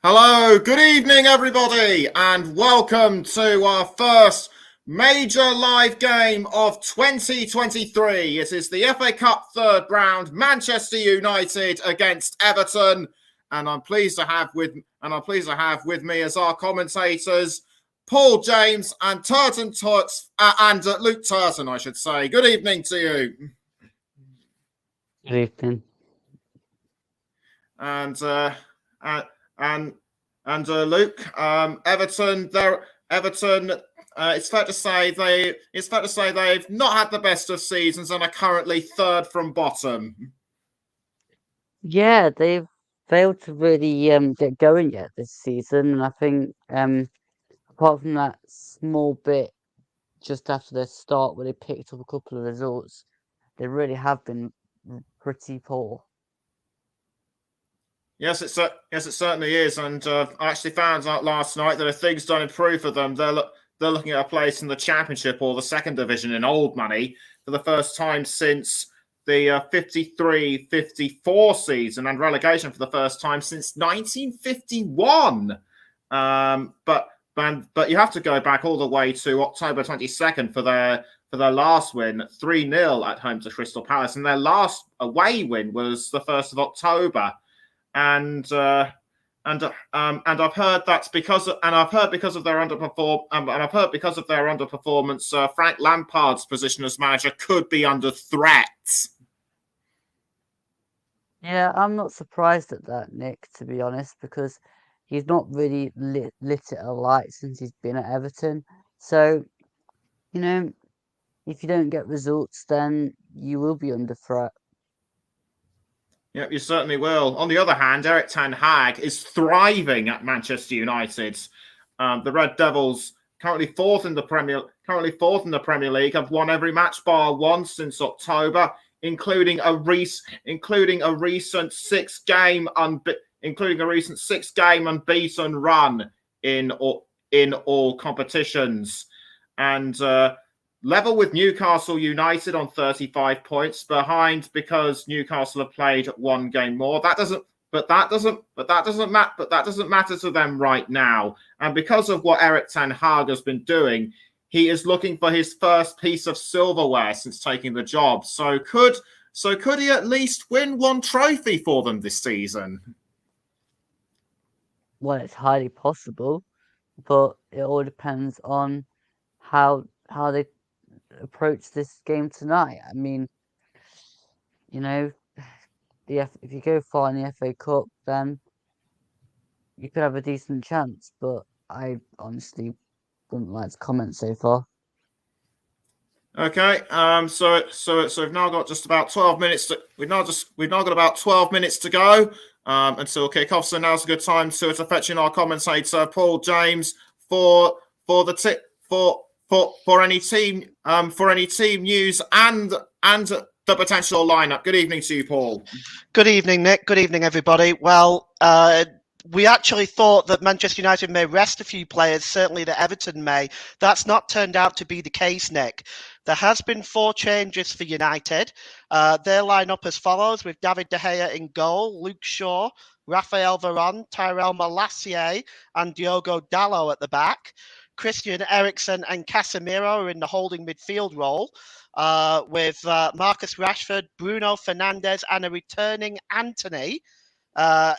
Hello, good evening, everybody, and welcome to our first major live game of 2023. It is the FA Cup third round, Manchester United against Everton, and I'm pleased to have with me as our commentators Paul James and Luke Turton, I should say. Good evening to you. Good evening. And and Luke, Everton. Everton. It's fair to say they've not had the best of seasons and are currently third from bottom. Yeah, they've failed to really get going yet this season, and I think apart from that small bit just after their start where they picked up a couple of results, they really have been pretty poor. Yes, it certainly is. And I actually found out last night that if things don't improve for them, they're looking at a place in the Championship or the second division in old money for the first time since the 53-54 season, and relegation for the first time since 1951. But you have to go back all the way to October 22nd for their last win, 3-0 at home to Crystal Palace, and their last away win was the 1st of October. And I've heard that's because of their underperformance. Frank Lampard's position as manager could be under threat. Yeah, I'm not surprised at that, Nick, to be honest, because he's not really lit it alight since he's been at Everton. So, you know, if you don't get results, then you will be under threat. Yeah, you certainly will. On the other hand, Eric Ten Hag is thriving at Manchester United. The Red Devils, currently fourth in the Premier League, have won every match bar one since October, including a recent six-game unbeaten run in all competitions, and level with Newcastle United on 35 points, behind because Newcastle have played one game more. That doesn't matter to them right now. And because of what Eric Ten Hag has been doing, he is looking for his first piece of silverware since taking the job. So could he at least win one trophy for them this season? Well, it's highly possible, but it all depends on how they approach this game tonight. I mean, you know, if you go far in the FA Cup, then you could have a decent chance. But I honestly wouldn't like to comment so far. Okay. So we've now got just about 12 minutes. We've now got about 12 minutes to go until kick off. So now's a good time to fetch in our commentator Paul James for any team news and the potential lineup. Good evening to you, Paul. Good evening, Nick. Good evening, everybody. Well, we actually thought that Manchester United may rest a few players, certainly that Everton may. That's not turned out to be the case, Nick. There has been 4 changes for United. They line up as follows, with David De Gea in goal, Luke Shaw, Raphael Varane, Tyrell Malacia, and Diogo Dalot at the back. Christian Eriksen and Casemiro are in the holding midfield role, with Marcus Rashford, Bruno Fernandes, and a returning Antony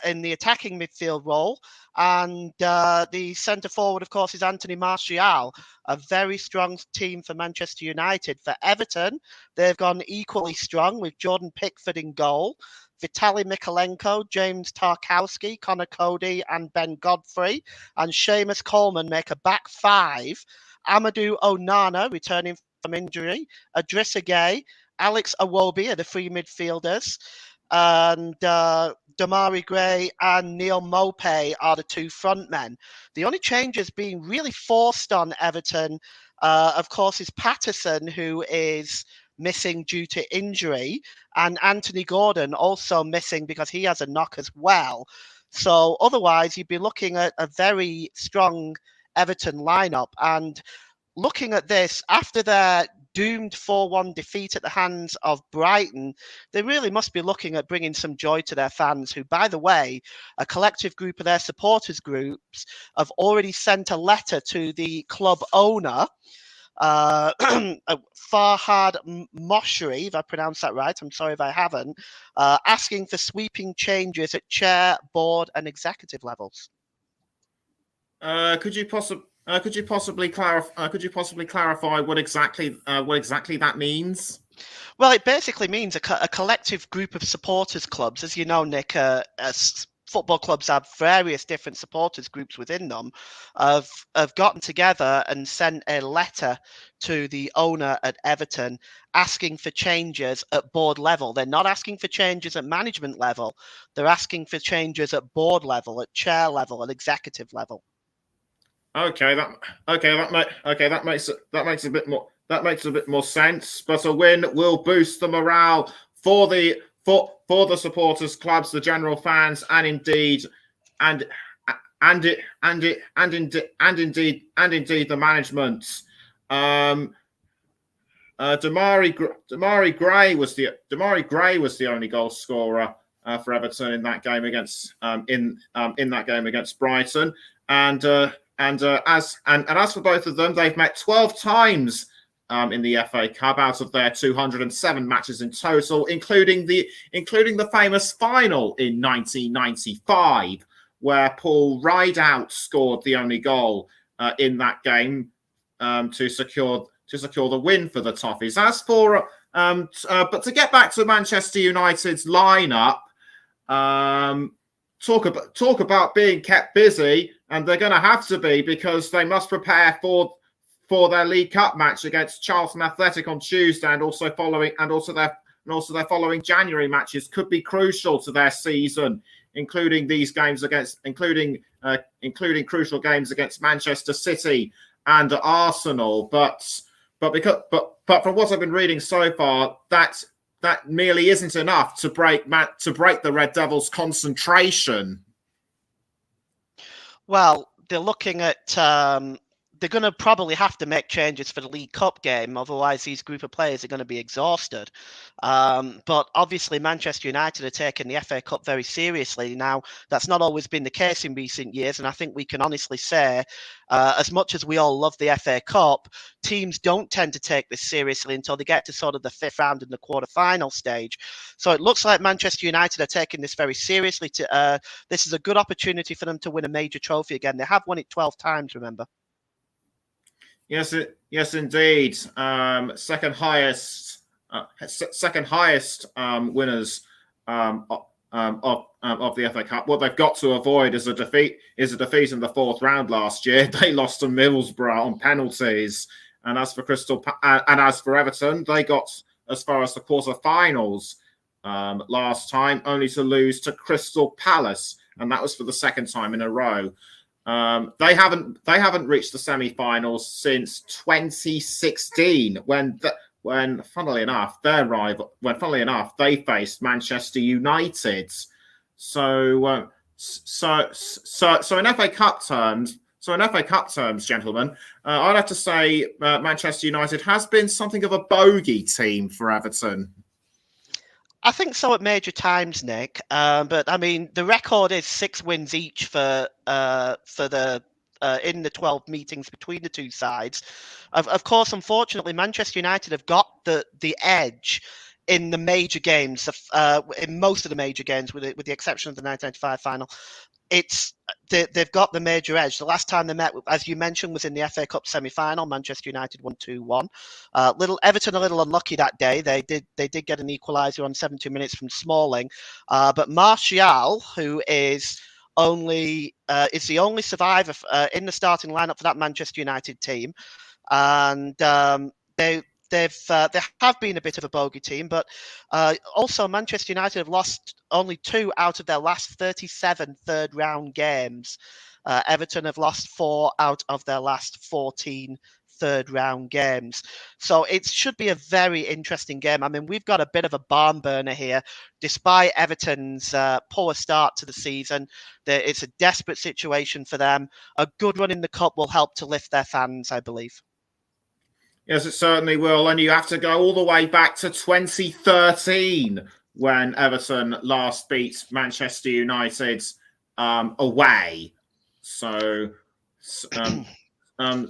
in the attacking midfield role. And the centre forward, of course, is Anthony Martial, a very strong team for Manchester United. For Everton, they've gone equally strong with Jordan Pickford in goal, Vitaly Mykolenko, James Tarkowski, Connor Cody, and Ben Godfrey. And Seamus Coleman make a back 5. Amadou Onana returning from injury, Idrissa Gueye, Alex Iwobi are the 3 midfielders, and Damari Gray and Neil Maupay are the 2 frontmen. The only changes being really forced on Everton, of course, is Patterson, who is missing due to injury, and Anthony Gordon also missing because he has a knock as well. So otherwise, you'd be looking at a very strong Everton lineup. And looking at this, after their doomed 4-1 defeat at the hands of Brighton, they really must be looking at bringing some joy to their fans, who, by the way, a collective group of their supporters groups have already sent a letter to the club owner, Farhad Moshri, if I pronounced that right, I'm sorry if I haven't, asking for sweeping changes at chair, board, and executive levels. Could you possibly clarify what exactly that means? Well, it basically means a collective group of supporters clubs. As you know, Nick, as football clubs have various different supporters groups within them, have gotten together and sent a letter to the owner at Everton asking for changes at board level. They're not asking for changes at management level. They're asking for changes at board level, at chair level, at executive level. That makes a bit more sense. But a win will boost the morale for the supporters clubs, the general fans, and indeed the management. Damari Gray was the only goal scorer for Everton in that game against Brighton, and as for both of them, they've met 12 times in the FA Cup out of their 207 matches in total, including the famous final in 1995, where Paul Rideout scored the only goal in that game to secure the win for the Toffees. As for but to get back to Manchester United's lineup, talk about being kept busy, and they're going to have to be, because they must prepare for their League Cup match against Charlton Athletic on Tuesday, and also their following January matches could be crucial to their season, including these games including crucial games against Manchester City and Arsenal. But from what I've been reading so far, that merely isn't enough to break the Red Devils' concentration. Well, they're looking at they're going to probably have to make changes for the League Cup game, otherwise these group of players are going to be exhausted. But obviously Manchester United are taking the FA Cup very seriously. Now, that's not always been the case in recent years, and I think we can honestly say, as much as we all love the FA Cup, teams don't tend to take this seriously until they get to sort of the fifth round and the quarter-final stage. So it looks like Manchester United are taking this very seriously. This is a good opportunity for them to win a major trophy again. They have won it 12 times, remember? Yes, indeed. Second highest winners of the FA Cup. What they've got to avoid is a defeat in the fourth round last year. They lost to Middlesbrough on penalties. And as for Everton, they got as far as the quarterfinals last time, only to lose to Crystal Palace, and that was for the second time in a row. They haven't reached the semi-finals since 2016, when funnily enough they faced Manchester United. So in FA Cup terms, gentlemen, I'd have to say Manchester United has been something of a bogey team for Everton. I think so at major times, Nick. But I mean, the record is 6 wins each for the in the 12 meetings between the two sides. Of course, unfortunately, Manchester United have got the edge in the major games, in most of the major games, with the exception of the 1995 final. They've got the major edge. The last time they met, as you mentioned, was in the FA Cup semi-final. Manchester United won 2-1. Everton a little unlucky that day. They did get an equaliser on 72 minutes from Smalling, but Martial, who is the only survivor in the starting lineup for that Manchester United team, and they have been a bit of a bogey team, but also Manchester United have lost only 2 out of their last 37 third round games. Everton have lost 4 out of their last 14 third round games. So it should be a very interesting game. I mean, we've got a bit of a barn burner here. Despite Everton's poor start to the season, it's a desperate situation for them. A good run in the cup will help to lift their fans, I believe. Yes, it certainly will. And you have to go all the way back to 2013 when Everton last beat Manchester United away. So, that'll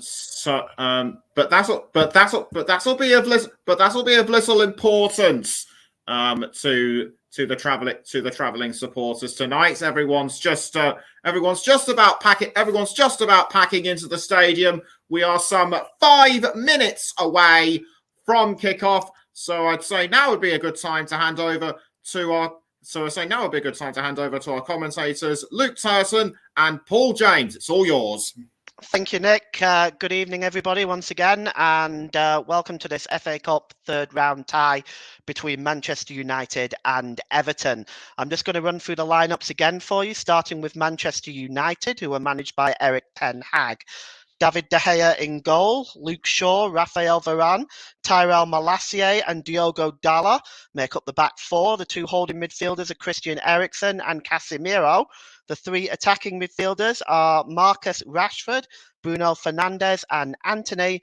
be of little importance to the traveling supporters tonight. Everyone's just about packing into the stadium. We are some 5 minutes away from kickoff, so I'd say now would be a good time to hand over to our commentators, Luke Turton and Paul James. It's all yours. Thank you, Nick. Good evening, everybody, once again, and welcome to this FA Cup third round tie between Manchester United and Everton. I'm just going to run through the lineups again for you, starting with Manchester United, who are managed by Erik ten Hag. David De Gea in goal, Luke Shaw, Raphael Varane, Tyrell Malacia and Diogo Dalla make up the back four. The two holding midfielders are Christian Eriksen and Casemiro. The three attacking midfielders are Marcus Rashford, Bruno Fernandes and Anthony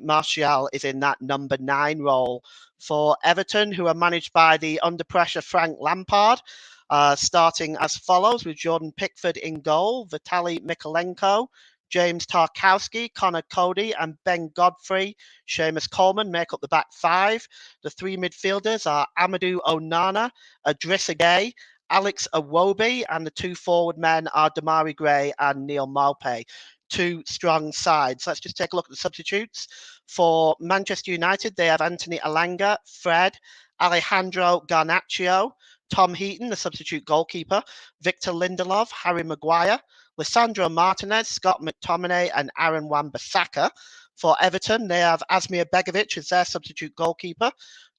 Martial is in that number 9 role. For Everton, who are managed by the under pressure Frank Lampard, starting as follows with Jordan Pickford in goal, Vitaly Mykolenko, James Tarkowski, Connor Cody and Ben Godfrey, Seamus Coleman make up the back 5. The three midfielders are Amadou Onana, Idrissa Gueye, Alex Iwobi, and the two forward men are Damari Gray and Neil Maupay. Two strong sides. Let's just take a look at the substitutes. For Manchester United, they have Anthony Elanga, Fred, Alejandro Garnacho, Tom Heaton, the substitute goalkeeper, Victor Lindelof, Harry Maguire, Lisandro Martinez, Scott McTominay and Aaron Wan-Bissaka. For Everton, they have Asmir Begovic as their substitute goalkeeper,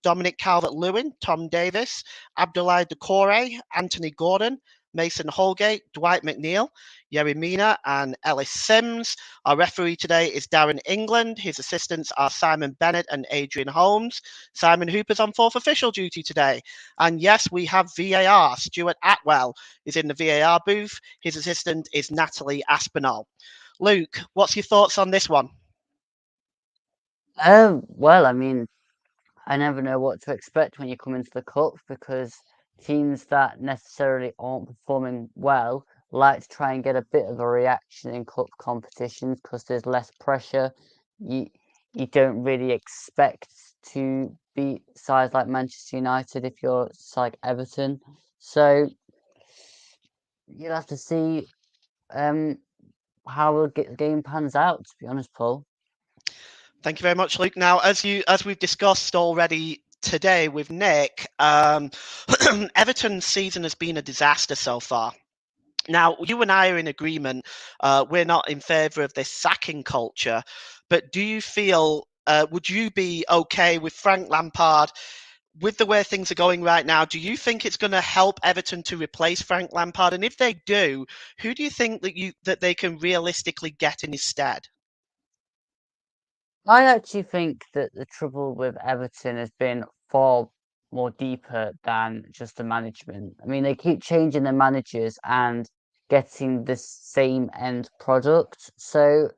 Dominic Calvert-Lewin, Tom Davis, Abdoulaye Doucouré, Anthony Gordon, Mason Holgate, Dwight McNeil, Yerry Mina and Ellis Sims. Our referee today is Darren England. His assistants are Simon Bennett and Adrian Holmes. Simon Hooper's on fourth official duty today. And yes, we have VAR. Stuart Atwell is in the VAR booth. His assistant is Natalie Aspinall. Luke, what's your thoughts on this one? Well, I mean, I never know what to expect when you come into the cup, because teams that necessarily aren't performing well like to try and get a bit of a reaction in cup competitions because there's less pressure. You don't really expect to beat sides like Manchester United if you're like Everton. So you'll have to see how the game pans out, to be honest, Paul. Thank you very much, Luke. Now, as we've discussed already today with Nick, Everton's season has been a disaster so far. Now, you and I are in agreement. We're not in favour of this sacking culture, but do you feel, would you be okay with Frank Lampard, with the way things are going right now? Do you think it's going to help Everton to replace Frank Lampard? And if they do, who do you think that they can realistically get in his stead? I actually think that the trouble with Everton has been far more deeper than just the management. I mean, they keep changing their managers and getting the same end product. So,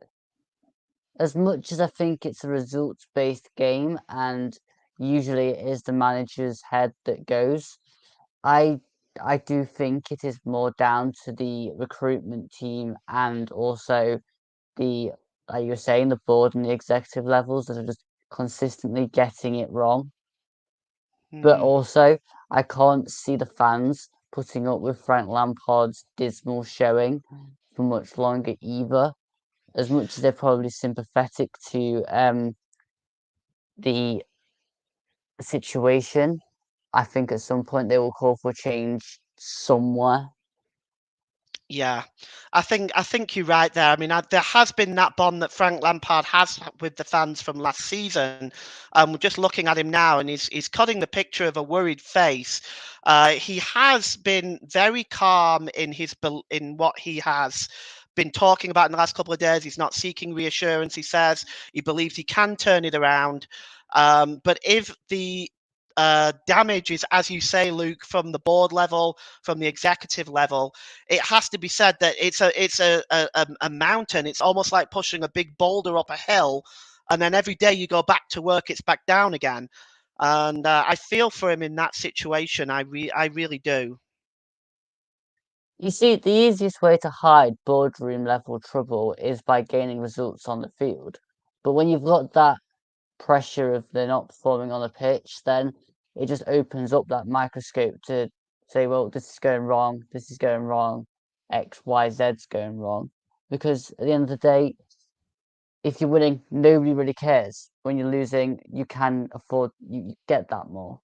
as much as I think it's a results-based game, and usually it is the manager's head that goes, I do think it is more down to the recruitment team and also the, like you're saying, the board and the executive levels that are just consistently getting it wrong. But also, I can't see the fans putting up with Frank Lampard's dismal showing for much longer either. As much as they're probably sympathetic to the situation, I think at some point they will call for change somewhere. Yeah, I think you're right there. I mean, there has been that bond that Frank Lampard has with the fans from last season. We're just looking at him now, and he's cutting the picture of a worried face. He has been very calm in what he has been talking about in the last couple of days. He's not seeking reassurance. He says he believes he can turn it around. But if the damage is, as you say, Luke, from the board level, from the executive level, it has to be said that it's a mountain. It's almost like pushing a big boulder up a hill. and then every day you go back to work, it's back down again. And I feel for him in that situation. I really do. You see, the easiest way to hide boardroom level trouble is by gaining results on the field. But when you've got that pressure of they're not performing on the pitch, then it just opens up that microscope to say, well, this is going wrong, this is going wrong, X, Y, Z's going wrong. Because at the end of the day, if you're winning, nobody really cares. When you're losing, you can afford, you get that more.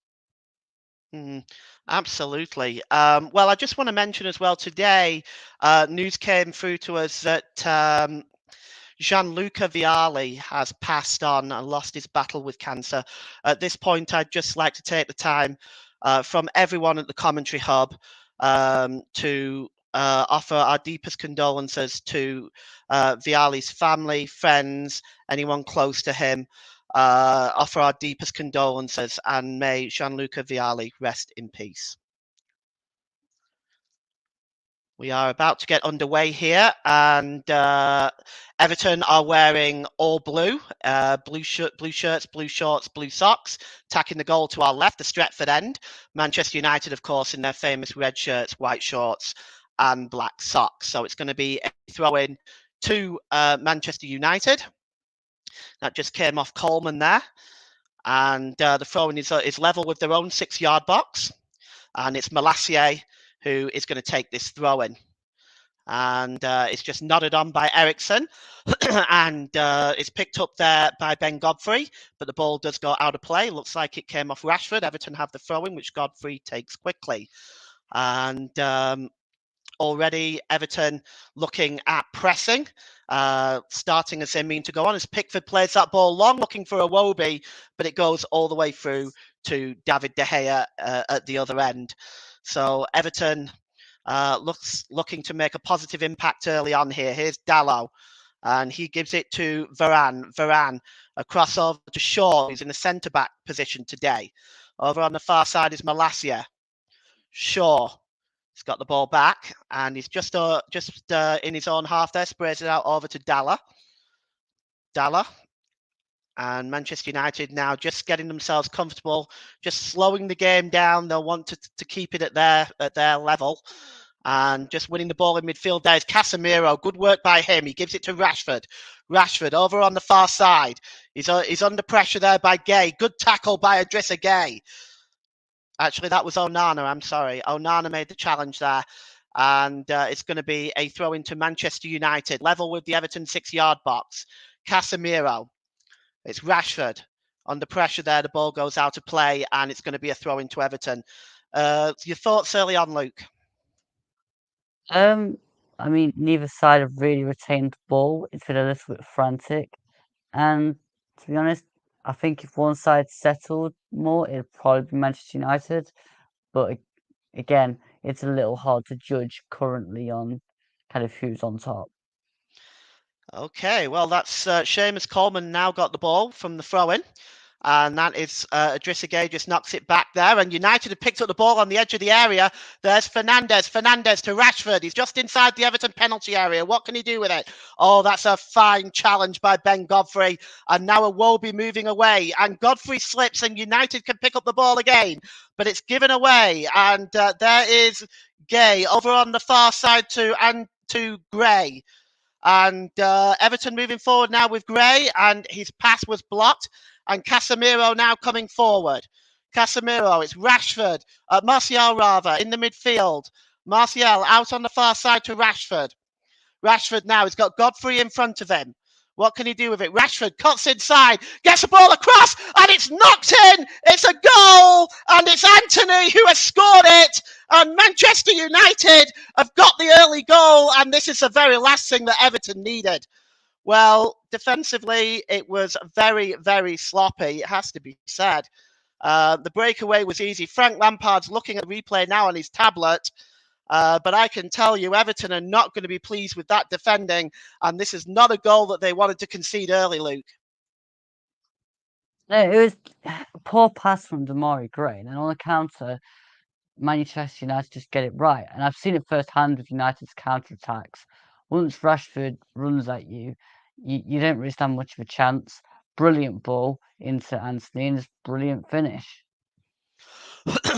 Absolutely. Well, I just want to mention as well today, news came through to us that Gianluca Vialli has passed on and lost his battle with cancer. At this point, I'd just like to take the time from everyone at the commentary hub to offer our deepest condolences to Vialli's family, friends, anyone close to him. Offer our deepest condolences, and may Gianluca Vialli rest in peace. We are about to get underway here, and Everton are wearing all blue, blue shirts, blue shorts, blue socks, tacking the goal to our left, the Stretford end. Manchester United, of course, in their famous red shirts, white shorts, and black socks. So it's going to be a throw-in to Manchester United. That just came off Coleman there. And the throw-in is level with their own 6-yard box. And it's Malacia who is going to take this throw-in. And it's just nodded on by Ericsson. And it's picked up there by Ben Godfrey. But the ball does go out of play. Looks like it came off Rashford. Everton have the throw-in, which Godfrey takes quickly. And already Everton looking at pressing, starting as they mean to go on, as Pickford plays that ball long, looking for Iwobi, but it goes all the way through to David De Gea at the other end. So Everton looking to make a positive impact early on here. Here's Dalot, and he gives it to Varane. Varane, a crossover to Shaw, who's in the centre-back position today. Over on the far side is Malacia. Shaw. He's got the ball back, and he's just in his own half there, sprays it out over to Dalla. And Manchester United now just getting themselves comfortable, just slowing the game down. They'll want to keep it at their level, and just winning the ball in midfield. There's Casemiro. Good work by him. He gives it to Rashford. Rashford over on the far side. He's under pressure there by Gay. Good tackle by Idrissa Gay. Actually, that was Onana. I'm sorry. Onana made the challenge there. And it's going to be a throw into Manchester United, level with the Everton 6-yard box. Casemiro. It's Rashford. Under pressure there, the ball goes out of play, and it's going to be a throw into Everton. Your thoughts early on, Luke? I mean, neither side have really retained the ball. It's been a little bit frantic. And to be honest, I think if one side settled more, it'd probably be Manchester United. But again, it's a little hard to judge currently on kind of who's on top. Okay, well, that's Seamus Coleman now got the ball from the throw-in. And that is Idrissa Gay just knocks it back there. And United have picked up the ball on the edge of the area. There's Fernandes. Fernandes to Rashford. He's just inside the Everton penalty area. What can he do with it? Oh, that's a fine challenge by Ben Godfrey. And now Iwobi moving away. And Godfrey slips and United can pick up the ball again. But it's given away. And there is Gay over on the far side to Gray. And Everton moving forward now with Gray. And his pass was blocked. And Casemiro now coming forward. Casemiro, it's Rashford, Martial rather, in the midfield. Martial out on the far side to Rashford. Rashford now, he's got Godfrey in front of him. What can he do with it? Rashford cuts inside, gets the ball across, and it's knocked in. It's a goal, and it's Anthony who has scored it. And Manchester United have got the early goal, and this is the very last thing that Everton needed. Well, defensively, it was very, very sloppy. It has to be said. The breakaway was easy. Frank Lampard's looking at the replay now on his tablet. But I can tell you, Everton are not going to be pleased with that defending. And this is not a goal that they wanted to concede early, Luke. No, it was a poor pass from Damari Gray. And then on the counter, Manchester United just get it right. And I've seen it firsthand with United's counter-attacks. Once Rashford runs at you, you don't really stand much of a chance. brilliant ball into Anthony and his brilliant finish.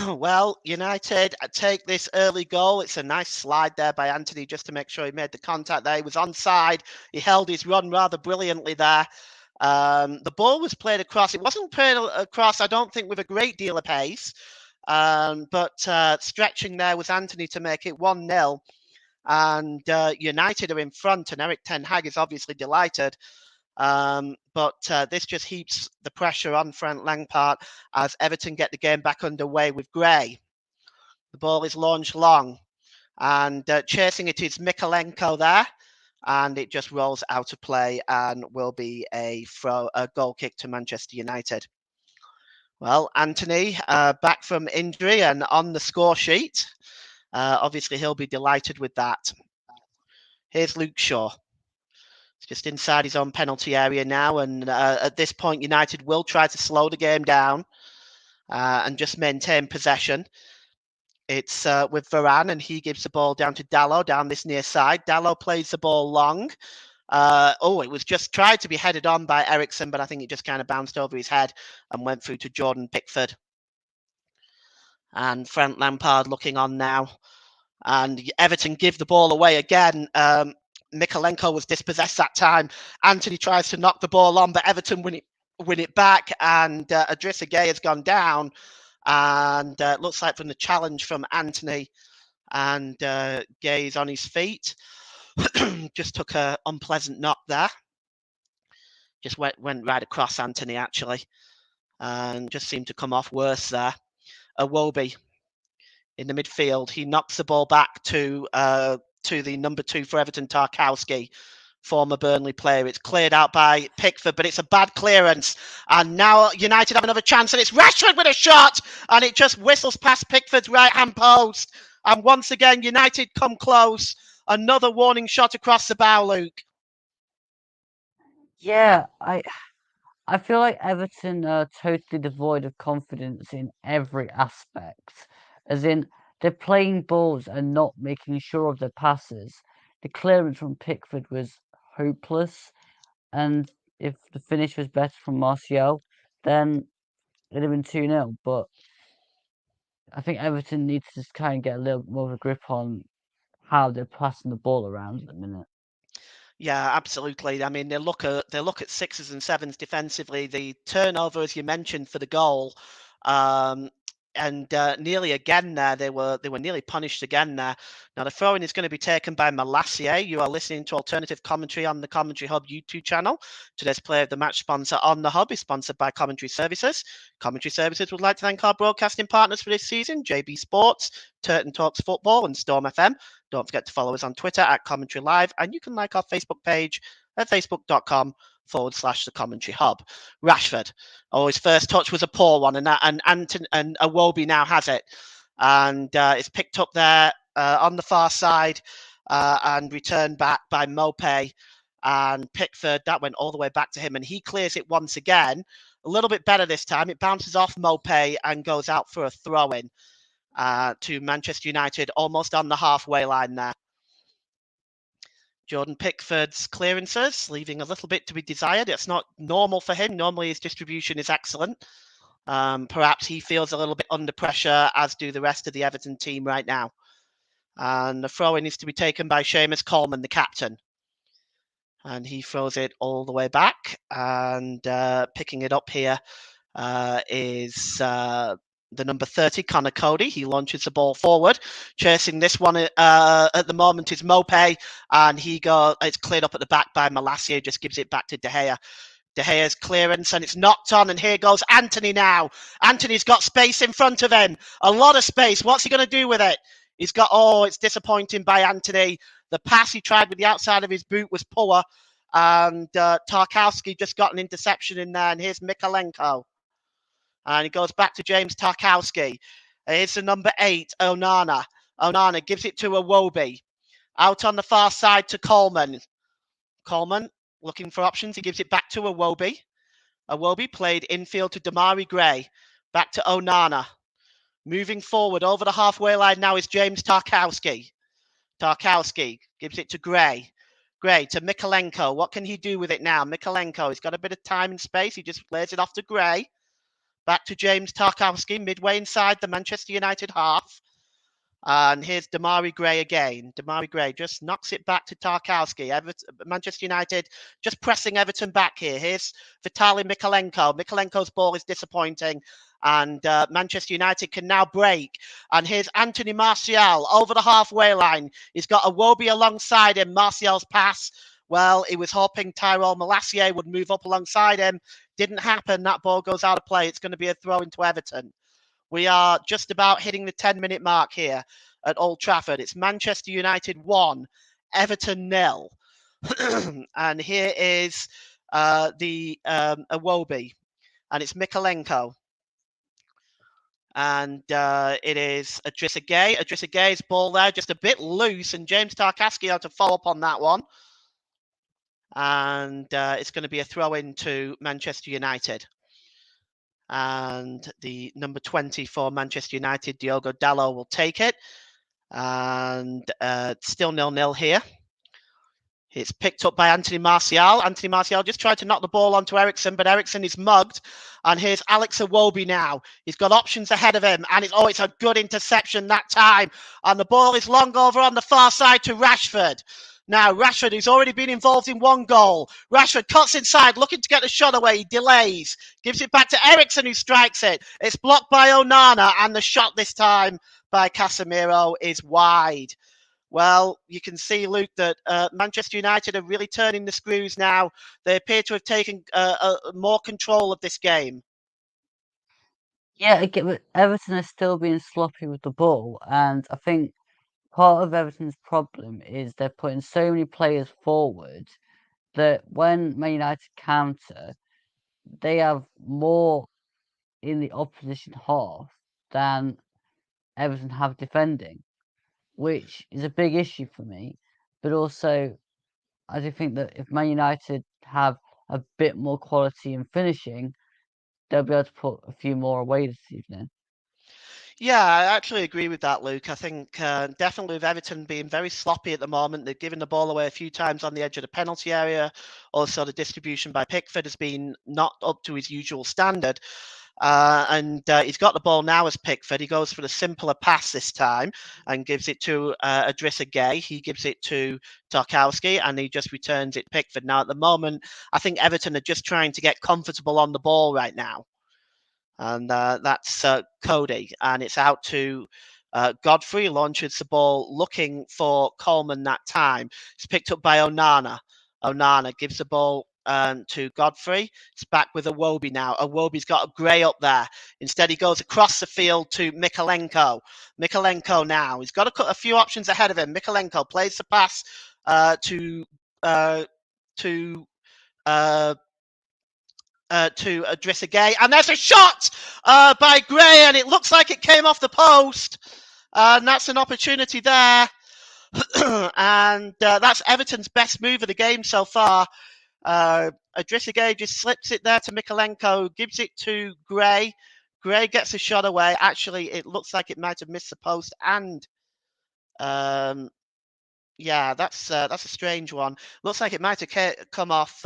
Well, United take this early goal. It's a nice slide there by Anthony just to make sure he made the contact there. He was onside. He held his run rather brilliantly there. The ball was played across. It wasn't played across, I don't think, with a great deal of pace. But stretching there was Anthony to make it 1-0. And United are in front, and Eric Ten Hag is obviously delighted. But this just heaps the pressure on Frank Lampard as Everton get the game back underway with Gray. The ball is launched long, and chasing it is Mikalenko there, and it just rolls out of play and will be a goal kick to Manchester United. Well, Anthony back from injury and on the score sheet. Obviously, he'll be delighted with that. Here's Luke Shaw. Just inside his own penalty area now, and at this point United will try to slow the game down and just maintain possession. It's with Varane, and he gives the ball down to Dalot down this near side. Dalot plays the ball long. It was just tried to be headed on by Eriksen, but I think it just kind of bounced over his head and went through to Jordan Pickford. And Frank Lampard looking on now, and Everton give the ball away again. Mikalenko was dispossessed that time. Anthony tries to knock the ball on, but Everton win it back, and Idrissa Gueye has gone down. And it looks like from the challenge from Anthony, and Gueye is on his feet. Just took an unpleasant knock there. Just went right across Anthony, actually, and just seemed to come off worse there. Iwobi in the midfield. He knocks the ball back to the number 2 for Everton, Tarkowski, former Burnley player. It's cleared out by Pickford, but it's a bad clearance. And now United have another chance, and it's Rashford with a shot, and it just whistles past Pickford's right-hand post. And once again, United come close. Another warning shot across the bow, Luke. Yeah, I feel like Everton are totally devoid of confidence in every aspect. As in, they're playing balls and not making sure of their passes. The clearance from Pickford was hopeless, and if the finish was better from Martial, then it'd have been 2-0. But I think Everton needs to just kind of get a little more of a grip on how they're passing the ball around at the minute. Yeah, absolutely. I mean, they look at 6s and 7s defensively. The turnover, as you mentioned, for the goal, and nearly again there, they were nearly punished again there. Now the throw-in is going to be taken by Malacia. You are listening to alternative commentary on the Commentary Hub YouTube channel. Today's player of the match sponsor on the Hub is sponsored by Commentary Services. Commentary Services would like to thank our broadcasting partners for this season: JB Sports, Turton Talks Football, and Storm FM. Don't forget to follow us on Twitter at Commentary Live, and you can like our Facebook page at facebook.com/the Commentary Hub. Rashford. His first touch was a poor one, and Iwobi now has it. And it's picked up there on the far side and returned back by Mopé and Pickford. That went all the way back to him, and he clears it once again. A little bit better this time. It bounces off Mopé and goes out for a throw-in to Manchester United, almost on the halfway line there. Jordan Pickford's clearances, leaving a little bit to be desired. It's not normal for him. Normally his distribution is excellent. Perhaps he feels a little bit under pressure, as do the rest of the Everton team right now. And the throw-in is to be taken by Seamus Coleman, the captain. And he throws it all the way back. And picking it up here is the number 30, Connor Cody. He launches the ball forward. Chasing this one at the moment is Mopé, and it's cleared up at the back by Malacia, just gives it back to De Gea. De Gea's clearance, and it's knocked on, and here goes Anthony now. Anthony's got space in front of him. A lot of space. What's he going to do with it? It's disappointing by Anthony. The pass he tried with the outside of his boot was poor, and Tarkowski just got an interception in there, and here's Mikalenko. And it goes back to James Tarkowski. Here's the number 8, Onana. Onana gives it to Iwobi. Out on the far side to Coleman. Coleman looking for options. He gives it back to Iwobi. Iwobi played infield to Damari Gray. Back to Onana. Moving forward over the halfway line now is James Tarkowski. Tarkowski gives it to Gray. Gray to Mikolenko. What can he do with it now? Mikolenko, he's got a bit of time and space. He just lays it off to Gray. Back to James Tarkowski, midway inside the Manchester United half. And here's Damari Gray again. Damari Gray just knocks it back to Tarkowski. Manchester United just pressing Everton back here. Here's Vitaly Mikolenko. Mikolenko's ball is disappointing. And Manchester United can now break. And here's Anthony Martial over the halfway line. He's got Iwobi alongside him. Martial's pass. Well, he was hoping Tyrell Malacia would move up alongside him. Didn't happen. That ball goes out of play. It's going to be a throw into Everton. We are just about hitting the 10-minute mark here at Old Trafford. It's Manchester United 1, Everton 0. And here is the Iwobi. And it's Mikolenko. And it is Idrissa Gueye. Idrissa Gueye's ball there, just a bit loose. And James Tarkowski had to follow up on that one. And it's going to be a throw in to Manchester United. And the number 20 for Manchester United, Diogo Dalot, will take it. And still 0-0 here. It's picked up by Anthony Martial. Anthony Martial just tried to knock the ball onto Eriksen, but Eriksen is mugged. And here's Alex Iwobi now. He's got options ahead of him. And it's a good interception that time. And the ball is long over on the far side to Rashford. Now, Rashford, who's already been involved in one goal. Rashford cuts inside, looking to get the shot away. He delays. Gives it back to Eriksen, who strikes it. It's blocked by Onana, and the shot this time by Casemiro is wide. Well, you can see, Luke, that Manchester United are really turning the screws now. They appear to have taken more control of this game. Yeah, Everton are still being sloppy with the ball, and I think part of Everton's problem is they're putting so many players forward that when Man United counter, they have more in the opposition half than Everton have defending, which is a big issue for me. But also, I do think that if Man United have a bit more quality in finishing, they'll be able to put a few more away this evening. Yeah, I actually agree with that, Luke. I think definitely with Everton being very sloppy at the moment, they've given the ball away a few times on the edge of the penalty area. Also, the distribution by Pickford has been not up to his usual standard. And he's got the ball now as Pickford. He goes for the simpler pass this time and gives it to Idrissa Gueye. He gives it to Tarkowski and he just returns it to Pickford. Now, at the moment, I think Everton are just trying to get comfortable on the ball right now. And that's Cody. And it's out to Godfrey. Launches the ball looking for Coleman that time. It's picked up by Onana. Onana gives the ball to Godfrey. It's back with Iwobi now. Iwobi's got a Gray up there. Instead, he goes across the field to Mikolenko. Mikolenko now. He's got a few options ahead of him. Mikolenko plays the pass to Idrissa Gueye, and there's a shot by Gray, and it looks like it came off the post, and that's an opportunity there. And that's Everton's best move of the game so far. Idrissa Gueye just slips it there to Mikolenko, gives it to Gray. Gray gets a shot away. Actually, it looks like it might have missed the post, and yeah, that's a strange one. Looks like it might have come off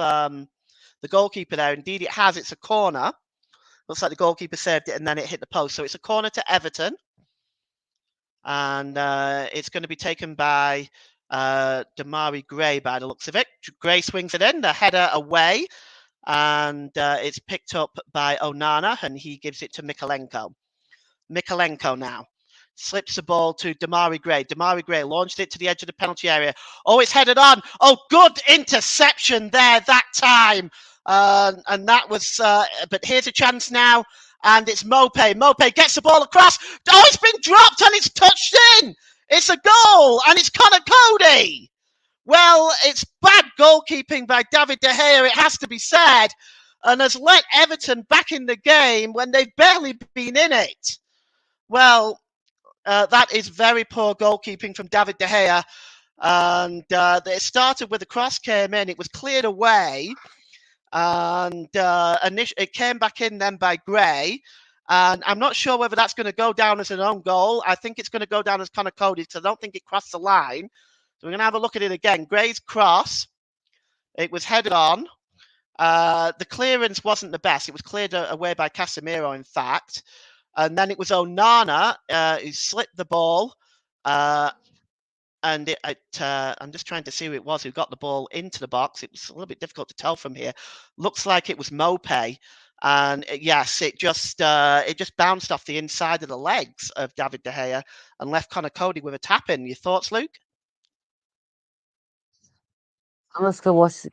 the goalkeeper there. Indeed, it has. It's a corner. Looks like the goalkeeper saved it and then it hit the post. So it's a corner to Everton. And it's going to be taken by Damari Gray by the looks of it. Gray swings it in, the header away. And it's picked up by Onana and he gives it to Mikolenko. Mikolenko now slips the ball to Damari Gray. Damari Gray launched it to the edge of the penalty area. Oh, it's headed on. Oh, good interception there that time. And that was, but here's a chance now. And it's Mope. Mope gets the ball across. Oh, it's been dropped and it's touched in. It's a goal and it's Connor Cody. Well, it's bad goalkeeping by David De Gea, it has to be said, and has let Everton back in the game when they've barely been in it. Well, that is very poor goalkeeping from David De Gea. And it started with the cross came in. It was cleared away. And it came back in then by Gray. And I'm not sure whether that's going to go down as an own goal. I think it's going to go down as Connor Cody because I don't think it crossed the line. we're going to have a look at it again. Gray's cross. It was headed on. The clearance wasn't the best. It was cleared away by Casemiro, in fact. And then it was Onana who slipped the ball. And I'm just trying to see who it was who got the ball into the box. It was a little bit difficult to tell from here. Looks like it was Mopé. And yes, it just bounced off the inside of the legs of David De Gea and left Connor Cody with a tap in. Your thoughts, Luke? I must go watch.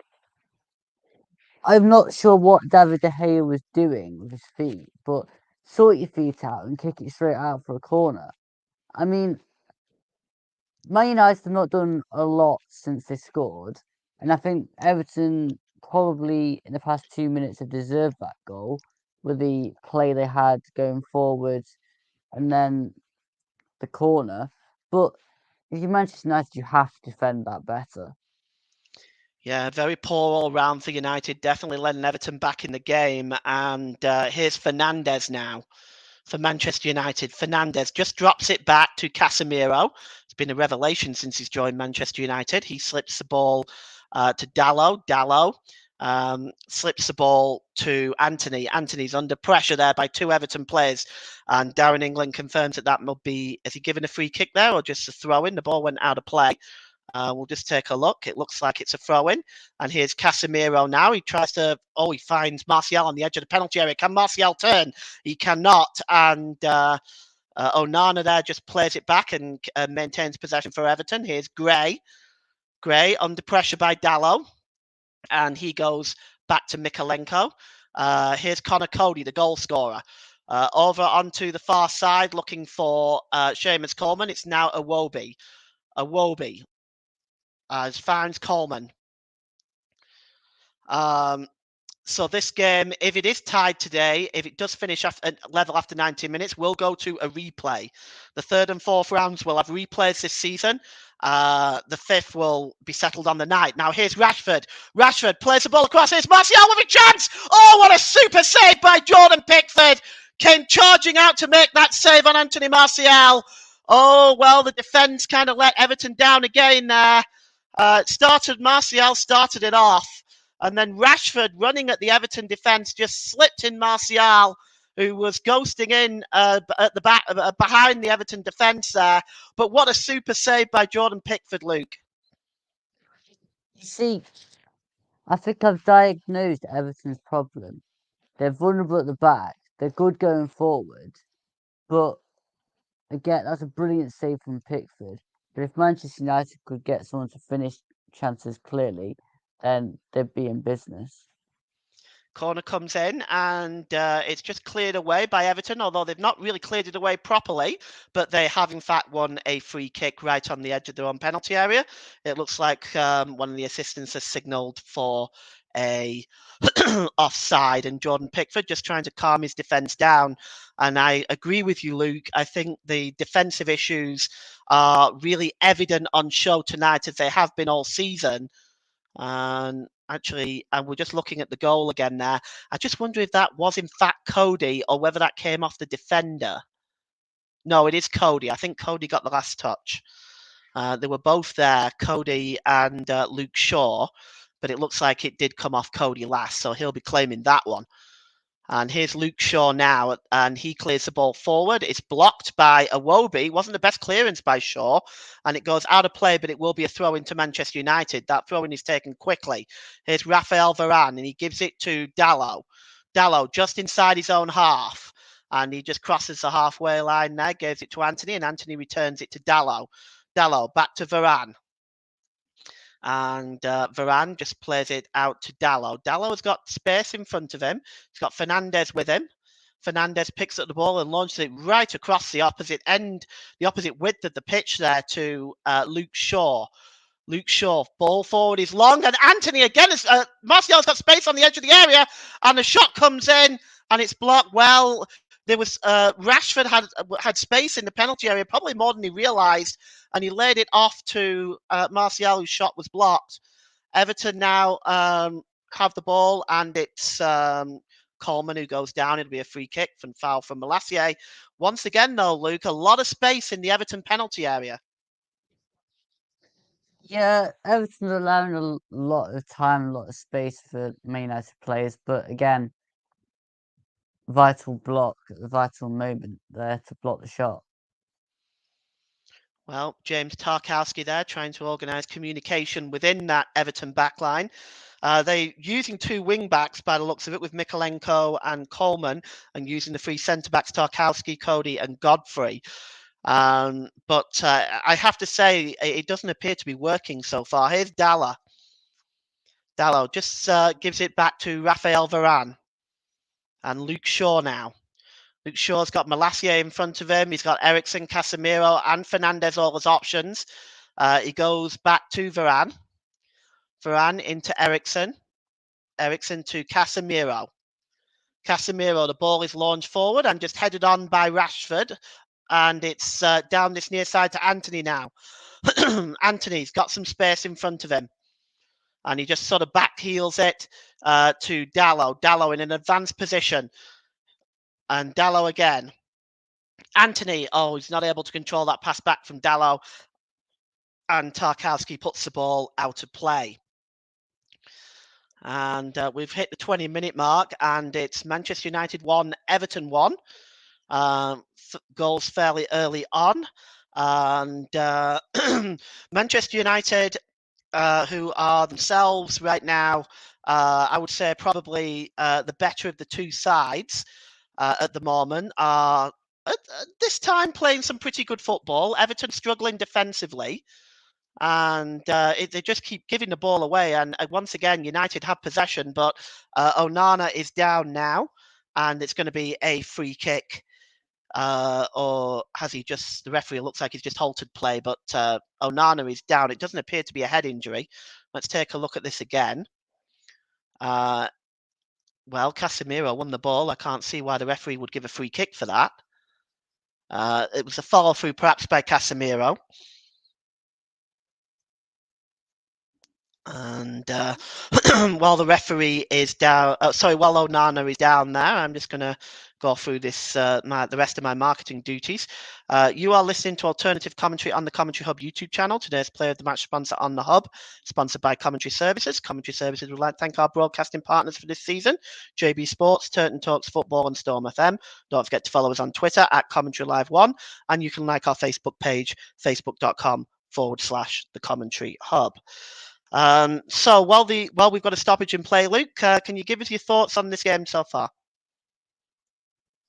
I'm not sure what David De Gea was doing with his feet, but sort your feet out and kick it straight out for a corner. I mean, Man United have not done a lot since they scored, and I think Everton probably in the past 2 minutes have deserved that goal with the play they had going forward and then the corner. But if you're Manchester United, you have to defend that better. Yeah, very poor all round for United. Definitely letting Everton back in the game. And here's Fernandes now for Manchester United. Fernandes just drops it back to Casemiro. It's been a revelation since he's joined Manchester United. He slips the ball to Dalot. Dalot slips the ball to Anthony. Anthony's under pressure there by two Everton players. And Darren England confirms that will be, has he given a free kick there or just a throw in? The ball went out of play. We'll just take a look. It looks like it's a throw-in. And here's Casemiro now. He tries to... Oh, he finds Martial on the edge of the penalty area. Can Martial turn? He cannot. And Onana there just plays it back and maintains possession for Everton. Here's Gray. Gray under pressure by Dalot. And he goes back to Mikalenko. Here's Connor Cody, the goal scorer. Over onto the far side looking for Seamus Coleman. It's now Iwobi. Iwobi as finds Coleman. So this game, if it is tied today, if it does finish level after 90 minutes, we'll go to a replay. The third and fourth rounds will have replays this season. The fifth will be settled on the night. Now here's Rashford. Rashford plays the ball across. Here's Martial with a chance. Oh, what a super save by Jordan Pickford. Came charging out to make that save on Anthony Martial. Oh, well, the defence kind of let Everton down again there. Martial started it off. And then Rashford running at the Everton defence just slipped in Martial, who was ghosting in at the back behind the Everton defence there. But what a super save by Jordan Pickford, Luke. You see, I think I've diagnosed Everton's problem. They're vulnerable at the back. They're good going forward. But again, that's a brilliant save from Pickford. But if Manchester United could get someone to finish chances clearly, then they'd be in business. Corner comes in and it's just cleared away by Everton, although they've not really cleared it away properly, but they have in fact won a free kick right on the edge of their own penalty area. It looks like one of the assistants has signalled for a offside, and Jordan Pickford just trying to calm his defence down. And I agree with you, Luke. I think the defensive issues are really evident on show tonight, as they have been all season. And actually, and we're just looking at the goal again there. I just wonder if that was in fact Cody or whether that came off the defender. No, it is Cody. I think Cody got the last touch. They were both there, Cody and Luke Shaw, but it looks like it did come off Cody last, so he'll be claiming that one. And here's Luke Shaw now, and he clears the ball forward. It's blocked by Iwobi. Wasn't the best clearance by Shaw, and it goes out of play, but it will be a throw into Manchester United. That throw-in is taken quickly. Here's Rafael Varane, and he gives it to Dalot. Dalot just inside his own half, and he just crosses the halfway line there, gives it to Anthony, and Anthony returns it to Dalot. Dalot back to Varane. And Varane just plays it out to Dalot. Dalot has got space in front of him. He's got Fernandes with him. Fernandes picks up the ball and launches it right across the opposite end, the opposite width of the pitch there to Luke Shaw. Luke Shaw, ball forward is long, and Anthony again, Martial's got space on the edge of the area, and the shot comes in, and it's blocked well. There was Rashford had space in the penalty area, probably more than he realised, and he laid it off to Martial, whose shot was blocked. Everton now have the ball, and it's Coleman who goes down. It'll be a free kick from foul from Malacia. Once again, though, Luke, a lot of space in the Everton penalty area. Yeah, Everton's allowing a lot of time, a lot of space for Man United players, but again, vital block at the vital moment there to block the shot. Well, James Tarkowski there trying to organise communication within that Everton backline. They're using two wing backs by the looks of it, with Mikolenko and Coleman, and using the three centre backs, Tarkowski, Cody, and Godfrey. But I have to say, it doesn't appear to be working so far. Here's Dalot. Dalot just gives it back to Raphael Varane and Luke Shaw now. Luke Shaw's got Malacia in front of him. He's got Eriksen, Casemiro, and Fernandes all as options. He goes back to Varane. Varane into Eriksen. Eriksen to Casemiro. Casemiro, the ball is launched forward and just headed on by Rashford. And it's down this near side to Anthony now. Anthony's got some space in front of him. And he just sort of back heels it to Dalot. Dalot in an advanced position. And Dalot again. Anthony, he's not able to control that pass back from Dalot. And Tarkowski puts the ball out of play. And we've hit the 20-minute mark, and it's Manchester United 1, Everton 1. Goals fairly early on. And Manchester United, who are themselves right now, I would say probably the better of the two sides at the moment, are at this time playing some pretty good football. Everton struggling defensively. And they just keep giving the ball away. And once again, United have possession, but Onana is down now, and it's going to be a free kick. Or has he just, the referee looks like he's just halted play, but Onana is down. It doesn't appear to be a head injury. Let's take a look at this again. Well, Casemiro won the ball. I can't see why the referee would give a free kick for that. It was a follow through perhaps by Casemiro. And while the referee is down, while Onana is down there, I'm just going to go through this the rest of my marketing duties. You are listening to alternative commentary on the Commentary Hub YouTube channel. Today's Player of the Match sponsor on the Hub, sponsored by Commentary Services. Commentary Services would like to thank our broadcasting partners for this season: JB Sports, Turton Talks Football, and Storm FM. Don't forget to follow us on Twitter at Commentary Live 1, and you can like our Facebook page, facebook.com/the Commentary Hub. So while we've got a stoppage in play, Luke, can you give us your thoughts on this game so far?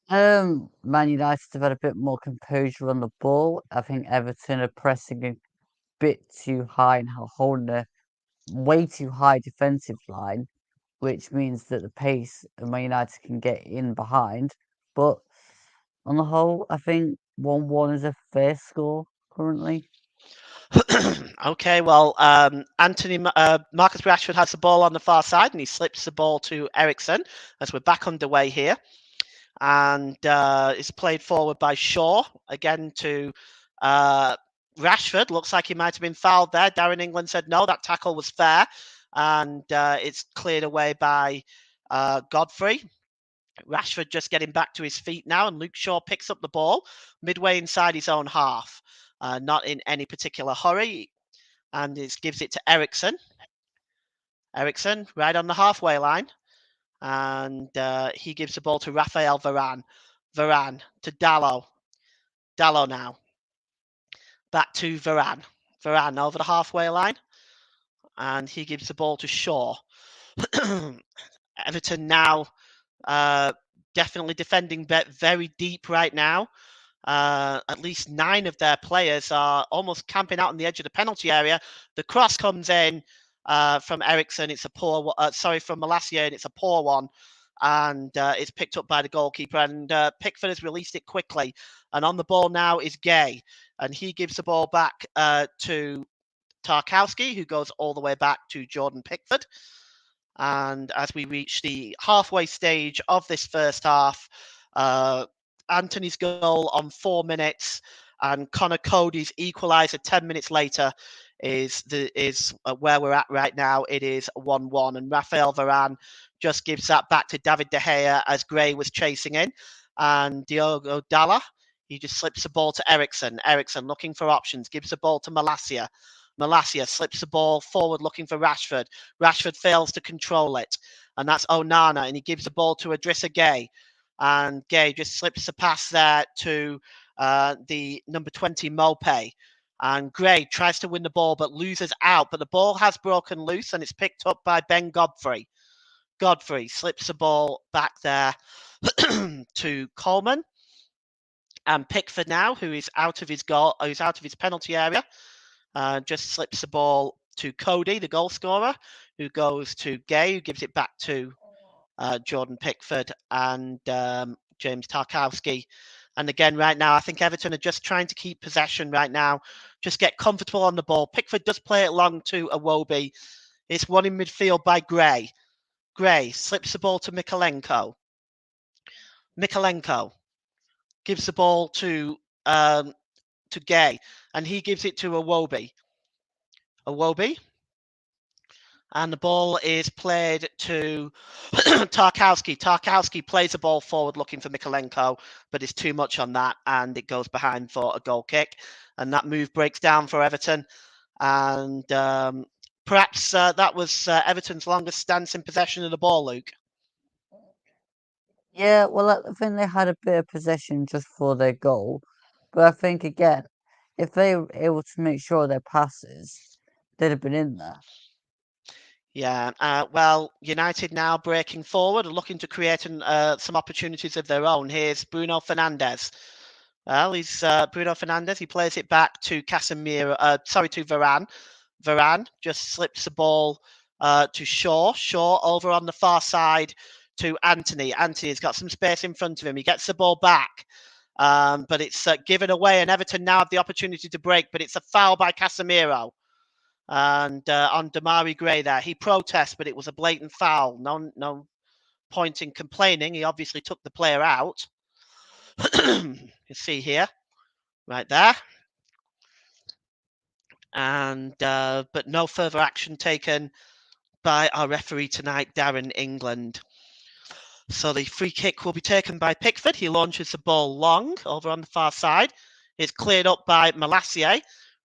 Man United have had a bit more composure on the ball. I think Everton are pressing a bit too high and holding a way too high defensive line, which means that the pace of Man United can get in behind. But on the whole, I think 1-1 is a fair score currently. Okay, well, Marcus Rashford has the ball on the far side, and he slips the ball to Eriksen as we're back underway here. And it's played forward by Shaw, again to Rashford. Looks like he might have been fouled there. Darren England said no, that tackle was fair. And it's cleared away by Godfrey. Rashford just getting back to his feet now, and Luke Shaw picks up the ball midway inside his own half. Not in any particular hurry, and it gives it to Eriksen. Eriksen right on the halfway line, and he gives the ball to Raphael Varane. Varane to Dalot. Dalot now. Back to Varane. Varane over the halfway line, and he gives the ball to Shaw. Everton now definitely defending very deep right now. At least 9 of their players are almost camping out on the edge of the penalty area. The cross comes in from Eriksen. It's a poor, from Malacia, and it's a poor one. And it's picked up by the goalkeeper. And Pickford has released it quickly. And on the ball now is Gay. And he gives the ball back to Tarkowski, who goes all the way back to Jordan Pickford. And as we reach the halfway stage of this first half, Anthony's goal on 4 minutes and Connor Cody's equaliser 10 minutes later is where we're at right now. It is 1-1, and Raphael Varane just gives that back to David De Gea as Gray was chasing in, and Diogo Dalot, he just slips the ball to Eriksen. Eriksen looking for options, gives the ball to Malacia. Malacia slips the ball forward looking for Rashford. Rashford fails to control it. And that's Onana, and he gives the ball to Idrissa Gueye. And Gueye just slips the pass there to the number 20, Mope. And Gray tries to win the ball but loses out. But the ball has broken loose and it's picked up by Ben Godfrey. Godfrey slips the ball back there to Coleman. And Pickford now, who is out of his goal, who's out of his penalty area, just slips the ball to Cody, the goal scorer, who goes to Gueye, who gives it back to Jordan Pickford and James Tarkowski. And again, right now, I think Everton are just trying to keep possession right now, just get comfortable on the ball. Pickford does play it long to Iwobi. It's won in midfield by Gray. Gray slips the ball to Mikalenko. Mikalenko gives the ball to Gueye, and he gives it to Iwobi. Iwobi. And the ball is played to Tarkowski. Tarkowski plays the ball forward looking for Mikalenko, but it's too much on that, and it goes behind for a goal kick. And that move breaks down for Everton. And perhaps that was Everton's longest stance in possession of the ball, Luke. Yeah, well, I think they had a bit of possession just for their goal. But I think, again, if they were able to make sure their passes, they'd have been in there. Yeah, well, United now breaking forward, looking to create some opportunities of their own. Here's Bruno Fernandes. Well, he's Bruno Fernandes. He plays it back to Casemiro. To Varane. Varane just slips the ball to Shaw. Shaw over on the far side to Anthony. Anthony's got some space in front of him. He gets the ball back, but it's given away, and Everton now have the opportunity to break. But it's a foul by Casemiro. And on Damari Gray there, he protests, but it was a blatant foul. No point in complaining. He obviously took the player out. You see here, right there. And but no further action taken by our referee tonight, Darren England. So the free kick will be taken by Pickford. He launches the ball long over on the far side. It's cleared up by Malacia.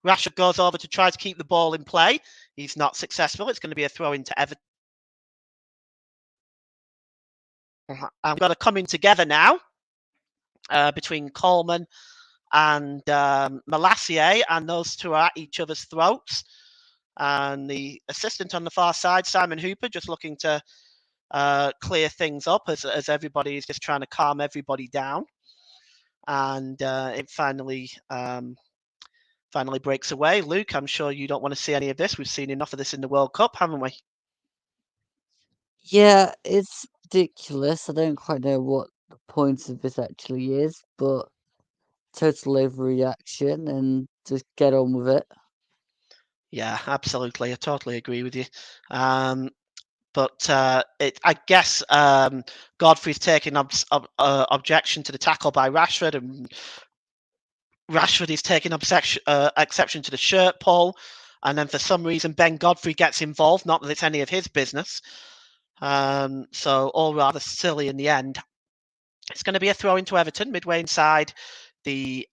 Rashford goes over to try to keep the ball in play. He's not successful. It's going to be a throw into Everton. I'm going to come in together now between Coleman and Malacia, and those two are at each other's throats. And the assistant on the far side, Simon Hooper, just looking to clear things up as everybody is just trying to calm everybody down. And it finally breaks away. Luke, I'm sure you don't want to see any of this. We've seen enough of this in the World Cup, haven't we? Yeah, it's ridiculous. I don't quite know what the point of this actually is, but total overreaction and just get on with it. Yeah, absolutely. I totally agree with you. But I guess Godfrey's taking objection to the tackle by Rashford, and Rashford is taking exception to the shirt pull. And then for some reason, Ben Godfrey gets involved. Not that it's any of his business. So all rather silly in the end. It's going to be a throw into Everton, midway inside the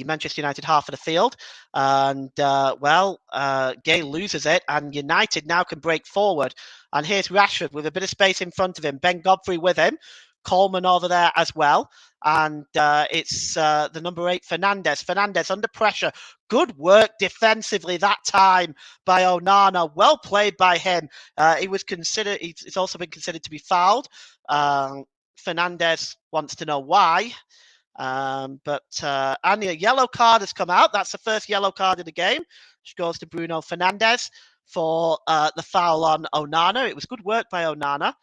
Manchester United half of the field. And, Gueye loses it, and United now can break forward. And here's Rashford with a bit of space in front of him. Ben Godfrey with him. Coleman over there as well. And it's the number 8, Fernandes. Fernandes under pressure. Good work defensively that time by Onana. Well played by him. He's also been considered to be fouled. Fernandes wants to know why. And a yellow card has come out. That's the first yellow card of the game, which goes to Bruno Fernandes for the foul on Onana. It was good work by Onana.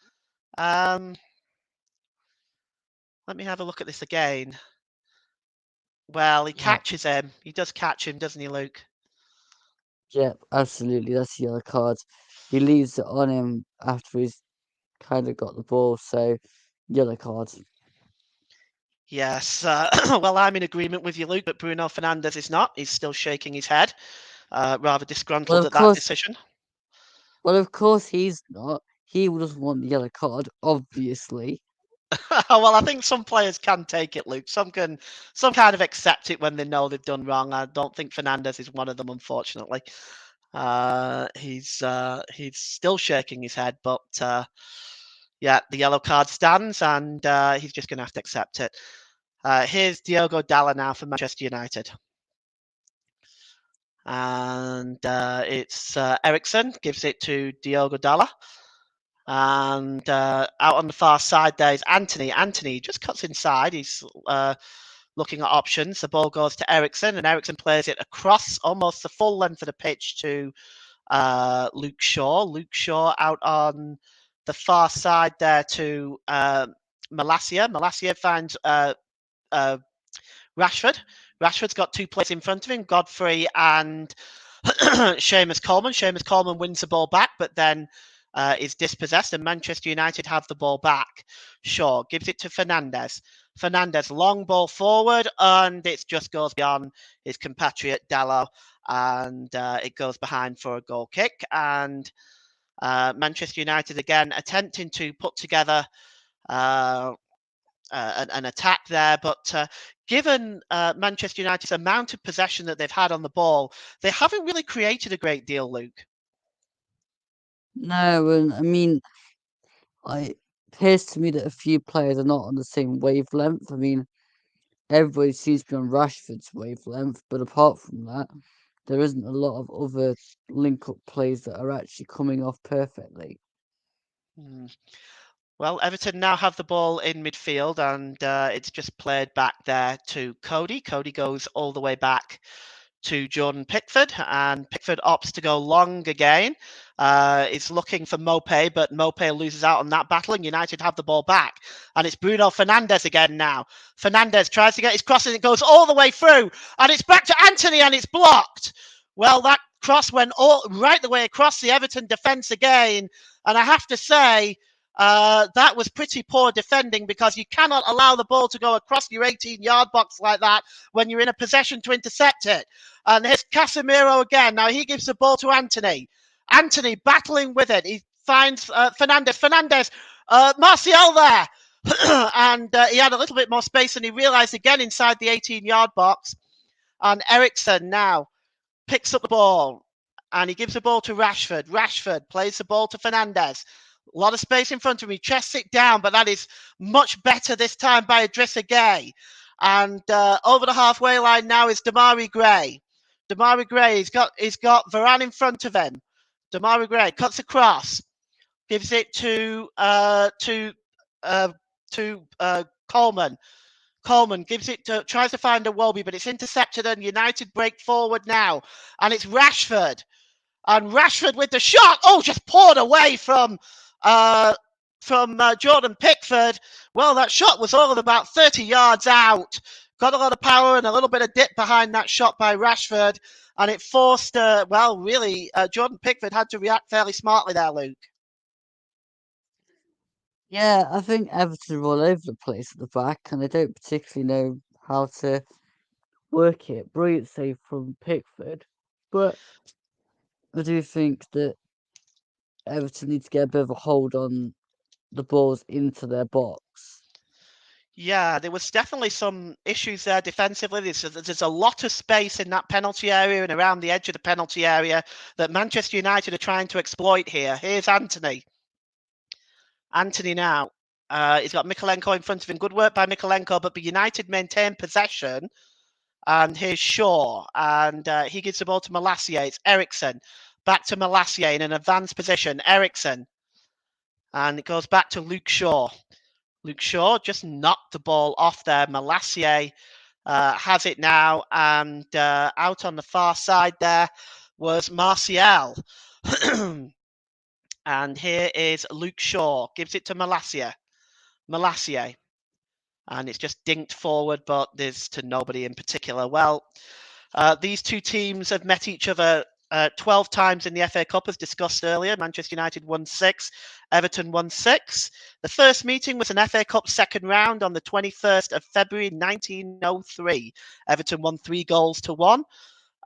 Let me have a look at this again. Well, he catches him. He does catch him, doesn't he, Luke? Yep, absolutely. That's a yellow card. He leaves it on him after he's kind of got the ball, so yellow card. Yes. Well, I'm in agreement with you, Luke, but Bruno Fernandes is not. He's still shaking his head, rather disgruntled at that decision. Well, of course he's not. He doesn't want the yellow card, obviously. Well, I think some players can take it, Luke. Some kind of accept it when they know they've done wrong. I don't think Fernandez is one of them, unfortunately. He's still shaking his head, but yeah, the yellow card stands, and he's just going to have to accept it. Here's Diogo Dalla now for Manchester United. And it's Ericsson gives it to Diogo Dalla. And out on the far side there is Anthony. Anthony just cuts inside. He's looking at options. The ball goes to Ericsson, and Ericsson plays it across almost the full length of the pitch to Luke Shaw. Luke Shaw out on the far side there to Malacia. Malacia finds Rashford. Rashford's got two players in front of him, Godfrey and Seamus Coleman. Seamus Coleman wins the ball back, but then is dispossessed, and Manchester United have the ball back. Shaw gives it to Fernandez. Fernandez, long ball forward, and it just goes beyond his compatriot Dallo, and it goes behind for a goal kick. And Manchester United again attempting to put together an attack there, but given Manchester United's amount of possession that they've had on the ball, they haven't really created a great deal, Luke. No, and I mean, it appears to me that a few players are not on the same wavelength. I mean, everybody seems to be on Rashford's wavelength, but apart from that, there isn't a lot of other link-up plays that are actually coming off perfectly. Well, Everton now have the ball in midfield, and it's just played back there to Cody. Cody goes all the way back to Jordan Pickford, and Pickford opts to go long again. It's looking for Mopé, but Mopé loses out on that battle, and United have the ball back. And it's Bruno Fernandes again now. Fernandes tries to get his cross, and it goes all the way through, and it's back to Anthony, and it's blocked. Well, that cross went right the way across the Everton defence again, and I have to say, that was pretty poor defending, because you cannot allow the ball to go across your 18-yard box like that when you're in a possession to intercept it. And here's Casemiro again. Now he gives the ball to Anthony. Anthony battling with it. He finds Fernandes. Fernandes, Martial there. And he had a little bit more space, and he realised again inside the 18-yard box. And Ericsson now picks up the ball, and he gives the ball to Rashford. Rashford plays the ball to Fernandes. A lot of space in front of him. He chests it down, but that is much better this time by Idrissa Gueye. And over the halfway line now is Damari Gray. Damari Gray, he's got Varane in front of him. Damari Gray cuts across, gives it to Coleman. Coleman gives it to, tries to find a Iwobi, but it's intercepted, and United break forward now. And it's Rashford. And Rashford with the shot. Oh, just poured away from Jordan Pickford. Well, that shot was all of about 30 yards out. Got a lot of power and a little bit of dip behind that shot by Rashford. And it forced, Jordan Pickford had to react fairly smartly there, Luke. Yeah, I think Everton are all over the place at the back, and they don't particularly know how to work it. Brilliant save from Pickford, but I do think that Everton need to get a bit of a hold on the balls into their box. Yeah, there was definitely some issues there defensively. There's a lot of space in that penalty area and around the edge of the penalty area that Manchester United are trying to exploit here. Here's Anthony. Anthony now. He's got Mikalenko in front of him. Good work by Mikalenko, but United maintain possession. And here's Shaw, and he gives the ball to Malacia. It's Ericsson. Back to Malacia in an advanced position. Ericsson. And it goes back to Luke Shaw. Luke Shaw just knocked the ball off there. Malacia has it now, and out on the far side there was Martial. And here is Luke Shaw, gives it to Malacia. And it's just dinked forward, but there's to nobody in particular. Well, these two teams have met each other 12 times in the FA Cup, as discussed earlier. Manchester United won 6, Everton won 6. The first meeting was an FA Cup second round on the 21st of February 1903. Everton won 3-1.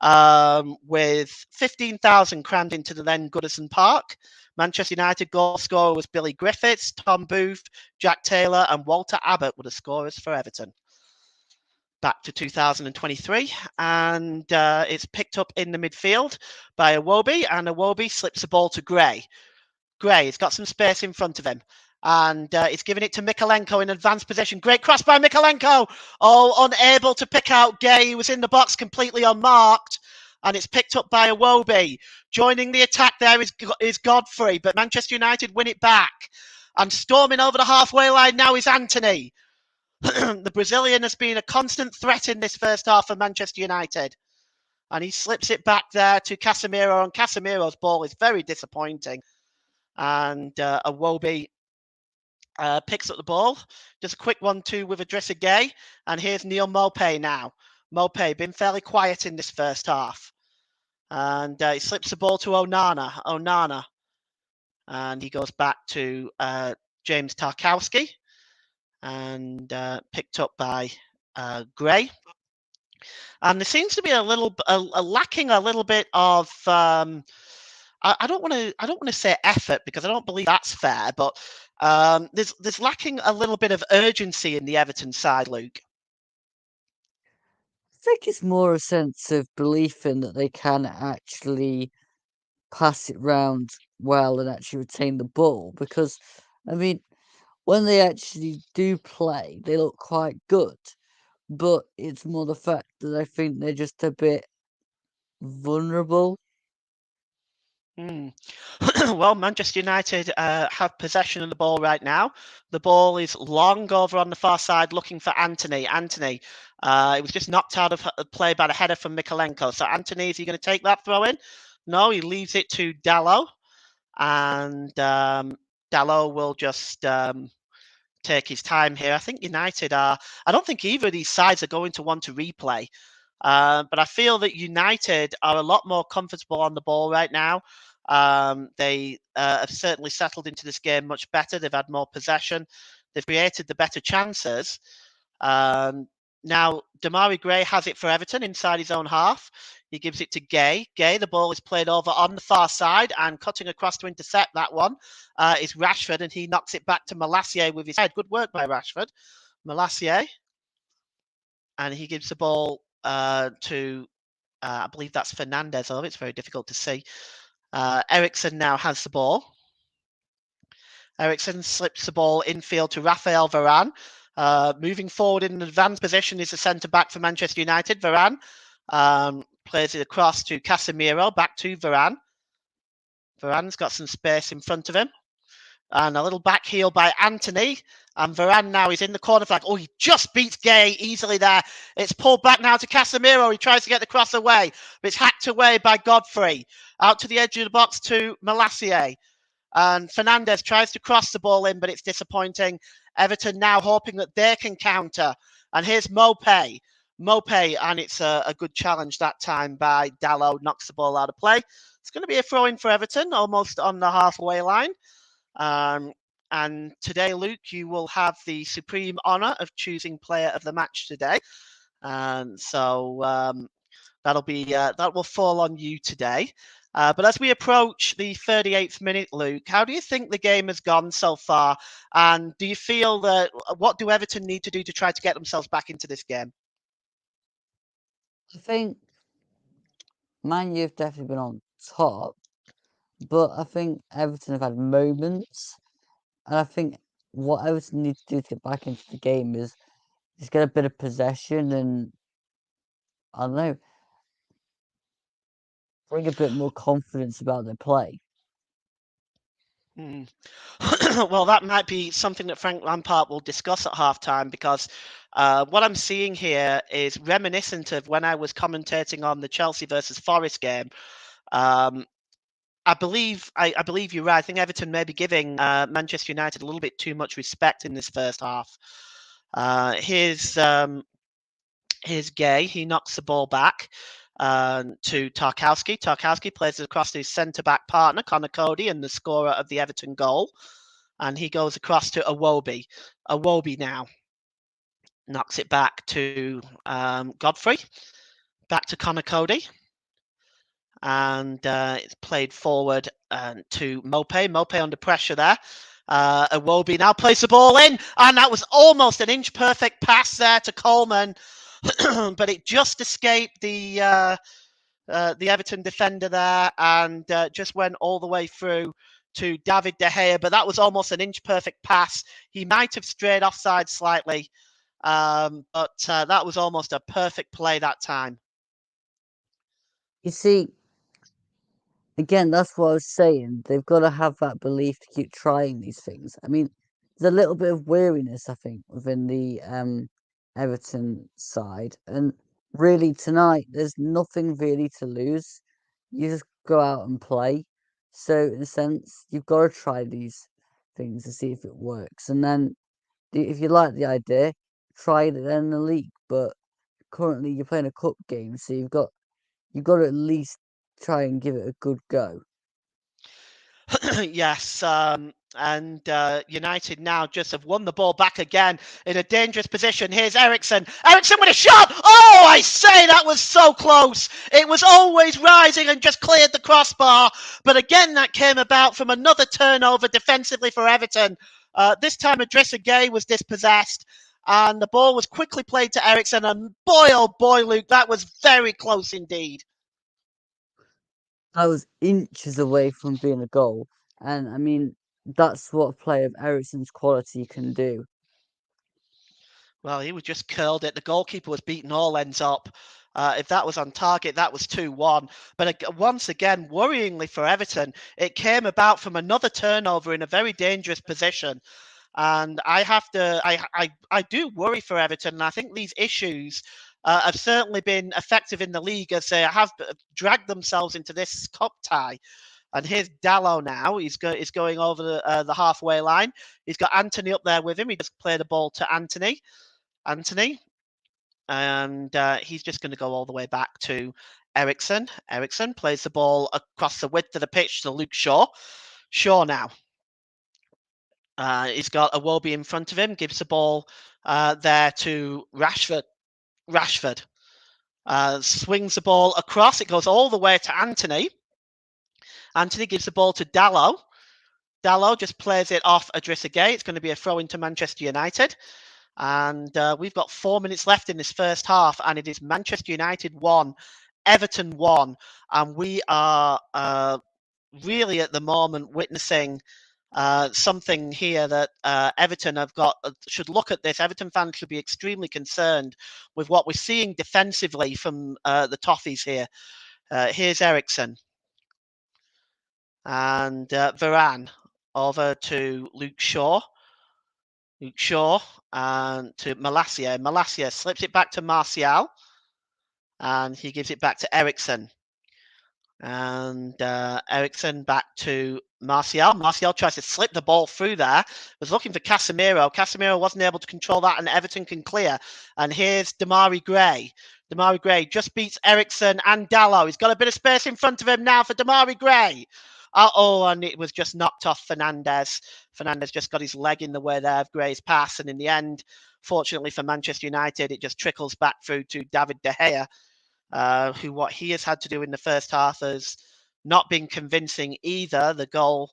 with 15,000 crammed into the then Goodison Park. Manchester United goal scorer was Billy Griffiths, Tom Booth, Jack Taylor, and Walter Abbott were the scorers for Everton. Back to 2023, and it's picked up in the midfield by Iwobi, and Iwobi slips the ball to Gray. Gray has got some space in front of him, and he's giving it to Mikalenko in advanced position. Great cross by Mikalenko. Oh, unable to pick out Gay. He was in the box completely unmarked, and it's picked up by Iwobi. Joining the attack there is Godfrey, but Manchester United win it back. And storming over the halfway line now is Anthony. The Brazilian has been a constant threat in this first half for Manchester United. And he slips it back there to Casemiro, and Casemiro's ball is very disappointing. And Iwobi picks up the ball. Just a quick 1-2 with Idrissa Gueye. And here's Neal Maupay now. Maupay been fairly quiet in this first half. And he slips the ball to Onana. And he goes back to James Tarkowski. And picked up by Gray. And there seems to be a lacking a little bit of I don't want to say effort, because I don't believe that's fair, but there's lacking a little bit of urgency in the Everton side, Luke. I think it's more a sense of belief in that they can actually pass it round well and actually retain the ball, because, I mean, when they actually do play, they look quite good, but it's more the fact that I think they're just a bit vulnerable. Well, Manchester United have possession of the ball right now. The ball is long over on the far side, looking for Anthony. It was just knocked out of play by the header from Mikalenko. So Anthony, is he going to take that throw in? No, he leaves it to Dalot. And Dalot will just take his time here. I think United I don't think either of these sides are going to want to replay. But I feel that United are a lot more comfortable on the ball right now. They have certainly settled into this game much better. They've had more possession. They've created the better chances. Now, Damari Gray has it for Everton inside his own half. He gives it to Gay. Gay, the ball is played over on the far side, and cutting across to intercept that one is Rashford, and he knocks it back to Malacia with his head. Good work by Rashford. Malacia. And he gives the ball to, I believe that's Fernandez. It's very difficult to see. Eriksen now has the ball. Eriksen slips the ball infield to Rafael Varane. Moving forward in an advanced position is the centre-back for Manchester United, Varane. Plays it across to Casemiro, back to Varane. Varane's got some space in front of him. And a little back heel by Anthony. And Varane now is in the corner flag. Oh, he just beats Gay easily there. It's pulled back now to Casemiro. He tries to get the cross away, but it's hacked away by Godfrey. Out to the edge of the box to Malacia. And Fernandez tries to cross the ball in, but it's disappointing. Everton now hoping that they can counter. And here's Maupay. And it's a good challenge that time by Dalot. Knocks the ball out of play. It's going to be a throw-in for Everton, almost on the halfway line. And today, Luke, you will have the supreme honour of choosing player of the match today. And so that will fall on you today. But as we approach the 38th minute, Luke, how do you think the game has gone so far? And do you feel that what do Everton need to do to try to get themselves back into this game? I think Man U have definitely been on top, but I think Everton have had moments, and I think what Everton need to do to get back into the game is get a bit of possession and, I don't know, bring a bit more confidence about their play. Well, that might be something that Frank Lampard will discuss at halftime, because what I'm seeing here is reminiscent of when I was commentating on the Chelsea versus Forest game. I believe you're right. I think Everton may be giving Manchester United a little bit too much respect in this first half. Here's Gay. He knocks the ball back to Tarkowski. Tarkowski plays it across to his centre-back partner, Connor Cody, and the scorer of the Everton goal. And he goes across to Iwobi. Iwobi now knocks it back to Godfrey. Back to Connor Cody. and it's played forward to Mope. Mope under pressure there. Iwobi now plays the ball in, and that was almost an inch perfect pass there to Coleman, but it just escaped the Everton defender there and just went all the way through to David De Gea. But that was almost an inch perfect pass. He might have strayed offside slightly, but that was almost a perfect play that time. You see, again, that's what I was saying. They've got to have that belief to keep trying these things. I mean, there's a little bit of weariness, I think, within the Everton side. And really, tonight, there's nothing really to lose. You just go out and play. So, in a sense, you've got to try these things to see if it works. And then, if you like the idea, try it in the league. But currently, you're playing a cup game, so you've got to at least try and give it a good go. Yes, and United now just have won the ball back again in a dangerous position. Here's Ericsson. Ericsson with a shot. Oh, I say that was so close. It was always rising and just cleared the crossbar. But again, that came about from another turnover defensively for Everton. This time, Idrissa Gueye was dispossessed. And the ball was quickly played to Ericsson. And boy, oh boy, Luke, that was very close indeed. I was inches away from being a goal, and I mean that's what a player of Ericsson's quality can do. Well, he was just curled it. The goalkeeper was beating all ends up. If that was on target, that was 2-1. But once again, worryingly for Everton, it came about from another turnover in a very dangerous position. And I do worry for Everton. And I think these issues have certainly been effective in the league as they have dragged themselves into this cup tie. And here's Dalot now. He's going over the halfway line. He's got Anthony up there with him. He just played the ball to Anthony. And he's just going to go all the way back to Ericsson. Ericsson plays the ball across the width of the pitch to Luke Shaw. Shaw now. He's got Iwobi in front of him, gives the ball there to Rashford. Rashford swings the ball across. It goes all the way to Anthony. Anthony gives the ball to Dalot. Dalot just plays it off Idrissa Gueye. It's going to be a throw into Manchester United. And we've got 4 minutes left in this first half, and it is Manchester United 1, Everton 1. And we are really at the moment witnessing something here that Everton have got, should look at this. Everton fans should be extremely concerned with what we're seeing defensively from the Toffees here. Here's Ericsson. And Varane over to Luke Shaw. Luke Shaw and to Malacia. Malacia slips it back to Martial. And he gives it back to Ericsson. And Ericsson back to Martial. Martial tries to slip the ball through there. Was looking for Casemiro. Casemiro wasn't able to control that, and Everton can clear. And here's Demarai Gray. Demarai Gray just beats Ericsson and Dalot. He's got a bit of space in front of him now for Demarai Gray. And it was just knocked off Fernandes. Fernandes just got his leg in the way there of Gray's pass. And in the end, fortunately for Manchester United, it just trickles back through to David De Gea, who what he has had to do in the first half has not been convincing either. The goal,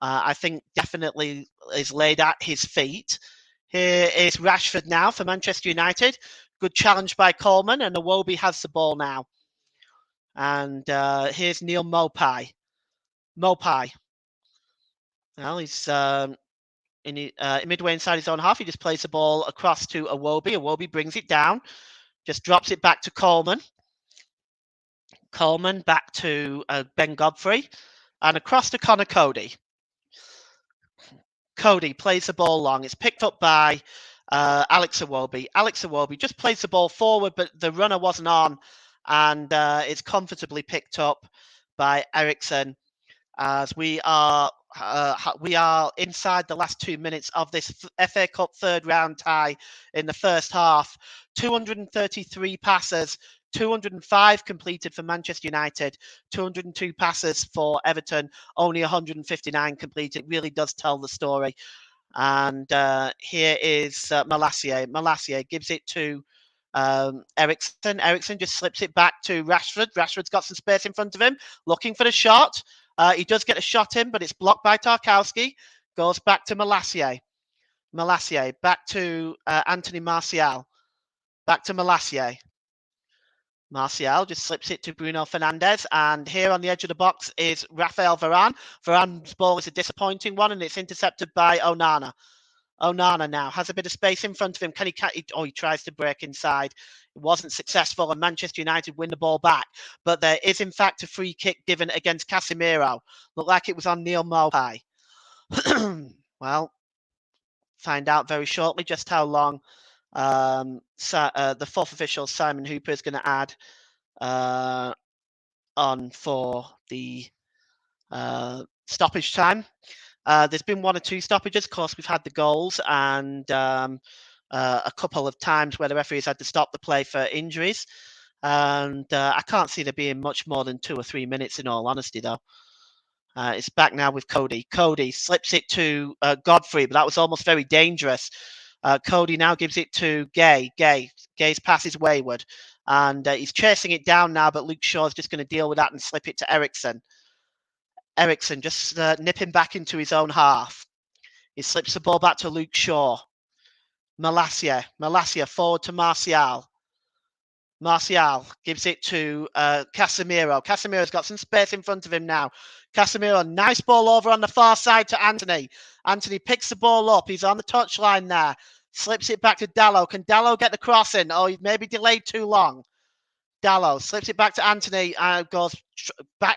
I think, definitely is laid at his feet. Here is Rashford now for Manchester United. Good challenge by Coleman, and Iwobi has the ball now. And here's Neal Maupay. Maupay. Well, he's midway inside his own half. He just plays the ball across to Iwobi. Iwobi brings it down, just drops it back to Coleman. Coleman back to Ben Godfrey, and across to Connor Cody. Cody plays the ball long. It's picked up by Alex Iwobi. Alex Iwobi just plays the ball forward, but the runner wasn't on, and it's comfortably picked up by Ericsson. As we are inside the last 2 minutes of this FA Cup third round tie in the first half. 233 passes, 205 completed for Manchester United, 202 passes for Everton, only 159 completed. It really does tell the story. And here is Malacia. Malacia gives it to Ericsson. Ericsson just slips it back to Rashford. Rashford's got some space in front of him, looking for the shot. He does get a shot in, but it's blocked by Tarkowski. Goes back to Malacia. Malacia back to Anthony Martial. Back to Malacia. Martial just slips it to Bruno Fernandes, and here on the edge of the box is Rafael Varane. Varane's ball is a disappointing one, and it's intercepted by Onana. Onana now has a bit of space in front of him. He tries to break inside. It wasn't successful, and Manchester United win the ball back. But there is, in fact, a free kick given against Casemiro. Looked like it was on Neil Maupay. Well, find out very shortly just how long the fourth official, Simon Hooper, is going to add on for the stoppage time. There's been one or two stoppages. Of course, we've had the goals and a couple of times where the referees had to stop the play for injuries. And I can't see there being much more than 2 or 3 minutes, in all honesty, though. It's back now with Cody. Cody slips it to Godfrey, but that was almost very dangerous. Cody now gives it to Gay. Gay's pass is wayward, and he's chasing it down now, but Luke Shaw's just going to deal with that and slip it to Ericsson. Ericsson just nipping back into his own half. He slips the ball back to Luke Shaw. Malacia forward to Martial. Martial gives it to Casemiro. Casemiro's got some space in front of him now. Casemiro, nice ball over on the far side to Anthony. Anthony picks the ball up. He's on the touchline there. Slips it back to Dalot. Can Dalot get the cross in? Oh, he maybe delayed too long. Dalot slips it back to Anthony and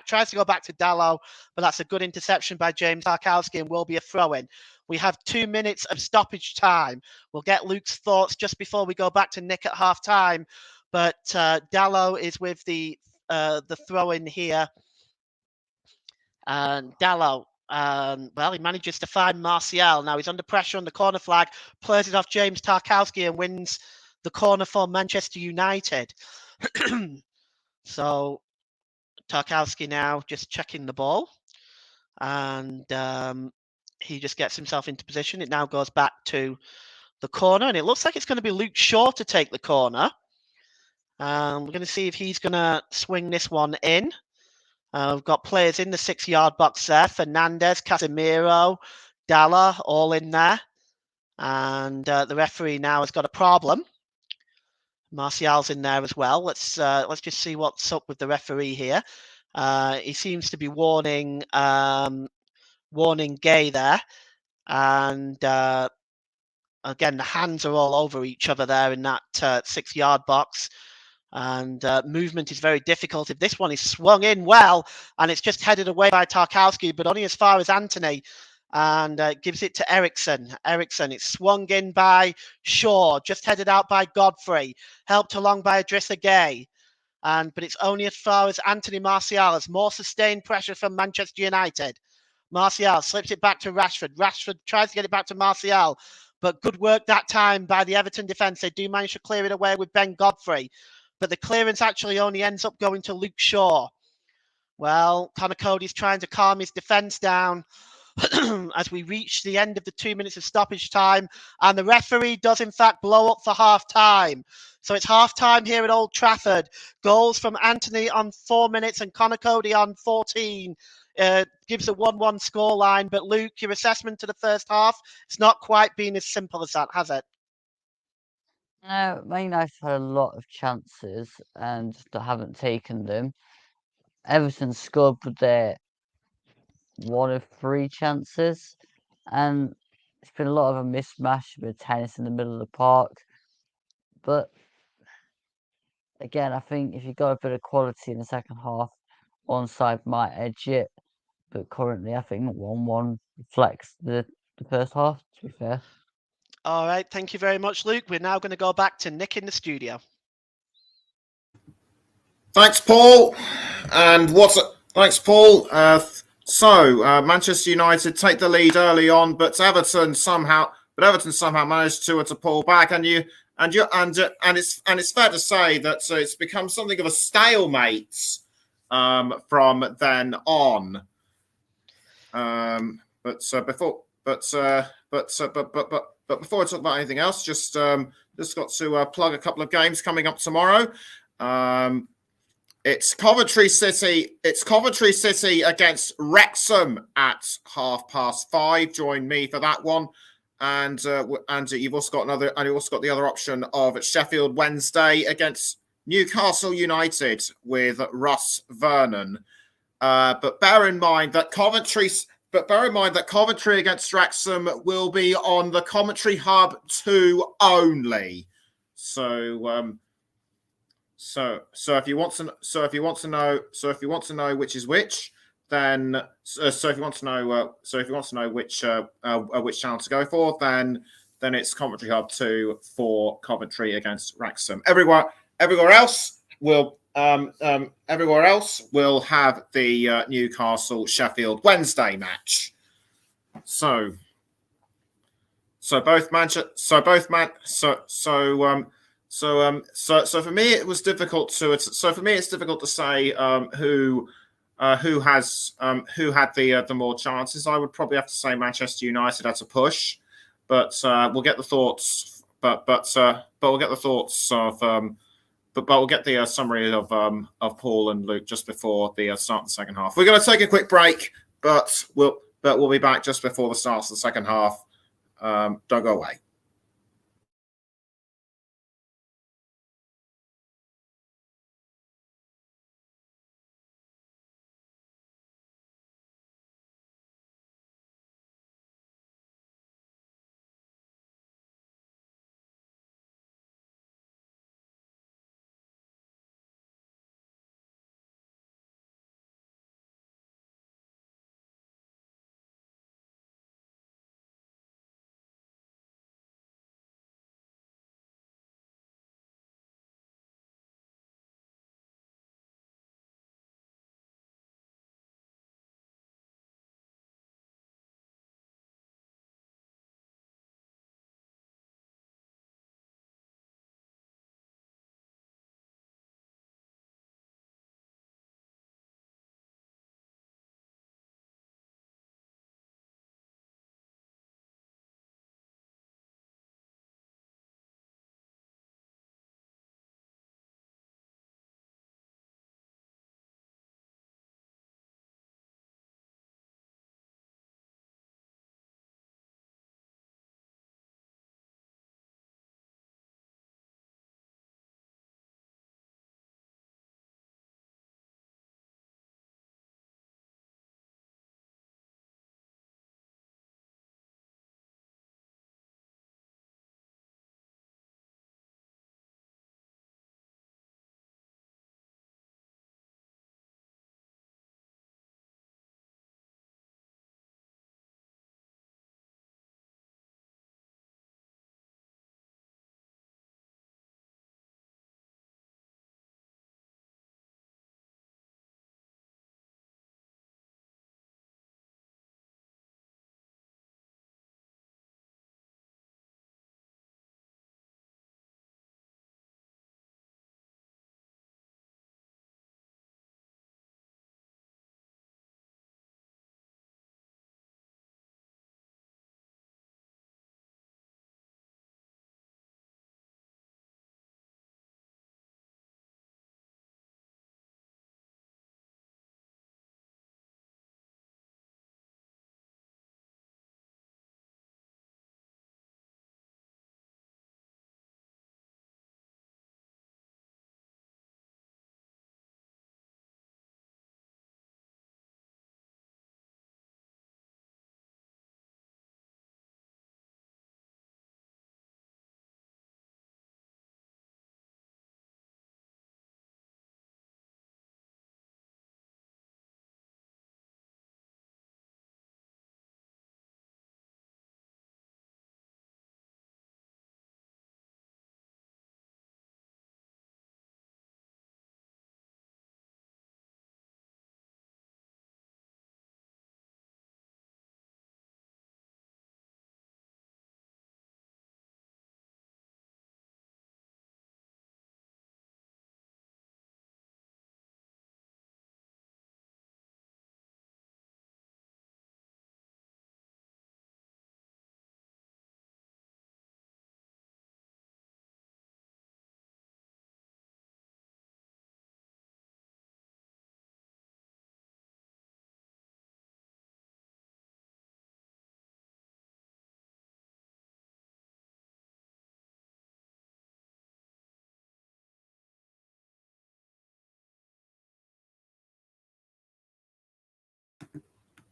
tries to go back to Dalot, but that's a good interception by James Tarkowski and will be a throw-in. We have 2 minutes of stoppage time. We'll get Luke's thoughts just before we go back to Nick at half-time, but Dalot is with the throw-in here. And Dalot, he manages to find Martial. Now he's under pressure on the corner flag, plays it off James Tarkowski and wins the corner for Manchester United. So Tarkowski now just checking the ball, and he just gets himself into position. It now goes back to the corner, and it looks like it's going to be Luke Shaw to take the corner. We're going to see if he's going to swing this one in. We've got players in the 6-yard box there. Fernandes, Casemiro, Dalla, all in there. And the referee now has got a problem. Martial's in there as well. Let's just see what's up with the referee here. He seems to be warning Gay there. And again, the hands are all over each other there in that 6-yard box. And movement is very difficult. If this one is swung in well, and it's just headed away by Tarkowski, but only as far as Anthony, and gives it to Ericsson. It's swung in by Shaw, just headed out by Godfrey, helped along by Idrissa Gay. But it's only as far as Anthony Martial, as more sustained pressure from Manchester United. Martial slips it back to Rashford. Rashford tries to get it back to Martial, but good work that time by the Everton defence. They do manage to clear it away with Ben Godfrey. But the clearance actually only ends up going to Luke Shaw. Well, Connor Cody's trying to calm his defence down as we reach the end of the 2 minutes of stoppage time. And the referee does, in fact, blow up for half-time. So it's half-time here at Old Trafford. Goals from Anthony on 4 minutes and Connor Cody on 14. Gives a 1-1 scoreline. But Luke, your assessment to the first half, it's not quite been as simple as that, has it? No, Man United had a lot of chances and just haven't taken them. Everton scored with their 1 of 3 chances, and it's been a lot of a mismatch with tennis in the middle of the park. But again, I think if you've got a bit of quality in the second half, one side might edge it. But currently, I think 1-1 reflects the first half, to be fair. All right, thank you very much, Luke. We're now going to go back to Nick in the studio. Thanks, Paul. Thanks, Paul. Manchester United take the lead early on, but Everton somehow managed to pull back, and it's fair to say that it's become something of a stalemate from then on. But before I talk about anything else, just plug a couple of games coming up tomorrow. It's Coventry City. It's Coventry City against Wrexham at 5:30. Join me for that one. And you've also got the other option of Sheffield Wednesday against Newcastle United with Russ Vernon. But bear in mind that Coventry against Wrexham will be on the Commentary Hub 2 only. So if you want to know which is which, then if you want to know which channel to go for, then it's Commentary Hub 2 for Coventry against Wrexham. Everywhere else will have the Newcastle Sheffield Wednesday match. So for me it was difficult to say who had the more chances. I would probably have to say Manchester United had to push, but we'll get the thoughts. But we'll get the thoughts of but we'll get the summary of Paul and Luke just before the start of the second half. We're going to take a quick break, but we'll be back just before the start of the second half. Don't go away.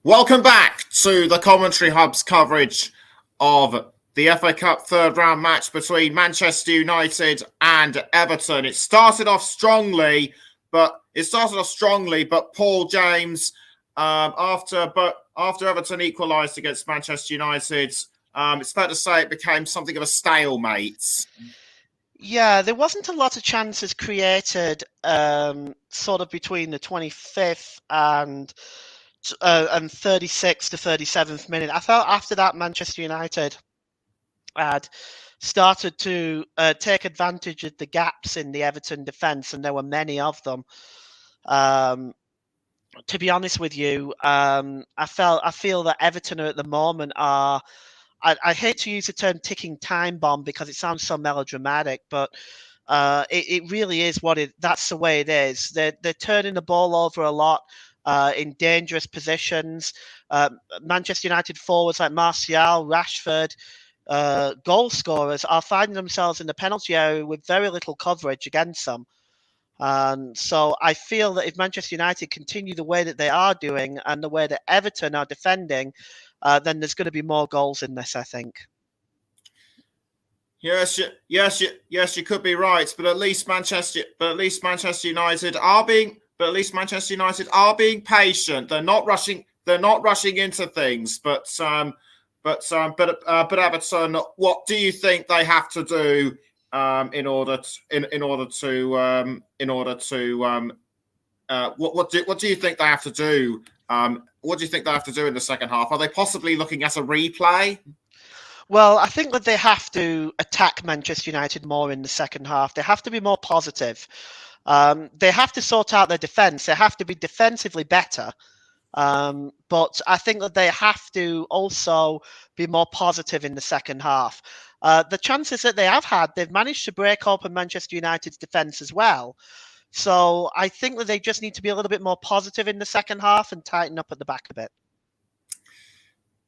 Welcome back to the Commentary Hub's coverage of the FA Cup third round match between Manchester United and Everton. It started off strongly, but Paul James, after Everton equalised against Manchester United, it's fair to say it became something of a stalemate. Yeah, there wasn't a lot of chances created, sort of between the 25th and 36th to 37th minute. I felt after that Manchester United had started to take advantage of the gaps in the Everton defence, and there were many of them. To be honest with you, I feel that Everton at the moment are. I hate to use the term ticking time bomb because it sounds so melodramatic, but it really is that's the way it is. They're turning the ball over a lot in dangerous positions. Manchester United forwards like Martial, Rashford, goal scorers are finding themselves in the penalty area with very little coverage against them. And so I feel that if Manchester United continue the way that they are doing and the way that Everton are defending, then there's going to be more goals in this, I think. Yes, you could be right, but at least Manchester United are being patient. They're not rushing into things. But Everton, what do you think they have to do in order what do you think they have to do? What do you think they have to do in the second half? Are they possibly looking at a replay? Well, I think that they have to attack Manchester United more in the second half. They have to be more positive. They have to sort out their defence. They have to be defensively better. But I think that they have to also be more positive in the second half. The chances that they have had, they've managed to break open Manchester United's defence as well. So I think that they just need to be a little bit more positive in the second half and tighten up at the back a bit.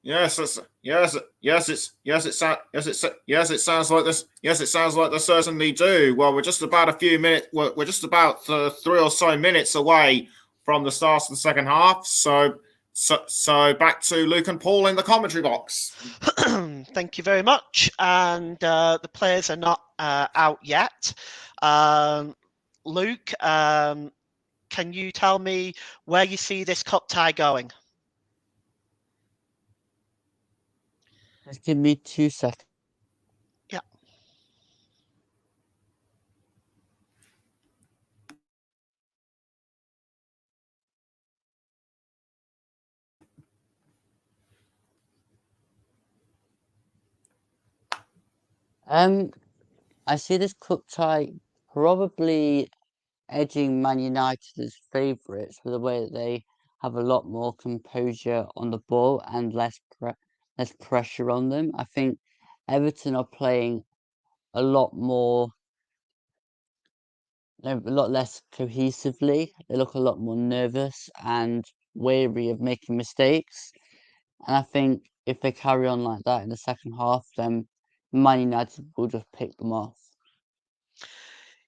It sounds like this. Yes, it sounds like they certainly do. Well, we're just about 3 or so minutes away from the start of the second half. So back to Luke and Paul in the commentary box. Thank you very much. And the players are not out yet. Luke, can you tell me where you see this cup tie going? Just give me 2 seconds. Yeah. I see this cup tie probably edging Man United as favourites for the way that they have a lot more composure on the ball and less pressure on them. I think Everton are playing a lot less cohesively. They look a lot more nervous and wary of making mistakes. And I think if they carry on like that in the second half, then Man United will just pick them off.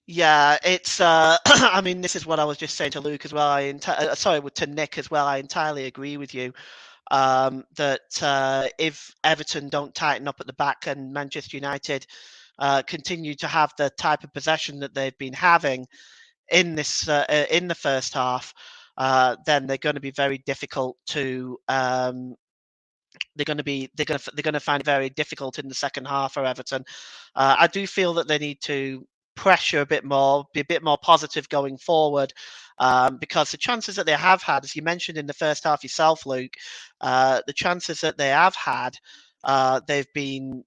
Yeah, it's. I mean, this is what I was just saying to Luke as well. To Nick as well. I entirely agree with you. That if Everton don't tighten up at the back and Manchester United continue to have the type of possession that they've been having in this in the first half, then they're going to be very difficult to. They're going to find it very difficult in the second half for Everton. I do feel that they need to pressure a bit more, be a bit more positive going forward, because the chances that they have had, as you mentioned in the first half yourself, Luke, the chances that they have had, they've been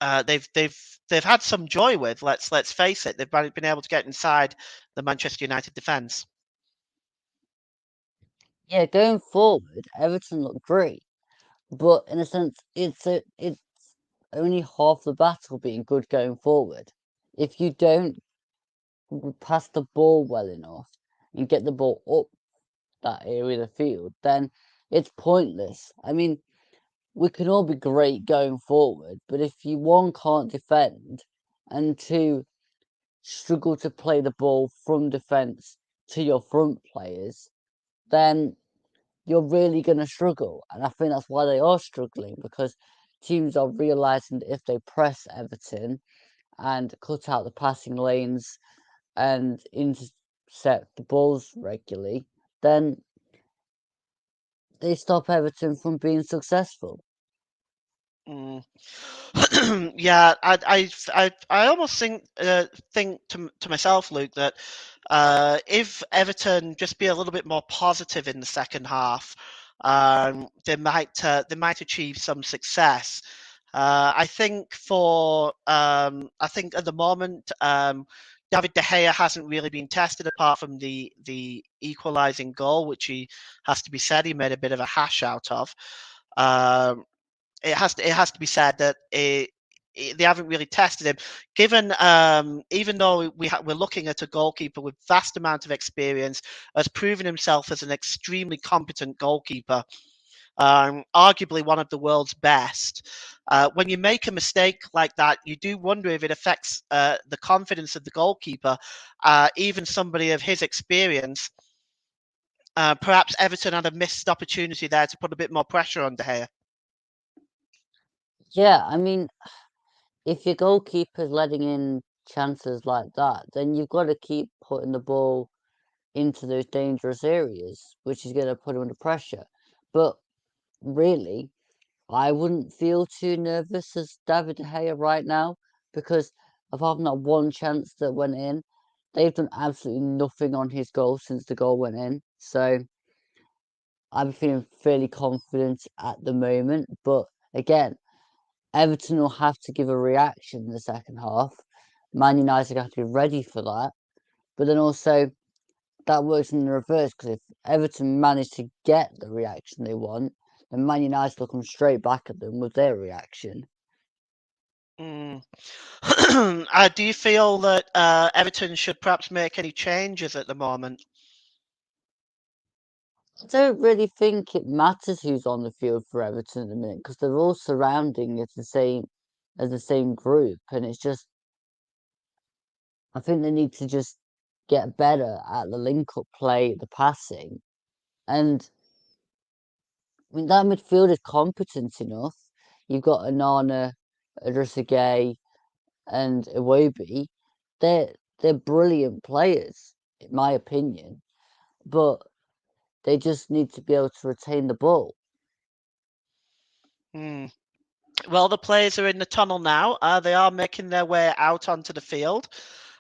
they've had some joy with. Let's face it, they've been able to get inside the Manchester United defence. Yeah, going forward, Everton look great, but in a sense, it's only half the battle being good going forward. If you don't pass the ball well enough and get the ball up that area of the field, then it's pointless. I mean, we can all be great going forward, but if you one can't defend and two struggle to play the ball from defence to your front players, then you're really going to struggle. And I think that's why they are struggling, because teams are realising that if they press Everton and cut out the passing lanes and intercept the balls regularly, then they stop Everton from being successful. Mm. Yeah, I almost think to myself, Luke, that if Everton just be a little bit more positive in the second half, they might achieve some success. I think at the moment, David De Gea hasn't really been tested apart from the equalising goal, which has to be said he made a bit of a hash out of. It has to be said that they haven't really tested him. Given even though we're looking at a goalkeeper with vast amount of experience, has proven himself as an extremely competent goalkeeper, arguably one of the world's best. When you make a mistake like that, you do wonder if it affects the confidence of the goalkeeper, even somebody of his experience. Perhaps Everton had a missed opportunity there to put a bit more pressure on De Gea. Yeah, I mean, if your goalkeeper's letting in chances like that, then you've got to keep putting the ball into those dangerous areas, which is going to put him under pressure. But really, I wouldn't feel too nervous as David De Gea right now, because apart from that one chance that went in, they've done absolutely nothing on his goal since the goal went in. So I'm feeling fairly confident at the moment. But again, Everton will have to give a reaction in the second half. Man United have to be ready for that. But then also, that works in the reverse, because if Everton manage to get the reaction they want, then Man United will come straight back at them with their reaction. Mm. Do you feel that Everton should perhaps make any changes at the moment? I don't really think it matters who's on the field for Everton at the minute, because they're all surrounding as the same group, and it's just, I think they need to just get better at the link-up play, the passing, and I mean that midfield is competent enough. You've got Anana, Adrissagay, and Iwobi. They're brilliant players, in my opinion, but they just need to be able to retain the ball. Mm. Well, the players are in the tunnel now. They are making their way out onto the field.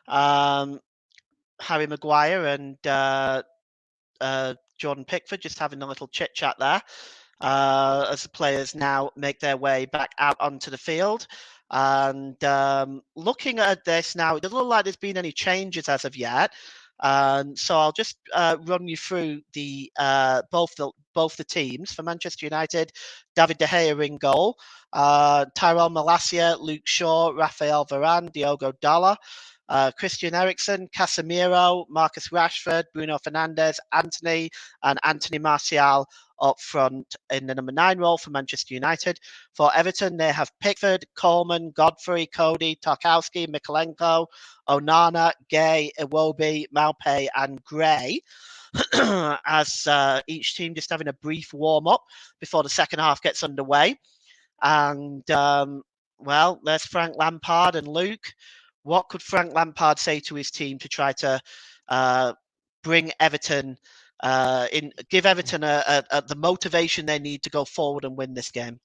Harry Maguire and Jordan Pickford just having a little chit chat there as the players now make their way back out onto the field. And looking at this now, it doesn't look like there's been any changes as of yet. So I'll just run you through both the teams. For Manchester United, David De Gea in goal, Tyrone Malacia, Luke Shaw, Rafael Varane, Diogo Dalot, Christian Eriksen, Casemiro, Marcus Rashford, Bruno Fernandes, Anthony, and Anthony Martial up front in the number 9 role for Manchester United. For Everton, they have Pickford, Coleman, Godfrey, Cody, Tarkowski, Mikolenko, Onana, Gay, Iwobi, Maupay, and Gray. As each team just having a brief warm-up before the second half gets underway. And, well, there's Frank Lampard and Luke. What could Frank Lampard say to his team to try to bring Everton give Everton the motivation they need to go forward and win this game?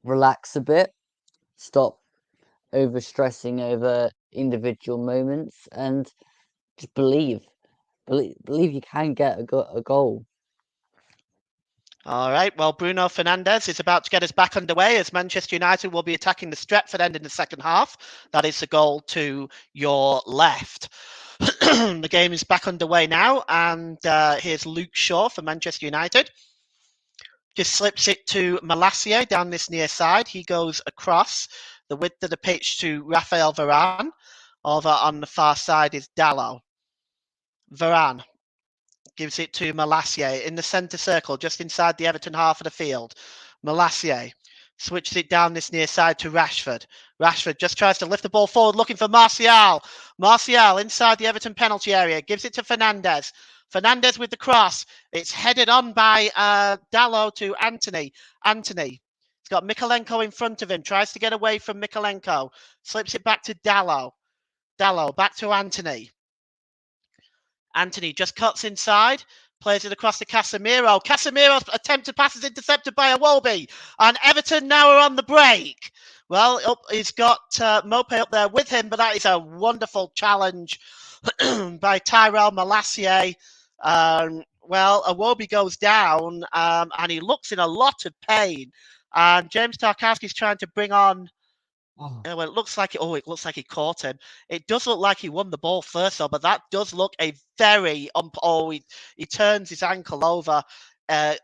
Relax a bit, stop over stressing over individual moments, and just believe you can get a goal. All right. Well, Bruno Fernandes is about to get us back underway as Manchester United will be attacking the Stretford end in the second half. That is the goal to your left. The game is back underway now, and here's Luke Shaw for Manchester United. Just slips it to Malacia down this near side. He goes across the width of the pitch to Rafael Varane. Over on the far side is Dalot. Varane gives it to Malacia in the centre circle, just inside the Everton half of the field. Malacia Switches it down this near side to Rashford. Rashford just tries to lift the ball forward, looking for Martial. Martial inside the Everton penalty area, gives it to Fernandes. Fernandes with the cross. It's headed on by Dalot to Anthony. Anthony. He's got Mikalenko in front of him, tries to get away from Mikalenko. Slips it back to Dalot. Dalot back to Anthony. Anthony just cuts inside, plays it across to Casemiro. Casemiro's attempted pass is intercepted by Iwobi, and Everton now are on the break. Well, he's got Mope up there with him, but that is a wonderful challenge by Tyrell Malacia. Well, Iwobi goes down, and he looks in a lot of pain. And James Tarkowski's trying to bring on. Well, it looks like it looks like he caught him. It does look like he won the ball first, though, but that does look a very he turns his ankle over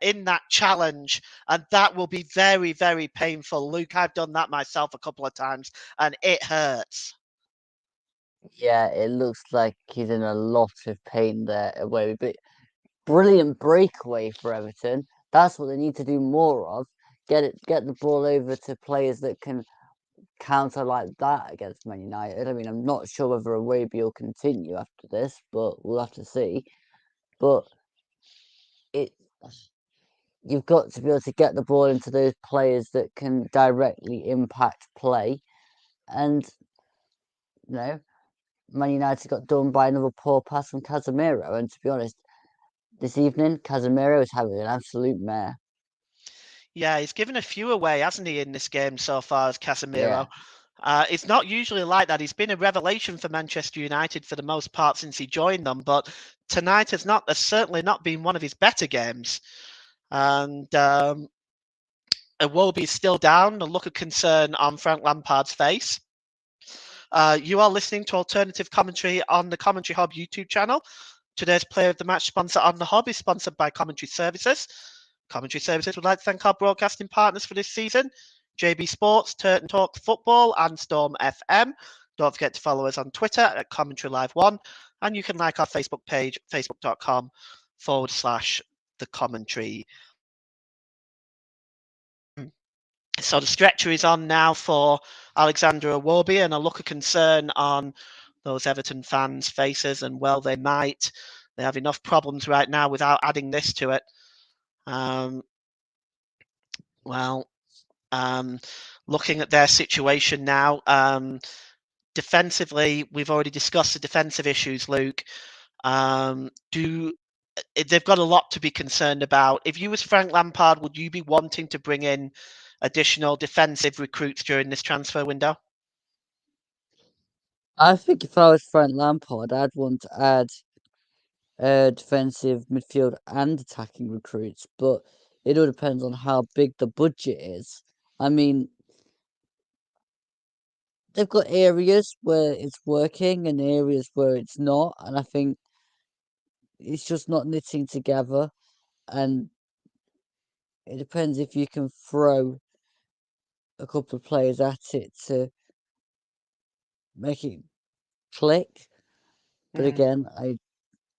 in that challenge, and that will be very, very painful. Luke, I've done that myself a couple of times, and it hurts. Yeah, it looks like he's in a lot of pain there away. But brilliant breakaway for Everton. That's what they need to do more of. Get the ball over to players that can counter like that against Man United. I mean, I'm not sure whether Arabia will continue after this, but we'll have to see. But you've got to be able to get the ball into those players that can directly impact play. And, Man United got done by another poor pass from Casemiro. And to be honest, this evening, Casemiro is having an absolute mare. Yeah, he's given a few away, hasn't he, in this game so far as Casemiro? Yeah. It's not usually like that. He's been a revelation for Manchester United for the most part since he joined them, but tonight has certainly not been one of his better games. And Iwobi is still down, a look of concern on Frank Lampard's face. You are listening to alternative commentary on the Commentary Hub YouTube channel. Today's Player of the Match sponsor on the Hub is sponsored by Commentary Services. Commentary Services would like to thank our broadcasting partners for this season, JB Sports, Turton Talk Football, and Storm FM. Don't forget to follow us on Twitter at Commentary Live 1, and you can like our Facebook page, facebook.com/the commentary. So the stretcher is on now for Alexander Iwobi, and a look of concern on those Everton fans' faces, and well, they might. They have enough problems right now without adding this to it. Looking at their situation now, defensively, we've already discussed the defensive issues, Luke. They've got a lot to be concerned about. If you was Frank Lampard, would you be wanting to bring in additional defensive recruits during this transfer window? I think if I was Frank Lampard, I'd want to add defensive, midfield, and attacking recruits, but it all depends on how big the budget is. I mean, they've got areas where it's working and areas where it's not, and I think it's just not knitting together. And it depends if you can throw a couple of players at it to make it click. But again,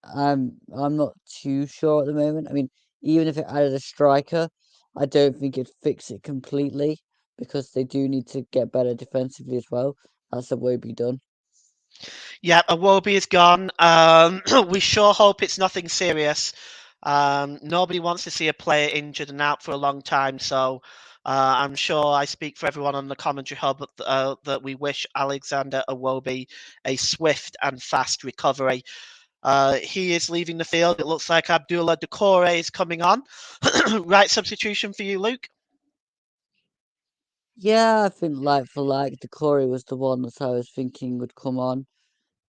I'm not too sure at the moment. I mean, even if it added a striker, I don't think it'd fix it completely because they do need to get better defensively as well. That's the way it'd be done. Yeah, Iwobi is gone. We sure hope it's nothing serious. Nobody wants to see a player injured and out for a long time, so I'm sure I speak for everyone on the Commentary Hub that we wish Alexander Iwobi a swift and fast recovery. He is leaving the field. It looks like Abdullah Doucouré is coming on. Right substitution for you, Luke? Yeah, I think like for like, Doucouré was the one that I was thinking would come on.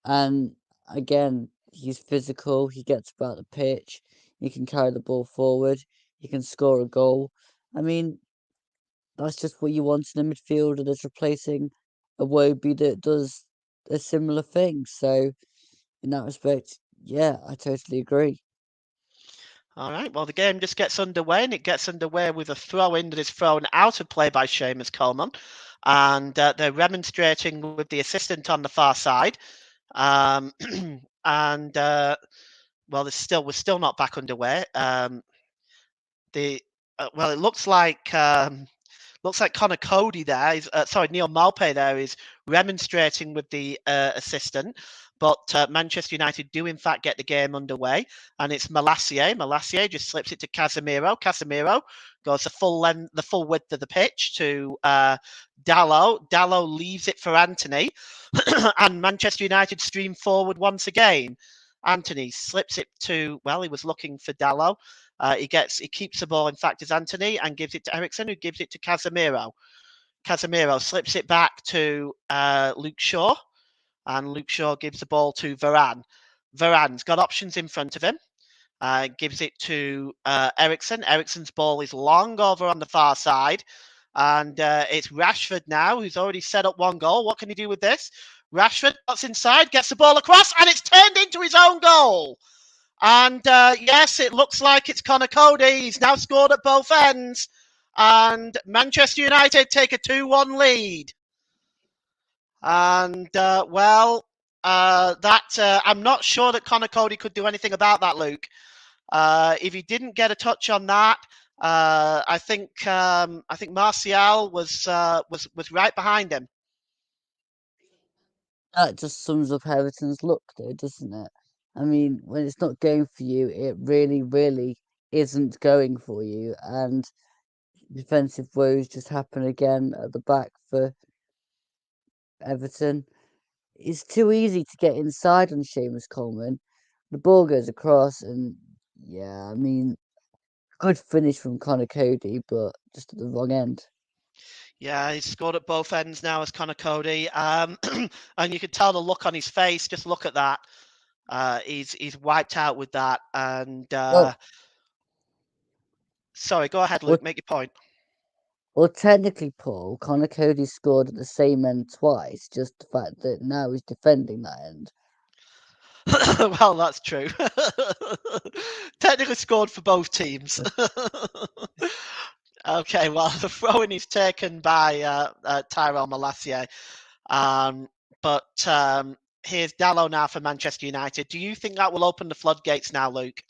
And again, he's physical, he gets about the pitch, he can carry the ball forward, he can score a goal. I mean, that's just what you want in a midfielder that's replacing a Iwobi that does a similar thing. So, in that respect, yeah, I totally agree. All right, well, the game just gets underway, and it gets underway with a throw-in that is thrown out of play by Seamus Coleman. And they're remonstrating with the assistant on the far side. Well, we're still not back underway. It looks like looks like Connor Cody there is Neil Malpe there is remonstrating with the assistant. But Manchester United do in fact get the game underway, and it's Malacia. Malacia just slips it to Casemiro. Casemiro goes the full width of the pitch to Dalot. Dalot leaves it for Anthony, and Manchester United stream forward once again. Anthony slips it to, well, he was looking for Dalot. He keeps the ball, in fact, as Anthony, and gives it to Eriksen, who gives it to Casemiro. Casemiro slips it back to Luke Shaw, and Luke Shaw gives the ball to Varane. Varane's got options in front of him. Gives it to Eriksen. Eriksen's ball is long over on the far side. And it's Rashford now, who's already set up one goal. What can he do with this? Rashford gets inside, gets the ball across, and it's turned into his own goal. And yes, it looks like it's Connor Cody. He's now scored at both ends. And Manchester United take a 2-1 lead. And, I'm not sure that Connor Cody could do anything about that, Luke. If he didn't get a touch on that, I think Martial was right behind him. That just sums up Everton's luck, though, doesn't it? I mean, when it's not going for you, it really, really isn't going for you, and defensive woes just happen again at the back for Everton. It's too easy to get inside on Seamus Coleman. The ball goes across, and yeah, I mean, good finish from Connor Cody, but just at the wrong end. Yeah, he's scored at both ends now as Connor Cody, and you can tell the look on his face. Just look at that. He's wiped out with that. And sorry, go ahead, Luke. Make your point. Well, technically, Paul, Connor Cody scored at the same end twice. Just the fact that now he's defending that end. Well, that's true. Technically scored for both teams. Okay, well, the throw-in is taken by Tyrell Malacia. But here's Dalot now for Manchester United. Do you think that will open the floodgates now, Luke?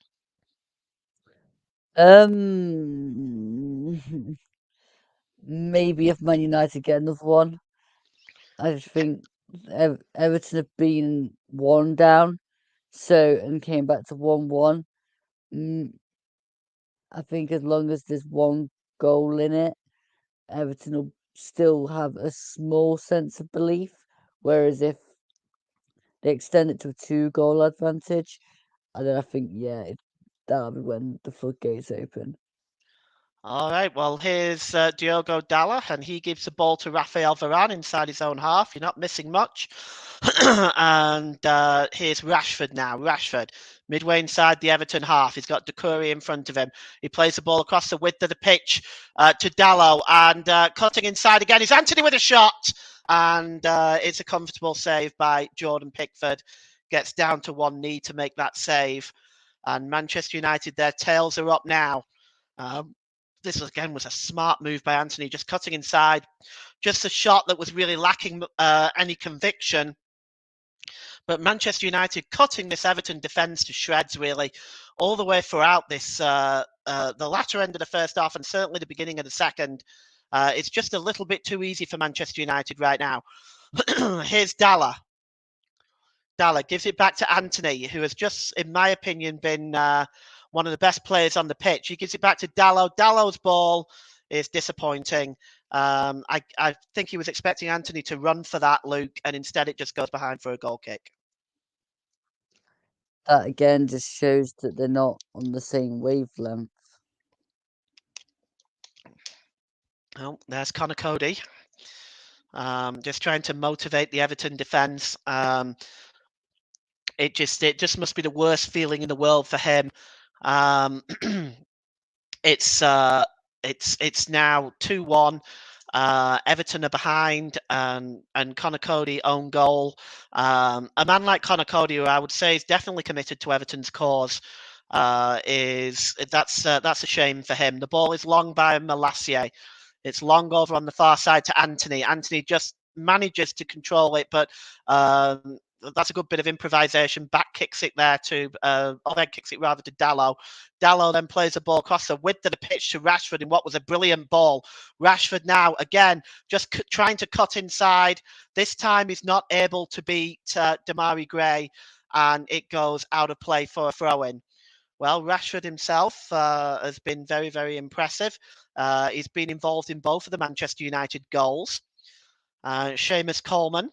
Maybe if Man United get another one. I just think Everton have been 1 down, and came back to 1-1. I think as long as there's 1 goal in it, Everton will still have a small sense of belief. Whereas if they extend it to a 2-goal advantage, then I think that'll be when the floodgates open. All right, well, here's Diogo Dalot, and he gives the ball to Rafael Varane inside his own half. You're not missing much. And here's Rashford now. Rashford, midway inside the Everton half. He's got Doucouré in front of him. He plays the ball across the width of the pitch to Dalot, and cutting inside again is Anthony with a shot. And it's a comfortable save by Jordan Pickford. Gets down to one knee to make that save. And Manchester United, their tails are up now. This again was a smart move by Anthony, just cutting inside. Just a shot that was really lacking any conviction. But Manchester United cutting this Everton defence to shreds, really, all the way throughout this, the latter end of the first half and certainly the beginning of the second. It's just a little bit too easy for Manchester United right now. Here's Dalot. Dalot gives it back to Anthony, who has just, in my opinion, been one of the best players on the pitch. He gives it back to Dalot. Dalot's ball is disappointing. I think he was expecting Anthony to run for that, Luke, and instead it just goes behind for a goal kick. That again just shows that they're not on the same wavelength. Oh, there's Connor Cody. Just trying to motivate the Everton defence. It just must be the worst feeling in the world for him. It's now 2-1. Everton are behind, and Connor Cody own goal. A man like Connor Cody, who I would say is definitely committed to Everton's cause, that's a shame for him. The ball is long by Malacia. It's long over on the far side to Anthony. Anthony just manages to control it, but that's a good bit of improvisation. Back kicks it there to, Oved kicks it rather to Dalot. Dalot then plays the ball across the width of the pitch to Rashford in what was a brilliant ball. Rashford now, again, just trying to cut inside. This time he's not able to beat Damari Gray, and it goes out of play for a throw-in. Well, Rashford himself has been very, very impressive. He's been involved in both of the Manchester United goals. Seamus Coleman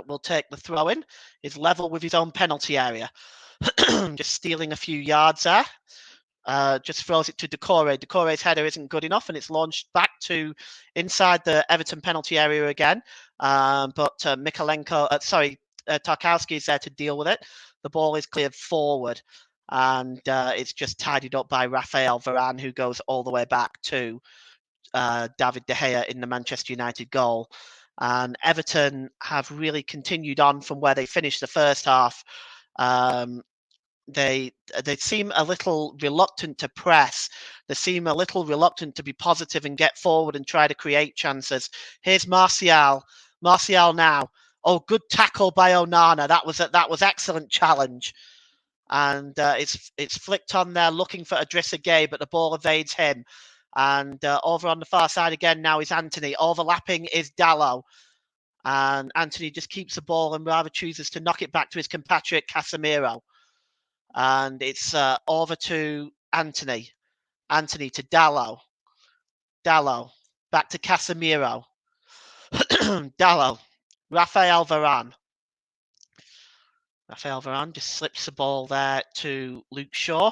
will take the throw-in. He's level with his own penalty area. Just stealing a few yards there. Just throws it to Doucouré. Doucouré's header isn't good enough, and it's launched back to inside the Everton penalty area again. But Tarkowski is there to deal with it. The ball is cleared forward, and it's just tidied up by Raphael Varane, who goes all the way back to David De Gea in the Manchester United goal. And Everton have really continued on from where they finished the first half. They seem a little reluctant to press. They seem a little reluctant to be positive and get forward and try to create chances. Here's Martial. Martial now. Oh, good tackle by Onana. That was excellent challenge. And it's flicked on there, looking for Idrissa Gueye, but the ball evades him. And over on the far side again now is Anthony. Overlapping is Dalot. And Anthony just keeps the ball and rather chooses to knock it back to his compatriot Casemiro. And it's over to Anthony. Anthony to Dalot. Dalot. Back to Casemiro. Dalot. Raphael Varane. Raphael Varane just slips the ball there to Luke Shaw.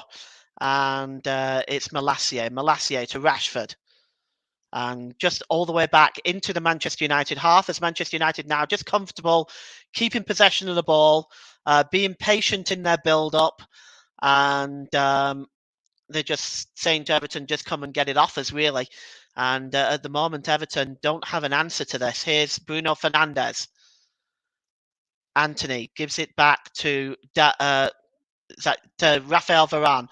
And it's Malacia. Malacia to Rashford. And just all the way back into the Manchester United half, as Manchester United now just comfortable, keeping possession of the ball, being patient in their build-up, and they're just saying to Everton, just come and get it off us, really. And at the moment, Everton don't have an answer to this. Here's Bruno Fernandes. Anthony gives it back to Raphael Varane.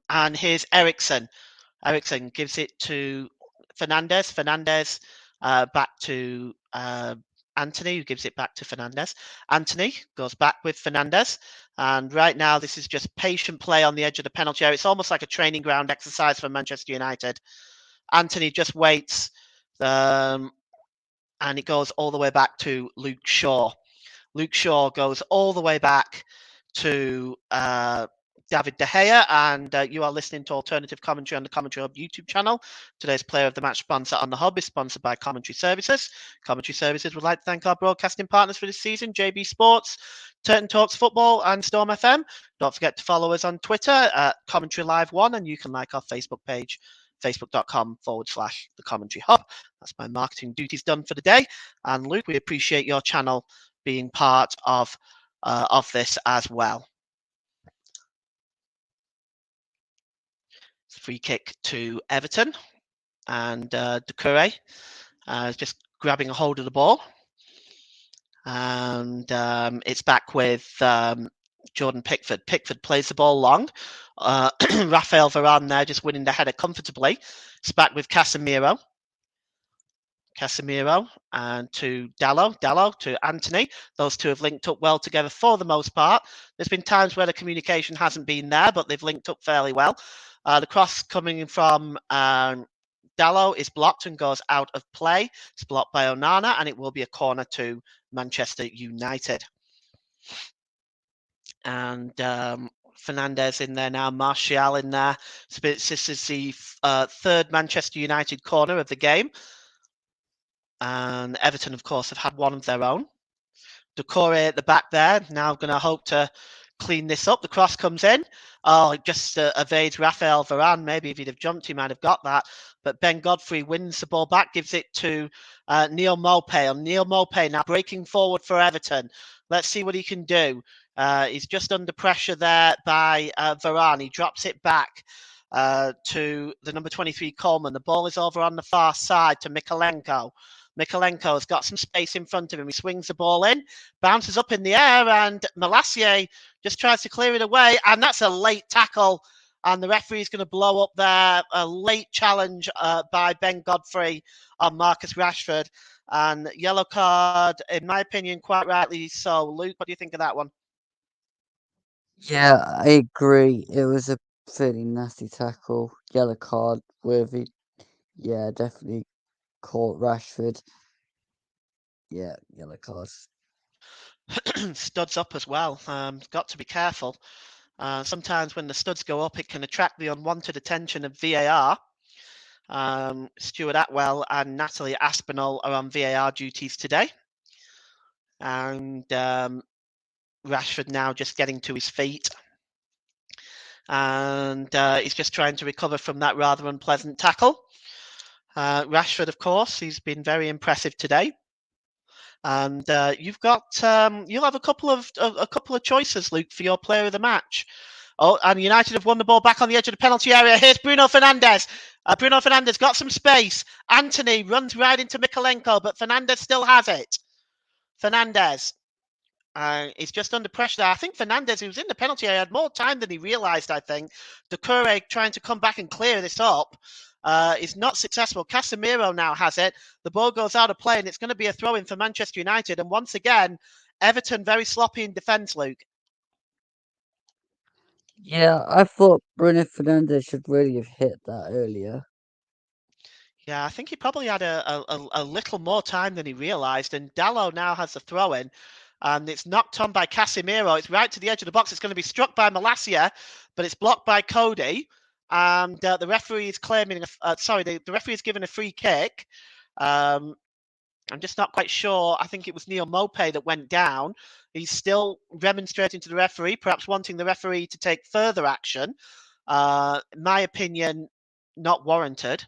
And here's Eriksen. Eriksen gives it to Fernandes. Fernandes back to Anthony, who gives it back to Fernandes. Anthony goes back with Fernandes. And right now, this is just patient play on the edge of the penalty area. It's almost like a training ground exercise for Manchester United. Anthony just waits. And it goes all the way back to Luke Shaw. Luke Shaw goes all the way back to David De Gea, and you are listening to Alternative Commentary on the Commentary Hub YouTube channel. Today's Player of the Match sponsor on the Hub is sponsored by Commentary Services. Commentary Services would like to thank our broadcasting partners for this season, JB Sports, Turton Talks Football, and Storm FM. Don't forget to follow us on Twitter at Commentary Live 1, and you can like our Facebook page, facebook.com/The Commentary Hub. That's my marketing duties done for the day. And Luke, we appreciate your channel being part of this as well. Free kick to Everton, and Doucouré is just grabbing a hold of the ball, and it's back with Jordan Pickford. Pickford plays the ball long. Raphael Varane there just winning the header comfortably. It's back with Casemiro. Casemiro and to Dalot. Dalot to Anthony. Those two have linked up well together for the most part. There's been times where the communication hasn't been there, but they've linked up fairly well. The cross coming from Dalot is blocked and goes out of play. It's blocked by Onana, and it will be a corner to Manchester United. And Fernandes in there now, Martial in there. So this is the third Manchester United corner of the game. And Everton, of course, have had one of their own. Doucouré at the back there, now going to hope to clean this up. The cross comes in. Oh, it just evades Raphael Varane. Maybe if he'd have jumped, he might have got that. But Ben Godfrey wins the ball back, gives it to Neil Maupay. And Neil Maupay now breaking forward for Everton. Let's see what he can do. He's just under pressure there by Varane. He drops it back to the number 23, Coleman. The ball is over on the far side to Mykolenko. Mykolenko's got some space in front of him. He swings the ball in, bounces up in the air, and Malacia just tries to clear it away. And that's a late tackle. and the referee is going to blow up there. A late challenge by Ben Godfrey on Marcus Rashford, and yellow card, in my opinion, quite rightly so. Luke, what do you think of that one? Yeah, I agree. It was a fairly nasty tackle. Yellow card worthy. Yeah, definitely caught Rashford. Yeah, yellow card. Studs up as well. Got to be careful. Sometimes when the studs go up, it can attract the unwanted attention of VAR. Stuart Atwell and Natalie Aspinall are on VAR duties today. And Rashford now just getting to his feet. And he's just trying to recover from that rather unpleasant tackle. Rashford, of course, he's been very impressive today. And you'll have a couple of choices, Luke, for your player of the match. Oh, and United have won the ball back on the edge of the penalty area. Here's Bruno Fernandes. Bruno Fernandes got some space. Anthony runs right into Mikalenko, but Fernandes still has it. Fernandes is just under pressure there. I think Fernandes, who was in the penalty area, had more time than he realised, I think. Doucouré trying to come back and clear this up is not successful. Casemiro now has it. The ball goes out of play, and it's going to be a throw-in for Manchester United. And once again, Everton very sloppy in defence, Luke. Yeah, I thought Bruno Fernandes should really have hit that earlier. Yeah, I think he probably had a little more time than he realised. And Dalot now has the throw-in. And it's knocked on by Casemiro. It's right to the edge of the box. It's going to be struck by Malacia, but it's blocked by Cody. And the referee is claiming, the referee is given a free kick. I'm just not quite sure. I think it was Neil Mopé that went down. He's still remonstrating to the referee, perhaps wanting the referee to take further action. In my opinion, not warranted.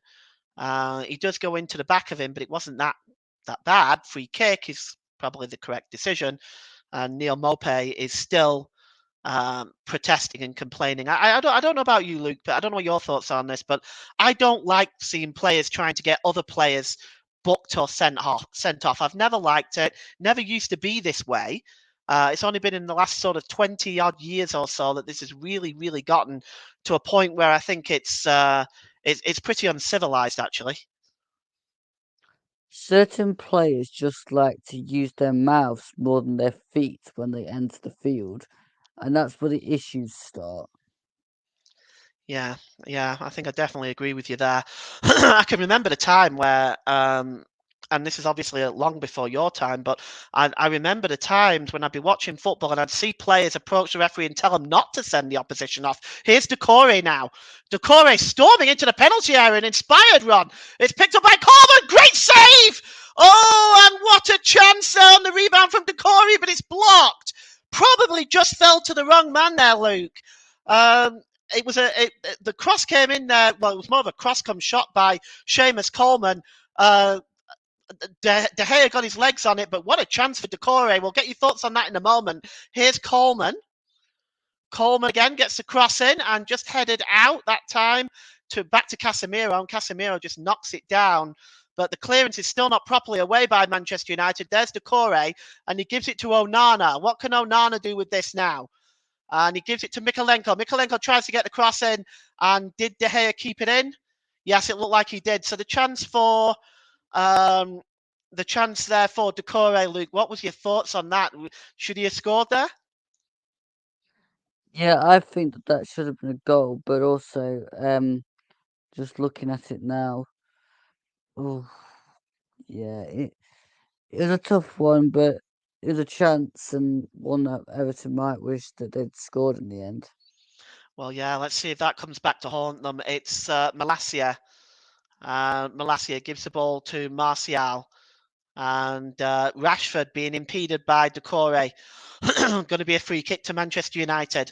He does go into the back of him, but it wasn't that bad. Free kick is probably the correct decision. And Neil Mopé is still protesting and complaining. I don't know about you, Luke, but I don't know what your thoughts are on this, but I don't like seeing players trying to get other players booked or sent off. I've never liked it. Never used to be this way. It's only been in the last sort of 20 odd years or so that this has really, really gotten to a point where I think it's pretty uncivilized, actually. Certain players just like to use their mouths more than their feet when they enter the field, and that's where the issues start. Yeah, I think I definitely agree with you there. I can remember the time where, and this is obviously long before your time, but I remember the times when I'd be watching football and I'd see players approach the referee and tell them not to send the opposition off. Here's Doucouré now. Doucouré storming into the penalty area, an inspired run. It's picked up by Coleman. Great save! Oh, and what a chance there on the rebound from Doucouré, but it's blocked. Probably just fell to the wrong man there, Luke. It was the cross came in there. Well, it was more of a cross come shot by Seamus Coleman. De Gea got his legs on it, but what a chance for Doucouré. We'll get your thoughts on that in a moment. Here's Coleman. Coleman again gets the cross in and just headed out that time back to Casemiro, and Casemiro just knocks it down. But the clearance is still not properly away by Manchester United. There's Doucouré, and he gives it to Onana. What can Onana do with this now? And he gives it to Mikalenko. Mikalenko tries to get the cross in, and did De Gea keep it in? Yes, it looked like he did. So the chance there for Doucouré, Luke. What was your thoughts on that? Should he have scored there? Yeah, I think that should have been a goal, but also, just looking at it now, oh, yeah, it was a tough one, but it was a chance and one that Everton might wish that they'd scored in the end. Well, yeah, let's see if that comes back to haunt them. It's Malacia. Malacia gives the ball to Martial. And Rashford being impeded by Doucouré. Going to be a free kick to Manchester United.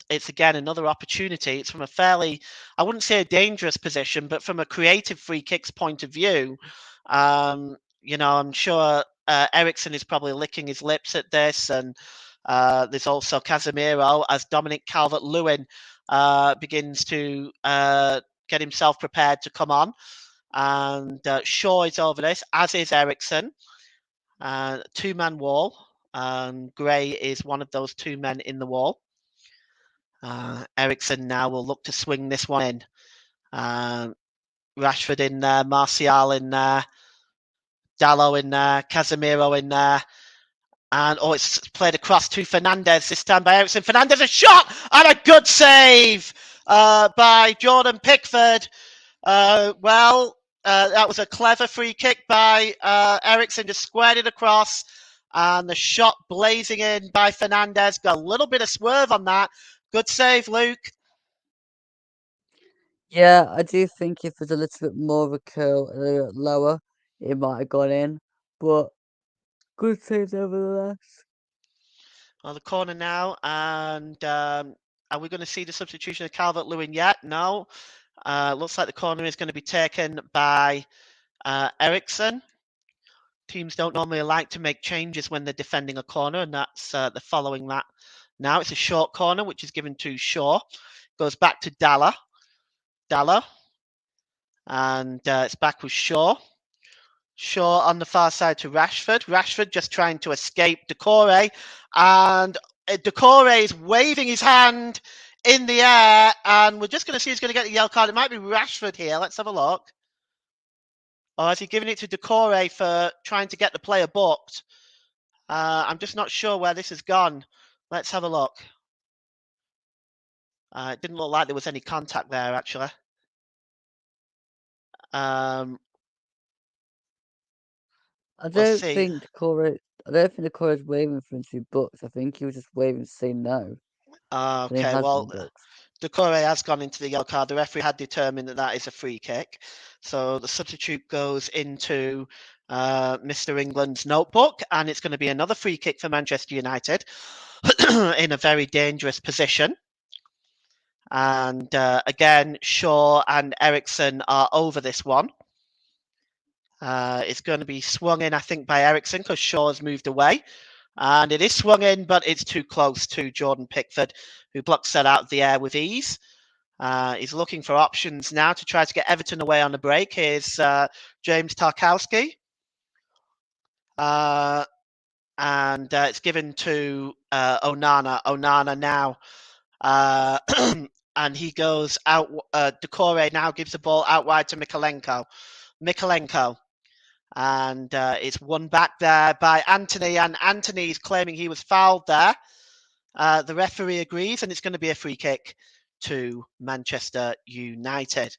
It's again another opportunity. It's from a fairly, I wouldn't say a dangerous position, but from a creative free kicks point of view, I'm sure Eriksen is probably licking his lips at this, and there's also Casemiro as Dominic Calvert-Lewin begins to get himself prepared to come on, and Shaw is over this, as is Eriksen. Two-man wall. Gray is one of those two men in the wall. Ericsson now will look to swing this one in. Rashford in there, Martial in there, Dallo in there, Casemiro in there. And it's played across to Fernandez this time by Ericsson. Fernandez, a shot and a good save by Jordan Pickford. That was a clever free kick by Ericsson, just squared it across. And the shot blazing in by Fernandez. Got a little bit of swerve on that. Good save, Luke. Yeah, I do think if there's a little bit more of a curl, a little bit lower, it might have gone in. But good save nevertheless. On the corner now, and are we going to see the substitution of Calvert-Lewin yet? No. Looks like the corner is going to be taken by Ericsson. Teams don't normally like to make changes when they're defending a corner, and that's they're following that. Now it's a short corner, which is given to Shaw. Goes back to Dalla. And it's back with Shaw. Shaw on the far side to Rashford. Rashford just trying to escape Decore. And Decore is waving his hand in the air. And we're just going to see who's going to get the yellow card. It might be Rashford here. Let's have a look. Or is he giving it to Decore for trying to get the player booked? I'm just not sure where this has gone. Let's have a look. It didn't look like there was any contact there, actually. I We'll don't see. think Decore is waving for him to be booked. I think he was just waving to say no. And he Okay, has well, been booked. Decore has gone into the yellow card. The referee had determined that that is a free kick. So the substitute goes into Mr. England's notebook, and it's going to be another free kick for Manchester United in a very dangerous position. And again, Shaw and Ericsson are over this one. It's going to be swung in, I think, by Ericsson because Shaw has moved away. And it is swung in, but it's too close to Jordan Pickford, who blocks that out of the air with ease. He's looking for options now to try to get Everton away on the break. Here's James Tarkowski. And it's given to Onana. Onana now. And he goes out. Decore now gives the ball out wide to Mikalenko. And it's won back there by Anthony. And Anthony's claiming he was fouled there. The referee agrees, and it's going to be a free kick to Manchester United.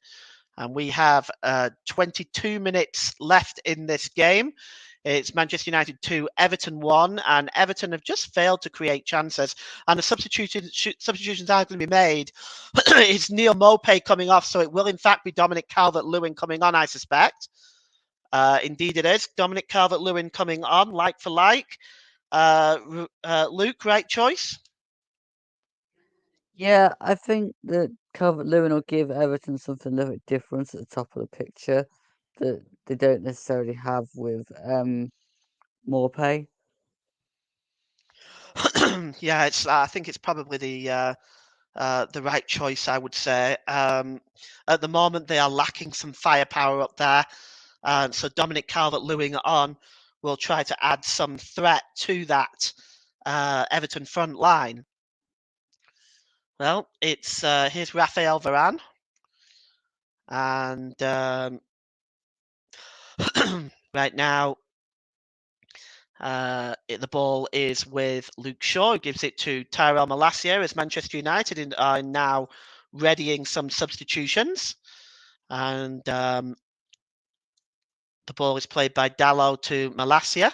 And we have 22 minutes left in this game. It's Manchester United 2, Everton 1, and Everton have just failed to create chances. And the substitutions are going to be made. It's Neil Maupay coming off, so it will in fact be Dominic Calvert-Lewin coming on, I suspect. Indeed it is. Dominic Calvert-Lewin coming on, like for like. Luke, right choice? Yeah, I think that Calvert-Lewin will give Everton something a little bit different at the top of the picture that they don't necessarily have with Maupay. Yeah, I think it's probably the right choice, I would say. At the moment, they are lacking some firepower up there. So Dominic Calvert-Lewin on will try to add some threat to that Everton front line. Well, it's here's Raphael Varane. And right now, the ball is with Luke Shaw, who gives it to Tyrell Malacia as Manchester United are now readying some substitutions. And the ball is played by Dallo to Malacia.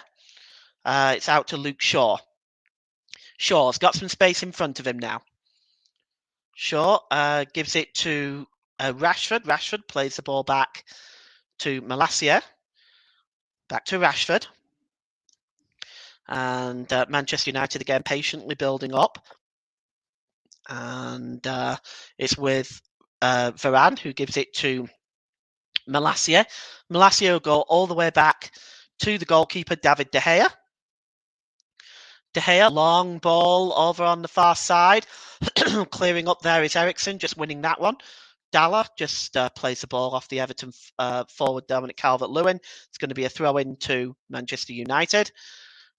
It's out to Luke Shaw. Shaw's got some space in front of him now. Shaw gives it to Rashford. Rashford plays the ball back to Malacia. Back to Rashford. And Manchester United again patiently building up. And it's with Varane, who gives it to Malacia. Malacia will go all the way back to the goalkeeper, David De Gea. De Gea, long ball over on the far side. Clearing up there is Ericsson, just winning that one. Dalla just plays the ball off the Everton forward, Dominic Calvert-Lewin. It's going to be a throw in to Manchester United.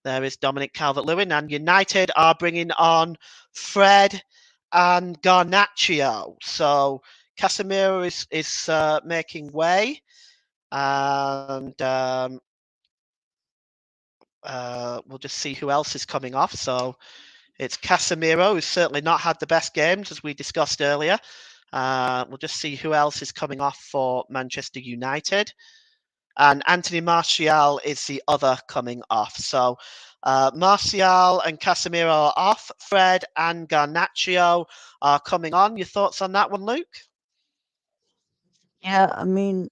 There is Dominic Calvert-Lewin, and United are bringing on Fred and Garnacho. So Casemiro is making way, and we'll just see who else is coming off. So it's Casemiro, who's certainly not had the best games, as we discussed earlier. We'll just see who else is coming off for Manchester United. And Anthony Martial is the other coming off. So Martial and Casemiro are off. Fred and Garnacho are coming on. Your thoughts on that one, Luke? Yeah, I mean,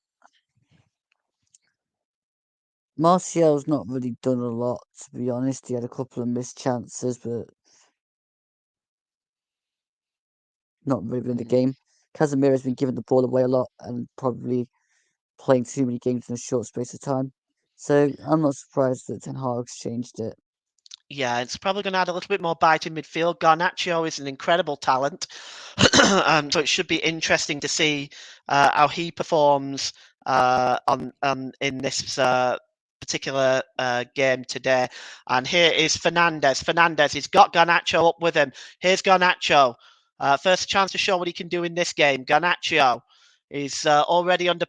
Martial's not really done a lot, to be honest. He had a couple of missed chances, but not really in the game. Casemiro's been giving the ball away a lot and probably playing too many games in a short space of time. So I'm not surprised that Ten Hag's changed it. Yeah, it's probably going to add a little bit more bite in midfield. Garnacho is an incredible talent, so it should be interesting to see how he performs in this particular game today. And here is Fernandez. Fernandez, he's got Garnacho up with him. Here's Garnacho. First chance to show what he can do in this game. Garnacho is already under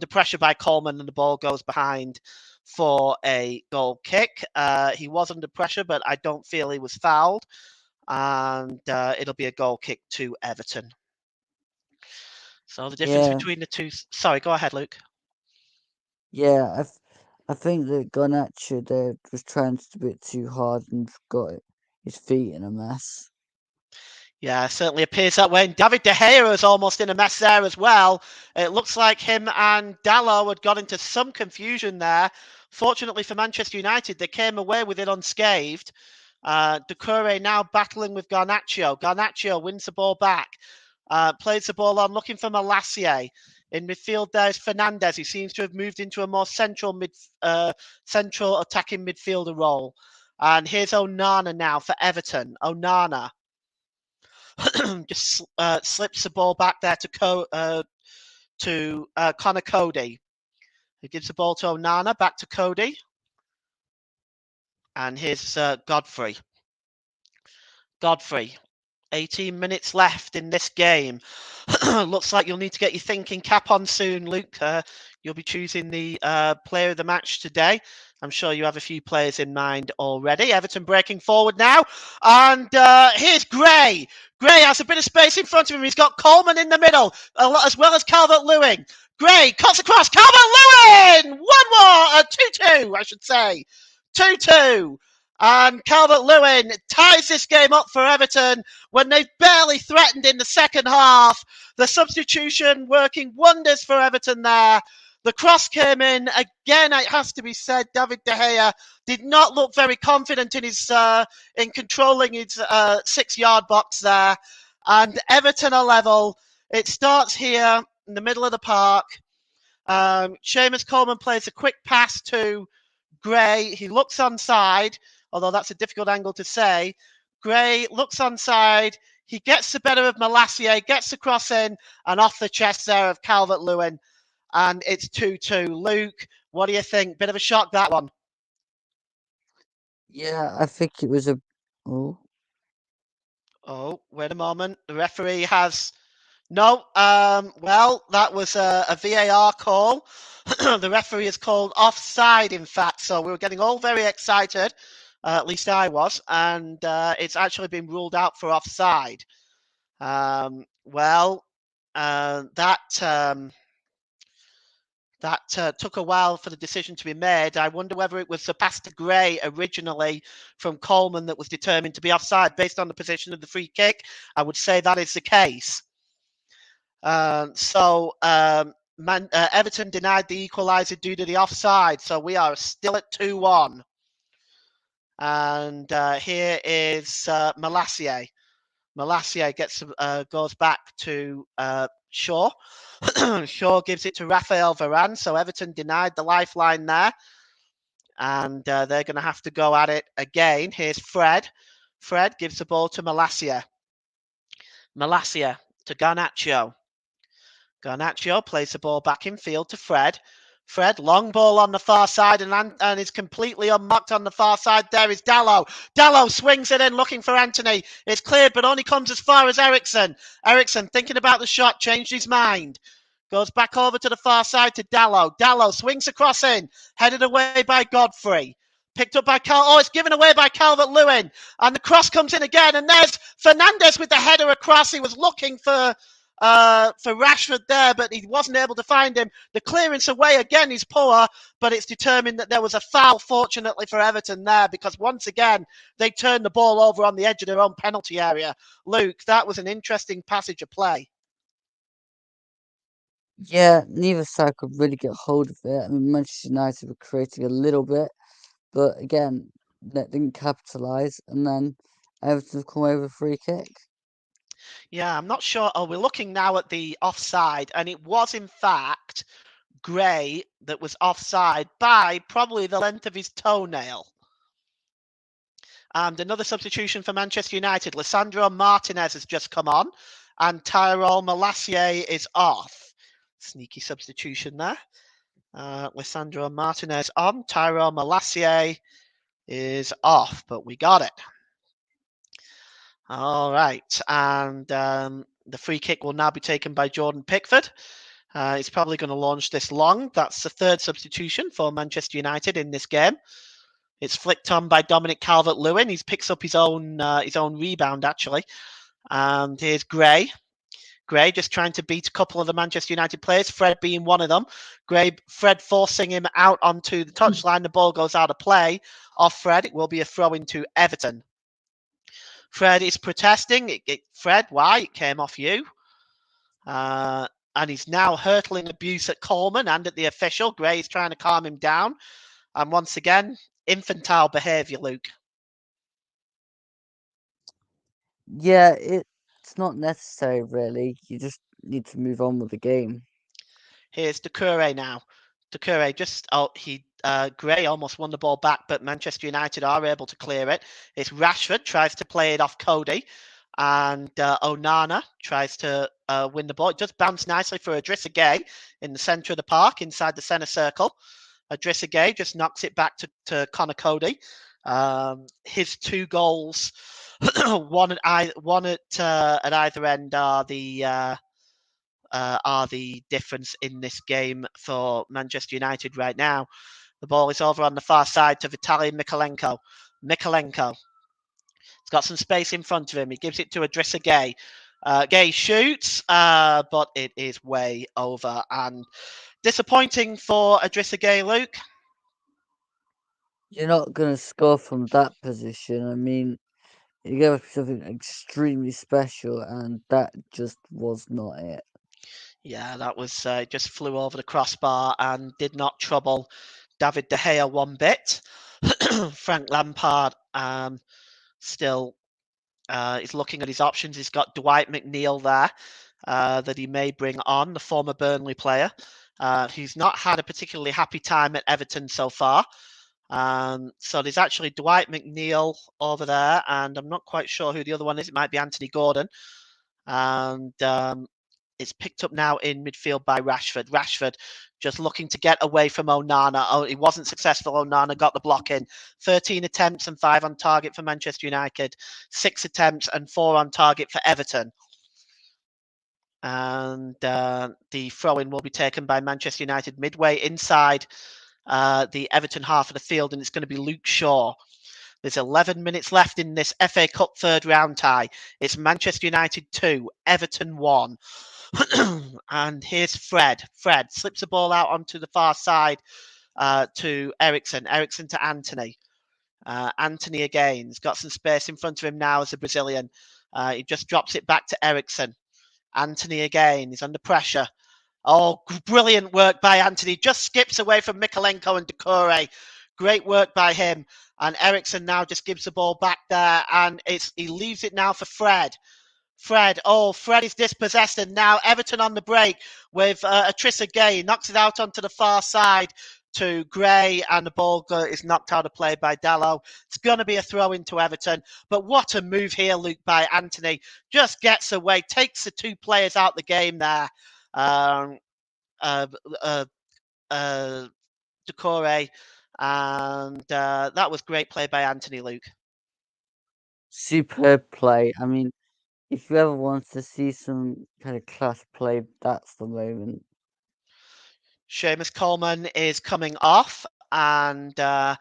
pressure by Coleman, and the ball goes behind for a goal kick. He was under pressure, but I don't feel he was fouled. And it'll be a goal kick to Everton. So the difference between the two... Sorry, go ahead, Luke. Yeah, I think that Garnacho there was trying a bit too hard and got his feet in a mess. Yeah, certainly appears that way. And David De Gea is almost in a mess there as well. It looks like him and Dalot had got into some confusion there. Fortunately for Manchester United, they came away with it unscathed. Doucouré now battling with Garnacho. Garnacho wins the ball back, plays the ball on, looking for Malacia. In midfield, there's Fernandez, who seems to have moved into a more central attacking midfielder role. And here's Onana now for Everton. Onana just slips the ball back there to Connor Cody. He gives the ball to Onana, back to Cody. And here's Godfrey. Godfrey, 18 minutes left in this game. Looks like you'll need to get your thinking cap on soon, Luke. You'll be choosing the player of the match today. I'm sure you have a few players in mind already. Everton breaking forward now. And here's Gray. Gray has a bit of space in front of him. He's got Coleman in the middle, as well as Calvert-Lewin. Gray cuts across. Calvert-Lewin! 2-2, I should say. 2-2. And Calvert-Lewin ties this game up for Everton when they've barely threatened in the second half. The substitution working wonders for Everton there. The cross came in. Again, it has to be said, David De Gea did not look very confident in his in controlling his 6-yard box there. And Everton are level. It starts here in the middle of the park. Seamus Coleman plays a quick pass to Gray. He looks onside, although that's a difficult angle to say. Gray looks onside. He gets the better of Malacia, gets the cross in, and off the chest there of Calvert-Lewin. And it's 2-2. Luke, what do you think? Bit of a shock, that one. Yeah, I think it was a... Oh, wait a moment. The referee has... No, well, that was a VAR call. The referee has called offside, in fact. So we were getting all very excited. At least I was. And it's actually been ruled out for offside. That took a while for the decision to be made. I wonder whether it was the pass to Gray originally from Coleman that was determined to be offside based on the position of the free kick. I would say that is the case. Everton denied the equaliser due to the offside. So we are still at 2-1. And here is Malacia. Malacia goes back to Shaw. Shaw gives it to Rafael Varane. So Everton denied the lifeline there. And they're going to have to go at it again. Here's Fred. Fred gives the ball to Malacia. Malacia to Garnacho. Garnacho plays the ball back in field to Fred. Fred, long ball on the far side and is completely unmarked on the far side. There is Dallo. Dallo swings it in looking for Anthony. It's cleared, but only comes as far as Eriksson. Eriksson, thinking about the shot, changed his mind. Goes back over to the far side to Dallo. Dallo swings across in, headed away by Godfrey. Picked up by Cal. Oh, it's given away by Calvert-Lewin. And the cross comes in again. And there's Fernandez with the header across. He was looking for Rashford there, but he wasn't able to find him. The clearance away again is poor, but it's determined that there was a foul, fortunately for Everton there, because once again, they turned the ball over on the edge of their own penalty area. Luke, that was an interesting passage of play. Yeah, neither side could really get hold of it. I mean, Manchester United were creating a little bit, but again, that didn't capitalise, and then Everton come over a free kick. Yeah, I'm not sure. Oh, we're looking now at the offside, and it was in fact Gray that was offside by probably the length of his toenail. And another substitution for Manchester United. Lisandro Martinez has just come on, and Tyrell Malacia is off. Sneaky substitution there. Lisandro Martinez on. Tyrell Malacia is off, but we got it. All right, and the free kick will now be taken by Jordan Pickford. He's probably going to launch this long. That's the third substitution for Manchester United in this game. It's flicked on by Dominic Calvert-Lewin. He picks up his own rebound, actually. And here's Gray. Gray just trying to beat a couple of the Manchester United players, Fred being one of them. Fred forcing him out onto the touchline. The ball goes out of play. Off Fred, it will be a throw into Everton. Fred is protesting. Fred, why? It came off you. And he's now hurtling abuse at Coleman and at the official. Gray is trying to calm him down. And once again, infantile behaviour, Luke. Yeah, it's not necessary, really. You just need to move on with the game. Here's Doucouré now. Doucouré Gray almost won the ball back, but Manchester United are able to clear it. It's Rashford tries to play it off Cody, and Onana tries to win the ball. It does bounce nicely for Idrissa Gueye in the centre of the park, inside the centre circle. Idrissa Gueye just knocks it back to Connor Cody. His two goals, one at either end, are the difference in this game for Manchester United right now. The ball is over on the far side to Vitaly Mykolenko. Mykolenko. He's got some space in front of him. He gives it to Idrissa Gueye. Gueye shoots, but it is way over. And disappointing for Idrissa Gueye, Luke. You're not going to score from that position. I mean, you gave us something extremely special, and that just was not it. Yeah, that was just flew over the crossbar and did not trouble David De Gea one bit. Frank Lampard still is looking at his options. He's got Dwight McNeil there that he may bring on, the former Burnley player. He's not had a particularly happy time at Everton so far. So there's actually Dwight McNeil over there, and I'm not quite sure who the other one is. It might be Anthony Gordon. And it's picked up now in midfield by Rashford. Rashford just looking to get away from Onana. Oh, he wasn't successful. Onana got the block in. 13 attempts and 5 on target for Manchester United. 6 attempts and 4 on target for Everton. And the throw-in will be taken by Manchester United midway inside the Everton half of the field, and it's going to be Luke Shaw. There's 11 minutes left in this FA Cup third round tie. It's Manchester United 2, Everton 1. And here's Fred. Fred slips the ball out onto the far side to Eriksson. Eriksson to Anthony. Anthony again. He's got some space in front of him now as a Brazilian. He just drops it back to Eriksson. Anthony again. He's under pressure. Oh, brilliant work by Anthony. Just skips away from Mykolenko and Doucouré. Great work by him. And Eriksson now just gives the ball back there. And he leaves it now for Fred. Fred is dispossessed, and now Everton on the break with Idrissa Gueye. Knocks it out onto the far side to Gray, and the ball is knocked out of play by Dallo. It's going to be a throw into Everton, but what a move here, Luke, by Anthony. Just gets away, takes the two players out the game there. Decore, and that was great play by Anthony, Luke. Superb play. I mean, if you ever want to see some kind of class play, that's the moment. Seamus Coleman is coming off, and the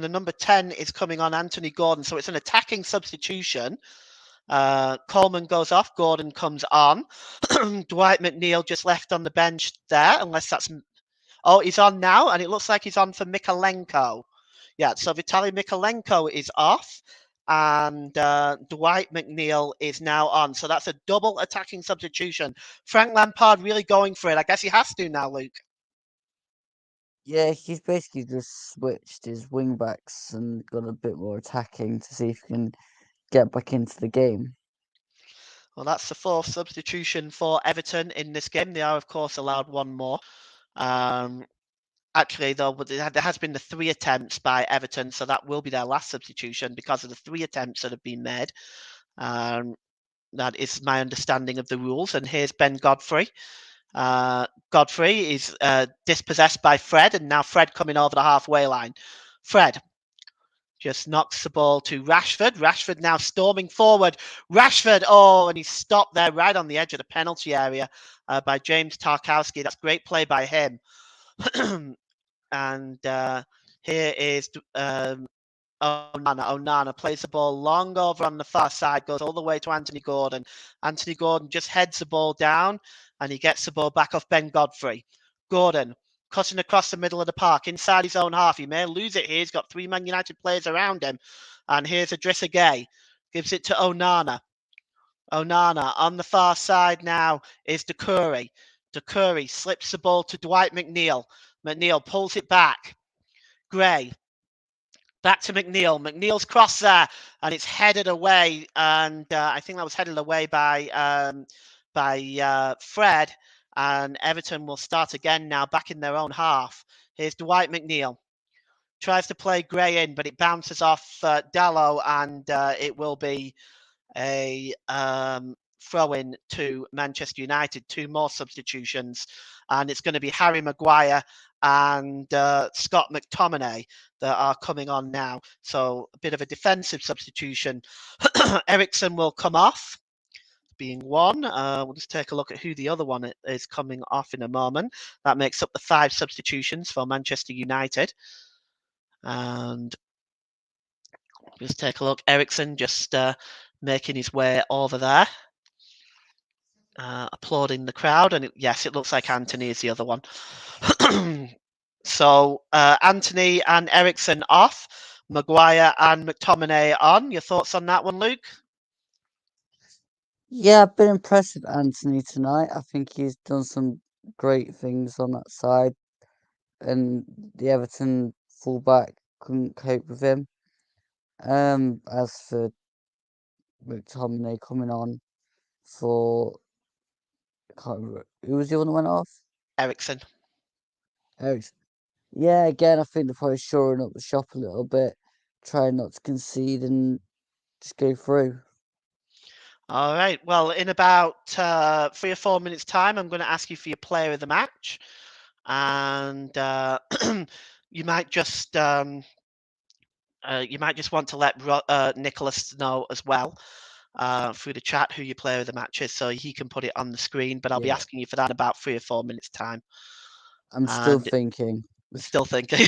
number 10 is coming on, Anthony Gordon. So it's an attacking substitution. Coleman goes off, Gordon comes on. Dwight McNeil just left on the bench there, unless that's... Oh, he's on now, and it looks like he's on for Mikalenko. Yeah, so Vitaly Mikalenko is off, and Dwight McNeil is now on. So that's a double attacking substitution. Frank Lampard really going for it. I guess he has to now, Luke. Yeah, he's basically just switched his wing backs and got a bit more attacking to see if he can get back into the game. Well, that's the fourth substitution for Everton in this game. They are, of course, allowed one more. Actually, though, there has been the 3 attempts by Everton, so that will be their last substitution because of the 3 attempts that have been made. That is my understanding of the rules. And here's Ben Godfrey. Godfrey is dispossessed by Fred, and now Fred coming over the halfway line. Fred just knocks the ball to Rashford. Rashford now storming forward. Rashford, and he's stopped there right on the edge of the penalty area by James Tarkowski. That's great play by him. And here is Onana plays the ball long over on the far side, goes all the way to Anthony Gordon. Anthony Gordon just heads the ball down, and he gets the ball back off Ben Godfrey. Gordon cutting across the middle of the park, inside his own half. He may lose it here. He's got 3 Man United players around him. And here's Idrissa Gueye. Gives it to Onana. Onana on the far side now is Decore. Decore slips the ball to Dwight McNeil. McNeil pulls it back. Gray. Back to McNeil. McNeil's cross there, and it's headed away. And I think that was headed away by Fred. And Everton will start again now, back in their own half. Here's Dwight McNeil. Tries to play Gray in, but it bounces off Dallo, and it will be a throw-in to Manchester United. 2 more substitutions, and it's going to be Harry Maguire and Scott McTominay that are coming on now. So a bit of a defensive substitution. Ericsson will come off, being one. We'll just take a look at who the other one is coming off in a moment. That makes up the 5 substitutions for Manchester United. And just take a look. Ericsson just making his way over there. Applauding the crowd. And yes, it looks like Anthony is the other one. So Anthony and Ericsson off. Maguire and McTominay on. Your thoughts on that one, Luke? Yeah, I've been impressed with Anthony tonight. I think he's done some great things on that side, and the Everton fullback couldn't cope with him. As for McTominay coming on for, I can't remember who was the one that went off. Ericsson. Ericsson. Yeah, again, I think they're probably shoring up the shop a little bit, trying not to concede and just go through. All right. Well, in about 3 or 4 minutes' time, I'm going to ask you for your player of the match, and you might just want to let Nicholas know as well through the chat who your player of the match is, so he can put it on the screen. But I'll be asking you for that in about 3 or 4 minutes' time. I'm still thinking. Still thinking.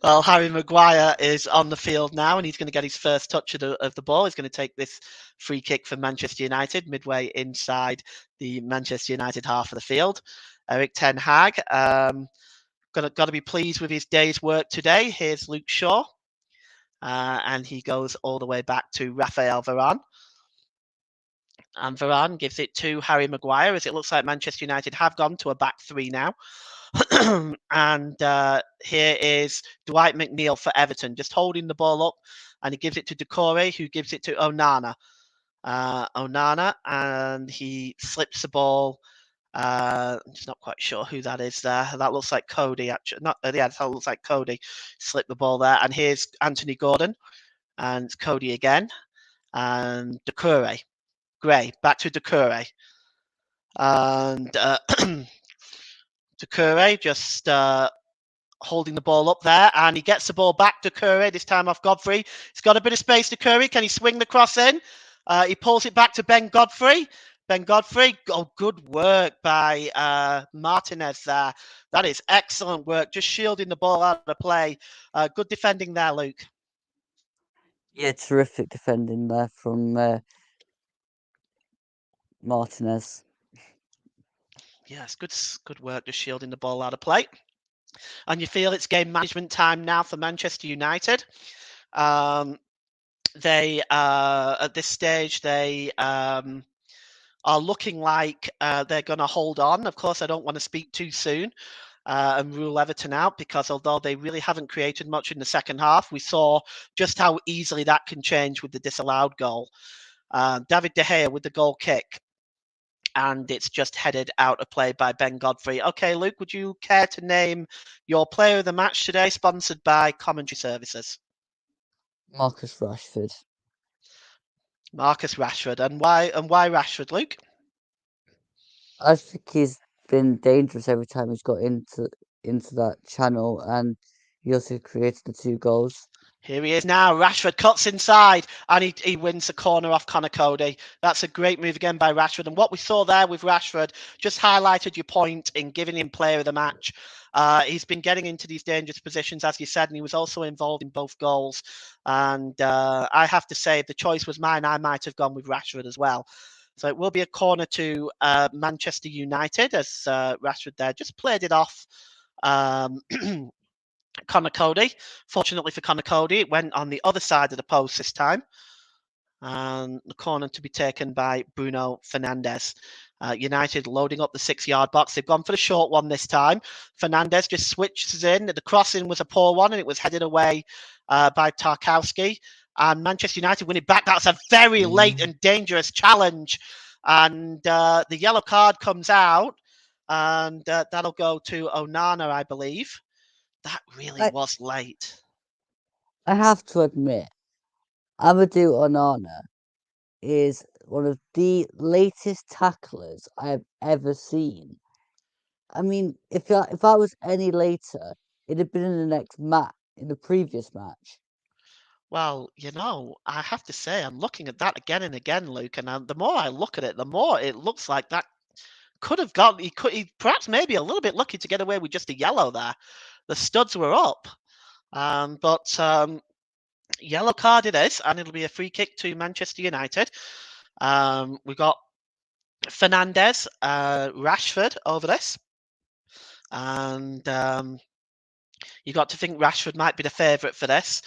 Well, Harry Maguire is on the field now, and he's going to get his first touch of the ball. He's going to take this free kick for Manchester United midway inside the Manchester United half of the field. Erik ten Hag, got to be pleased with his day's work today. Here's Luke Shaw, and he goes all the way back to Raphael Varane. And Varane gives it to Harry Maguire, as it looks like Manchester United have gone to a back 3 now. And here is Dwight McNeil for Everton, just holding the ball up, and he gives it to Decore, who gives it to Onana. And he slips the ball. I'm just not quite sure who that is there. That looks like Cody, actually. That looks like Cody. Slipped the ball there. And here's Anthony Gordon, and it's Cody again. And Decore. Gray, back to Decore. And Doucouré just holding the ball up there, and he gets the ball back. Doucouré, this time off Godfrey. He's got a bit of space. Doucouré, can he swing the cross in? He pulls it back to Ben Godfrey. Ben Godfrey, oh, good work by Martinez there. That is excellent work, just shielding the ball out of play. Good defending there, Luke. Yeah, terrific defending there from Martinez. Yes, good work, just shielding the ball out of play. And you feel it's game management time now for Manchester United. They at this stage they are looking like they're going to hold on. Of course, I don't want to speak too soon and rule Everton out, because although they really haven't created much in the second half, we saw just how easily that can change with the disallowed goal. David De Gea with the goal kick, and it's just headed out of play by Ben Godfrey. Okay, Luke, would you care to name your player of the match today, sponsored by Commentary Services? Marcus Rashford. Marcus Rashford. And why Rashford, Luke? I think he's been dangerous every time he's got into that channel, and he also created the 2 goals. Here he is now. Rashford cuts inside, and he wins the corner off Conor Cody. That's a great move again by Rashford. And what we saw there with Rashford just highlighted your point in giving him player of the match. He's been getting into these dangerous positions, as you said, and he was also involved in both goals. And I have to say, if the choice was mine, I might have gone with Rashford as well. So it will be a corner to Manchester United, as Rashford there just played it off Conor Cody. Fortunately for Conor Cody, it went on the other side of the post this time. And the corner to be taken by Bruno Fernandes. United loading up the 6-yard box. They've gone for the short one this time. Fernandes just switches in. The crossing was a poor one, and it was headed away by Tarkowski. And Manchester United win it back. That's a very late and dangerous challenge. And the yellow card comes out, and that'll go to Onana, I believe. That really was late. I have to admit, Amadou Onana is one of the latest tacklers I have ever seen. I mean, if I was any later, it'd have been in the next match, in the previous match. Well, I have to say, I'm looking at that again and again, Luke, and the more I look at it, the more it looks like that could have gone. He perhaps maybe a little bit lucky to get away with just a yellow there. The studs were up, but yellow card it is, and it'll be a free kick to Manchester United. We got Fernandes, Rashford over this, and you got to think Rashford might be the favourite for this.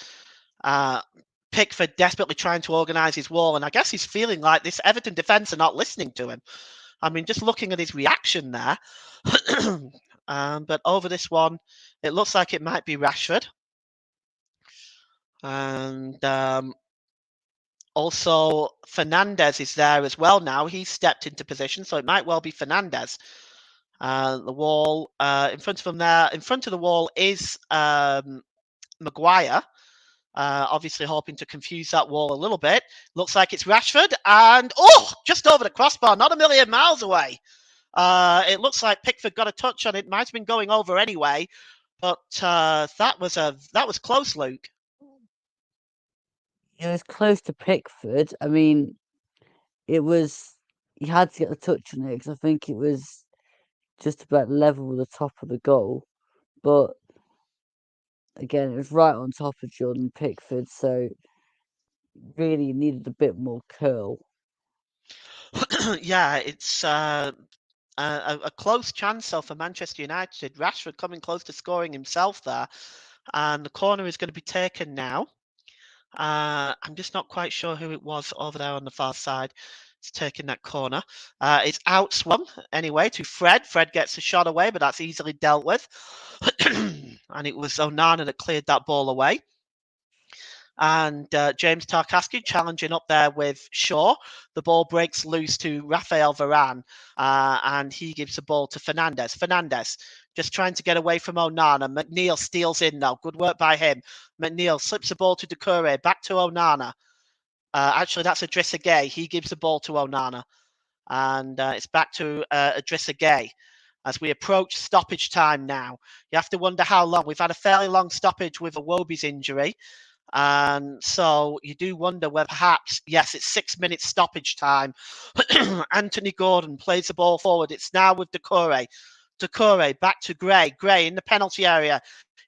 Pickford desperately trying to organise his wall, and I guess he's feeling like this Everton defence are not listening to him. I mean, just looking at his reaction there. But over this one, it looks like it might be Rashford. And also Fernandes is there as well now. He's stepped into position, so it might well be Fernandes. The wall in front of him there, in front of the wall is Maguire. Obviously hoping to confuse that wall a little bit. Looks like it's Rashford, and just over the crossbar, not a million miles away. It looks like Pickford got a touch on it. Might have been going over anyway, but that was close, Luke. It was close to Pickford. I mean, he had to get the touch on it, because I think it was just about level with the top of the goal. But again, it was right on top of Jordan Pickford, so really needed a bit more curl. Yeah, it's a close chance though for Manchester United. Rashford coming close to scoring himself there, and the corner is going to be taken now. I'm just not quite sure who it was over there on the far side. It's taking that corner. It's outswung anyway to Fred. Fred gets a shot away, but that's easily dealt with. And it was Onana that cleared that ball away. And James Tarkowski challenging up there with Shaw. The ball breaks loose to Rafael Varane, and he gives the ball to Fernandes. Fernandes just trying to get away from Onana. McNeil steals in now. Good work by him. McNeil slips the ball to Doucouré. Back to Onana. Actually, that's Idrissa Gueye. He gives the ball to Onana. And it's back to Idrissa Gueye. as we approach stoppage time now. You have to wonder how long. We've had a fairly long stoppage with Iwobi's injury. And so you do wonder whether perhaps, yes, it's 6 minutes stoppage time. Anthony Gordon plays the ball forward. It's now with Doucouré. Doucouré back to Gray. Gray in the penalty area.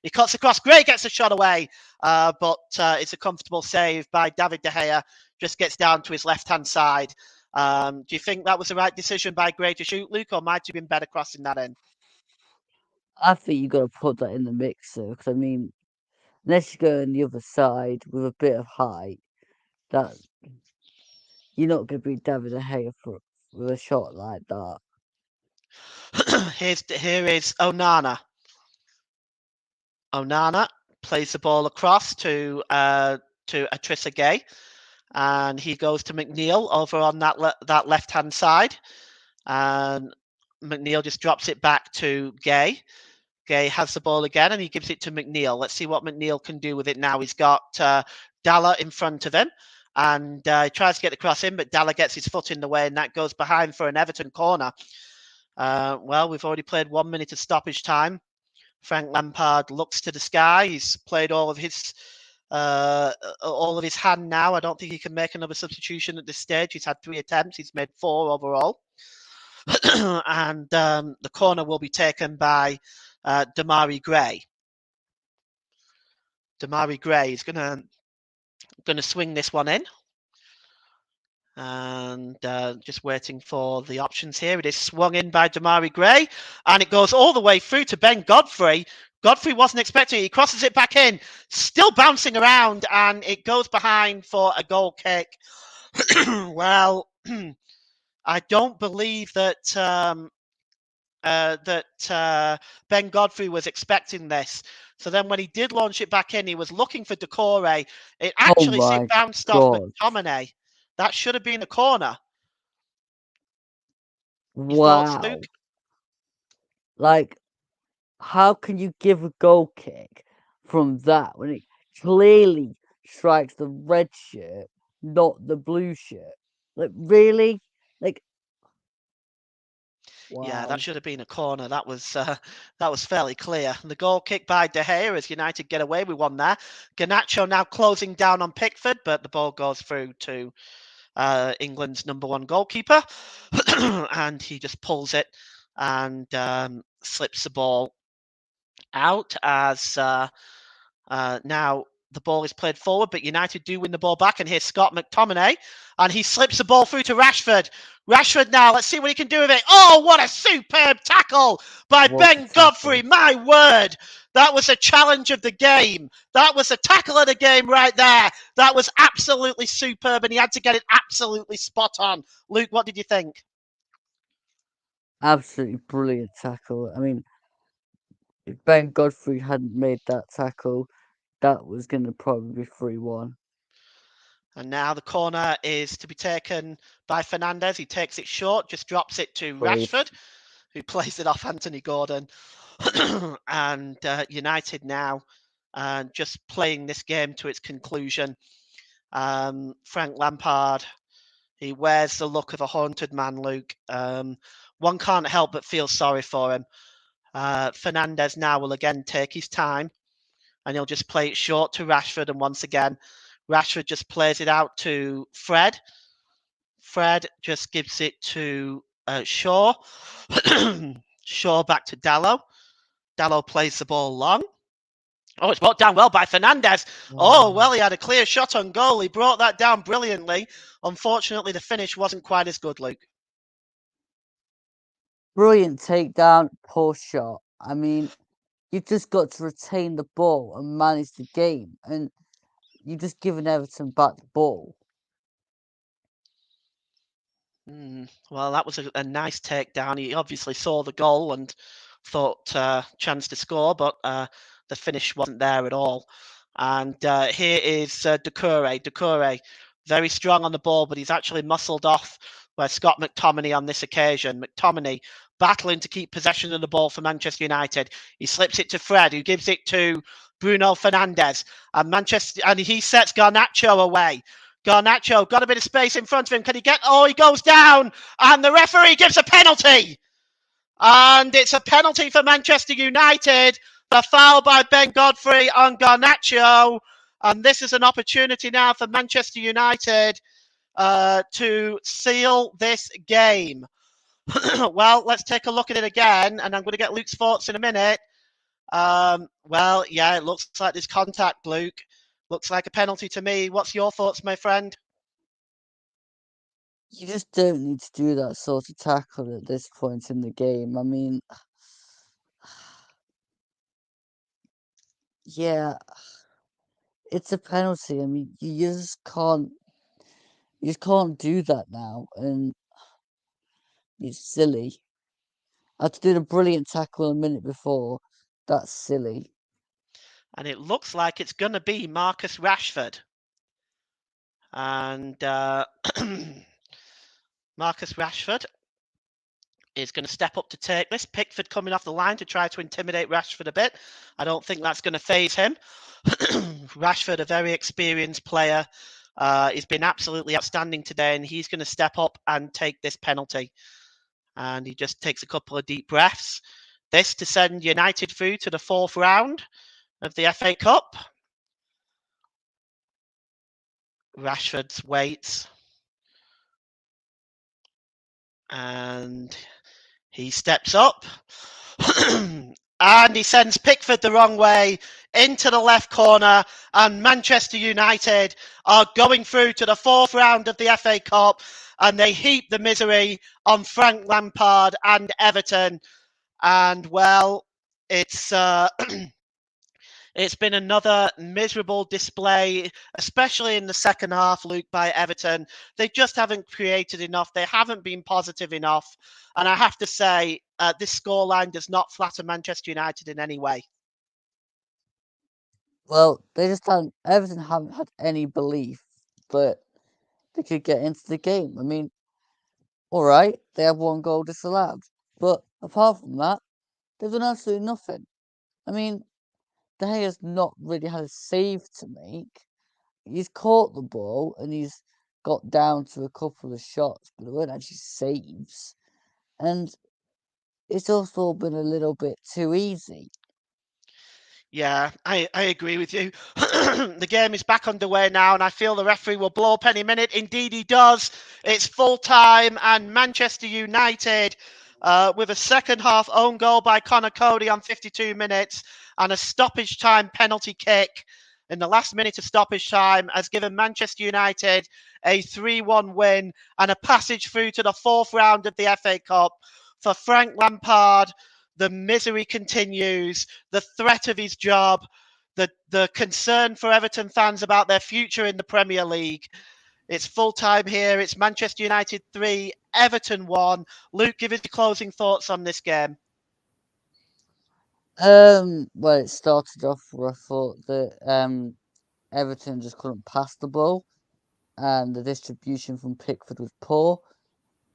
He cuts across. Gray gets a shot away, but it's a comfortable save by David De Gea. Just gets down to his left-hand side. Do you think that was the right decision by Gray to shoot, Luke, or might have been better crossing that in? I think you got to put that in the mixer because I mean, unless you go on the other side with a bit of height, that you're not going to beat David De Gea with a shot like that. Here is Onana. Onana plays the ball across to Atrissa Gay, and he goes to McNeil over on that left-hand side, and McNeil just drops it back to Gay. Gay has the ball again, and he gives it to McNeil. Let's see what McNeil can do with it now. He's got Dalla in front of him, and he tries to get the cross in, but Dalla gets his foot in the way, and that goes behind for an Everton corner. Well, we've already played 1 minute of stoppage time. Frank Lampard looks to the sky. He's played all of his hand now. I don't think he can make another substitution at this stage. He's had 3 attempts. He's made 4 overall. And the corner will be taken by Demarai Gray. Demarai Gray is gonna swing this one in. And just waiting for the options here. It is swung in by Demarai Gray, and it goes all the way through to Ben Godfrey. Godfrey wasn't expecting it. He crosses it back in, still bouncing around, and it goes behind for a goal kick. Well, I don't believe that Ben Godfrey was expecting this. So then when he did launch it back in, he was looking for Doucouré. It actually bounced off McTominay. That should have been a corner. Wow. Thoughts, Luke? Like, how can you give a goal kick from that when it clearly strikes the red shirt, not the blue shirt? Like, really? Like, wow. Yeah, that should have been a corner. That was fairly clear. And the goal kick by De Gea as United get away with one there. Garnacho now closing down on Pickford, but the ball goes through to England's #1 goalkeeper, and he just pulls it and slips the ball out as now the ball is played forward, but United do win the ball back, and here's Scott McTominay, and he slips the ball through to Rashford. Rashford now, let's see what he can do with it. Oh, what a superb tackle by Ben Godfrey. My word, that was a challenge of the game. That was a tackle of the game right there. That was absolutely superb, and he had to get it absolutely spot on. Luke, what did you think? Absolutely brilliant tackle. I mean, if Ben Godfrey hadn't made that tackle, that was going to probably be 3-1. And now the corner is to be taken by Fernandes. He takes it short, just drops it to Rashford, who plays it off Anthony Gordon. And United now just playing this game to its conclusion. Frank Lampard, he wears the look of a haunted man, Luke. One can't help but feel sorry for him. Fernandes now will again take his time, and he'll just play it short to Rashford. And once again, Rashford just plays it out to Fred. Fred just gives it to Shaw. Shaw back to Dalot. Dalot plays the ball long. Oh, it's brought down well by Fernandes. Oh, well, he had a clear shot on goal. He brought that down brilliantly. Unfortunately, the finish wasn't quite as good, Luke. Brilliant takedown, poor shot. I mean, you've just got to retain the ball and manage the game, and you're just giving Everton back the ball. Well, that was a nice takedown. He obviously saw the goal and thought chance to score, but the finish wasn't there at all. And here is Doucouré. Doucouré, very strong on the ball, but he's actually muscled off by Scott McTominay on this occasion. McTominay battling to keep possession of the ball for Manchester United. He slips it to Fred, who gives it to Bruno Fernandes. And he sets Garnacho away. Garnacho got a bit of space in front of him. Can he get? Oh, he goes down, and the referee gives a penalty. And it's a penalty for Manchester United. The foul by Ben Godfrey on Garnacho. And this is an opportunity now for Manchester United to seal this game. Well, let's take a look at it again. And I'm going to get Luke's thoughts in a minute. Well, yeah, it looks like there's contact, Luke. Looks like a penalty to me. What's your thoughts, my friend? You just don't need to do that sort of tackle at this point in the game. I mean, yeah, it's a penalty. I mean, you just can't do that now, and it's silly. After doing a brilliant tackle a minute before, that's silly. And it looks like it's going to be Marcus Rashford. And Marcus Rashford is going to step up to take this. Pickford coming off the line to try to intimidate Rashford a bit. I don't think that's going to faze him. Rashford, a very experienced player. He's been absolutely outstanding today, and he's going to step up and take this penalty. And he just takes a couple of deep breaths. This to send United through to the 4th round of the FA Cup. Rashford waits. And he steps up. And he sends Pickford the wrong way into the left corner. And Manchester United are going through to the 4th round of the FA Cup. And they heap the misery on Frank Lampard and Everton. And, well, it's it's been another miserable display, especially in the second half, Luke, by Everton. They just haven't created enough. They haven't been positive enough. And I have to say, this scoreline does not flatter Manchester United in any way. Well, Everton haven't had any belief that they could get into the game. I mean, all right, they have one goal disallowed, but apart from that, they've done absolutely nothing. I mean, De Gea's not really had a save to make. He's caught the ball and he's got down to a couple of shots, but they weren't actually saves. And it's also been a little bit too easy. Yeah, I agree with you. The game is back underway now, and I feel the referee will blow up any minute. Indeed, he does. It's full time, and Manchester United, with a second half own goal by Connor Cody on 52 minutes and a stoppage time penalty kick in the last minute of stoppage time, has given Manchester United a 3-1 win and a passage through to the 4th round of the FA Cup. For Frank Lampard, the misery continues, the threat of his job, the concern for Everton fans about their future in the Premier League. It's full time here. It's Manchester United 3, Everton 1. Luke, give us your closing thoughts on this game. Well, it started off where I thought that Everton just couldn't pass the ball, and the distribution from Pickford was poor.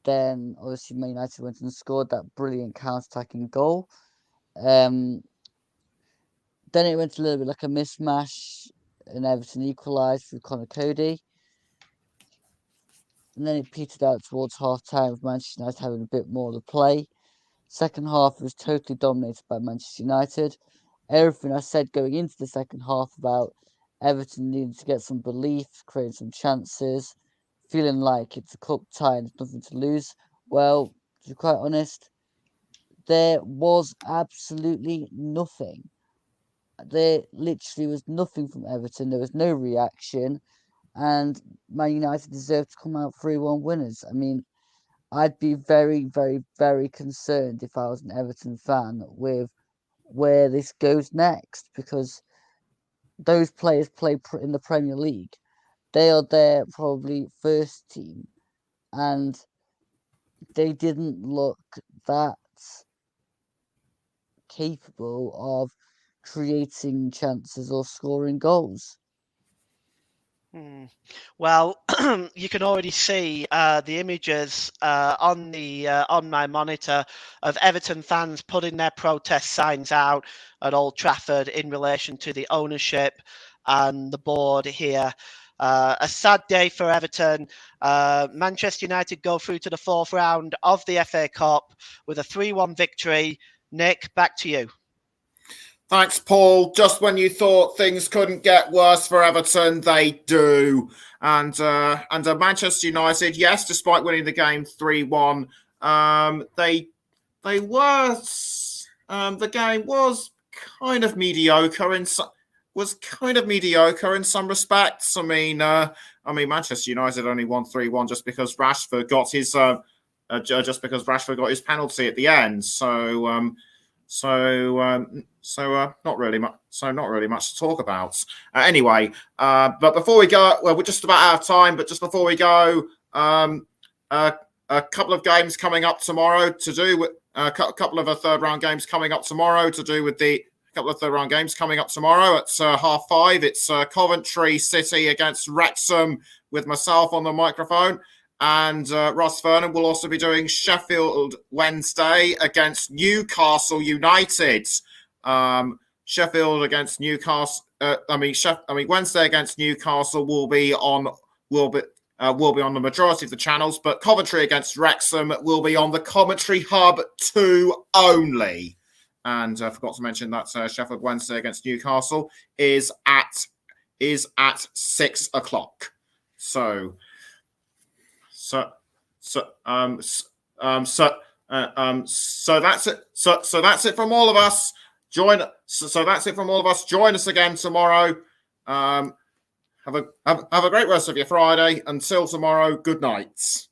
Then obviously Man United went and scored that brilliant counter-attacking goal. Then it went a little bit like a mismatch, and Everton equalised through Connor Cody. And then it petered out towards half-time with Manchester United having a bit more to play. Second half was totally dominated by Manchester United. Everything I said going into the second half about Everton needing to get some belief, creating some chances, feeling like it's a cup tie and there's nothing to lose. Well, to be quite honest, there was absolutely nothing. There literally was nothing from Everton. There was no reaction, and Man United deserved to come out 3-1 winners. I mean, I'd be very, very, very concerned if I was an Everton fan with where this goes next, because those players play in the Premier League. They are their probably first team, and they didn't look that capable of creating chances or scoring goals. Well, you can already see the images on my monitor of Everton fans putting their protest signs out at Old Trafford in relation to the ownership and the board here. A sad day for Everton. Manchester United go through to the fourth round of the FA Cup with a 3-1 victory. Nick, back to you. Thanks, Paul. Just when you thought things couldn't get worse for Everton, they do. And Manchester United, yes, despite winning the game 3-1, the game was kind of mediocre in some respects. I mean, Manchester United only won 3-1 just because Rashford got his penalty at the end. Not really much to talk about. Anyway, but before we go, well, we're just about out of time. But just before we go, a couple of games coming up tomorrow to do with a couple of third round games coming up tomorrow to do with the couple of third round games coming up tomorrow at 5:30. It's Coventry City against Wrexham with myself on the microphone. And Ross Vernon will also be doing Sheffield Wednesday against Newcastle United. Sheffield against Newcastle. Wednesday against Newcastle will be on the majority of the channels, but Coventry against Wrexham will be on the Commentary Hub 2 only. And I forgot to mention that Sheffield Wednesday against Newcastle is at 6 o'clock. So that's it. So that's it from all of us. Join us again tomorrow. Have a great rest of your Friday. Until tomorrow, good night.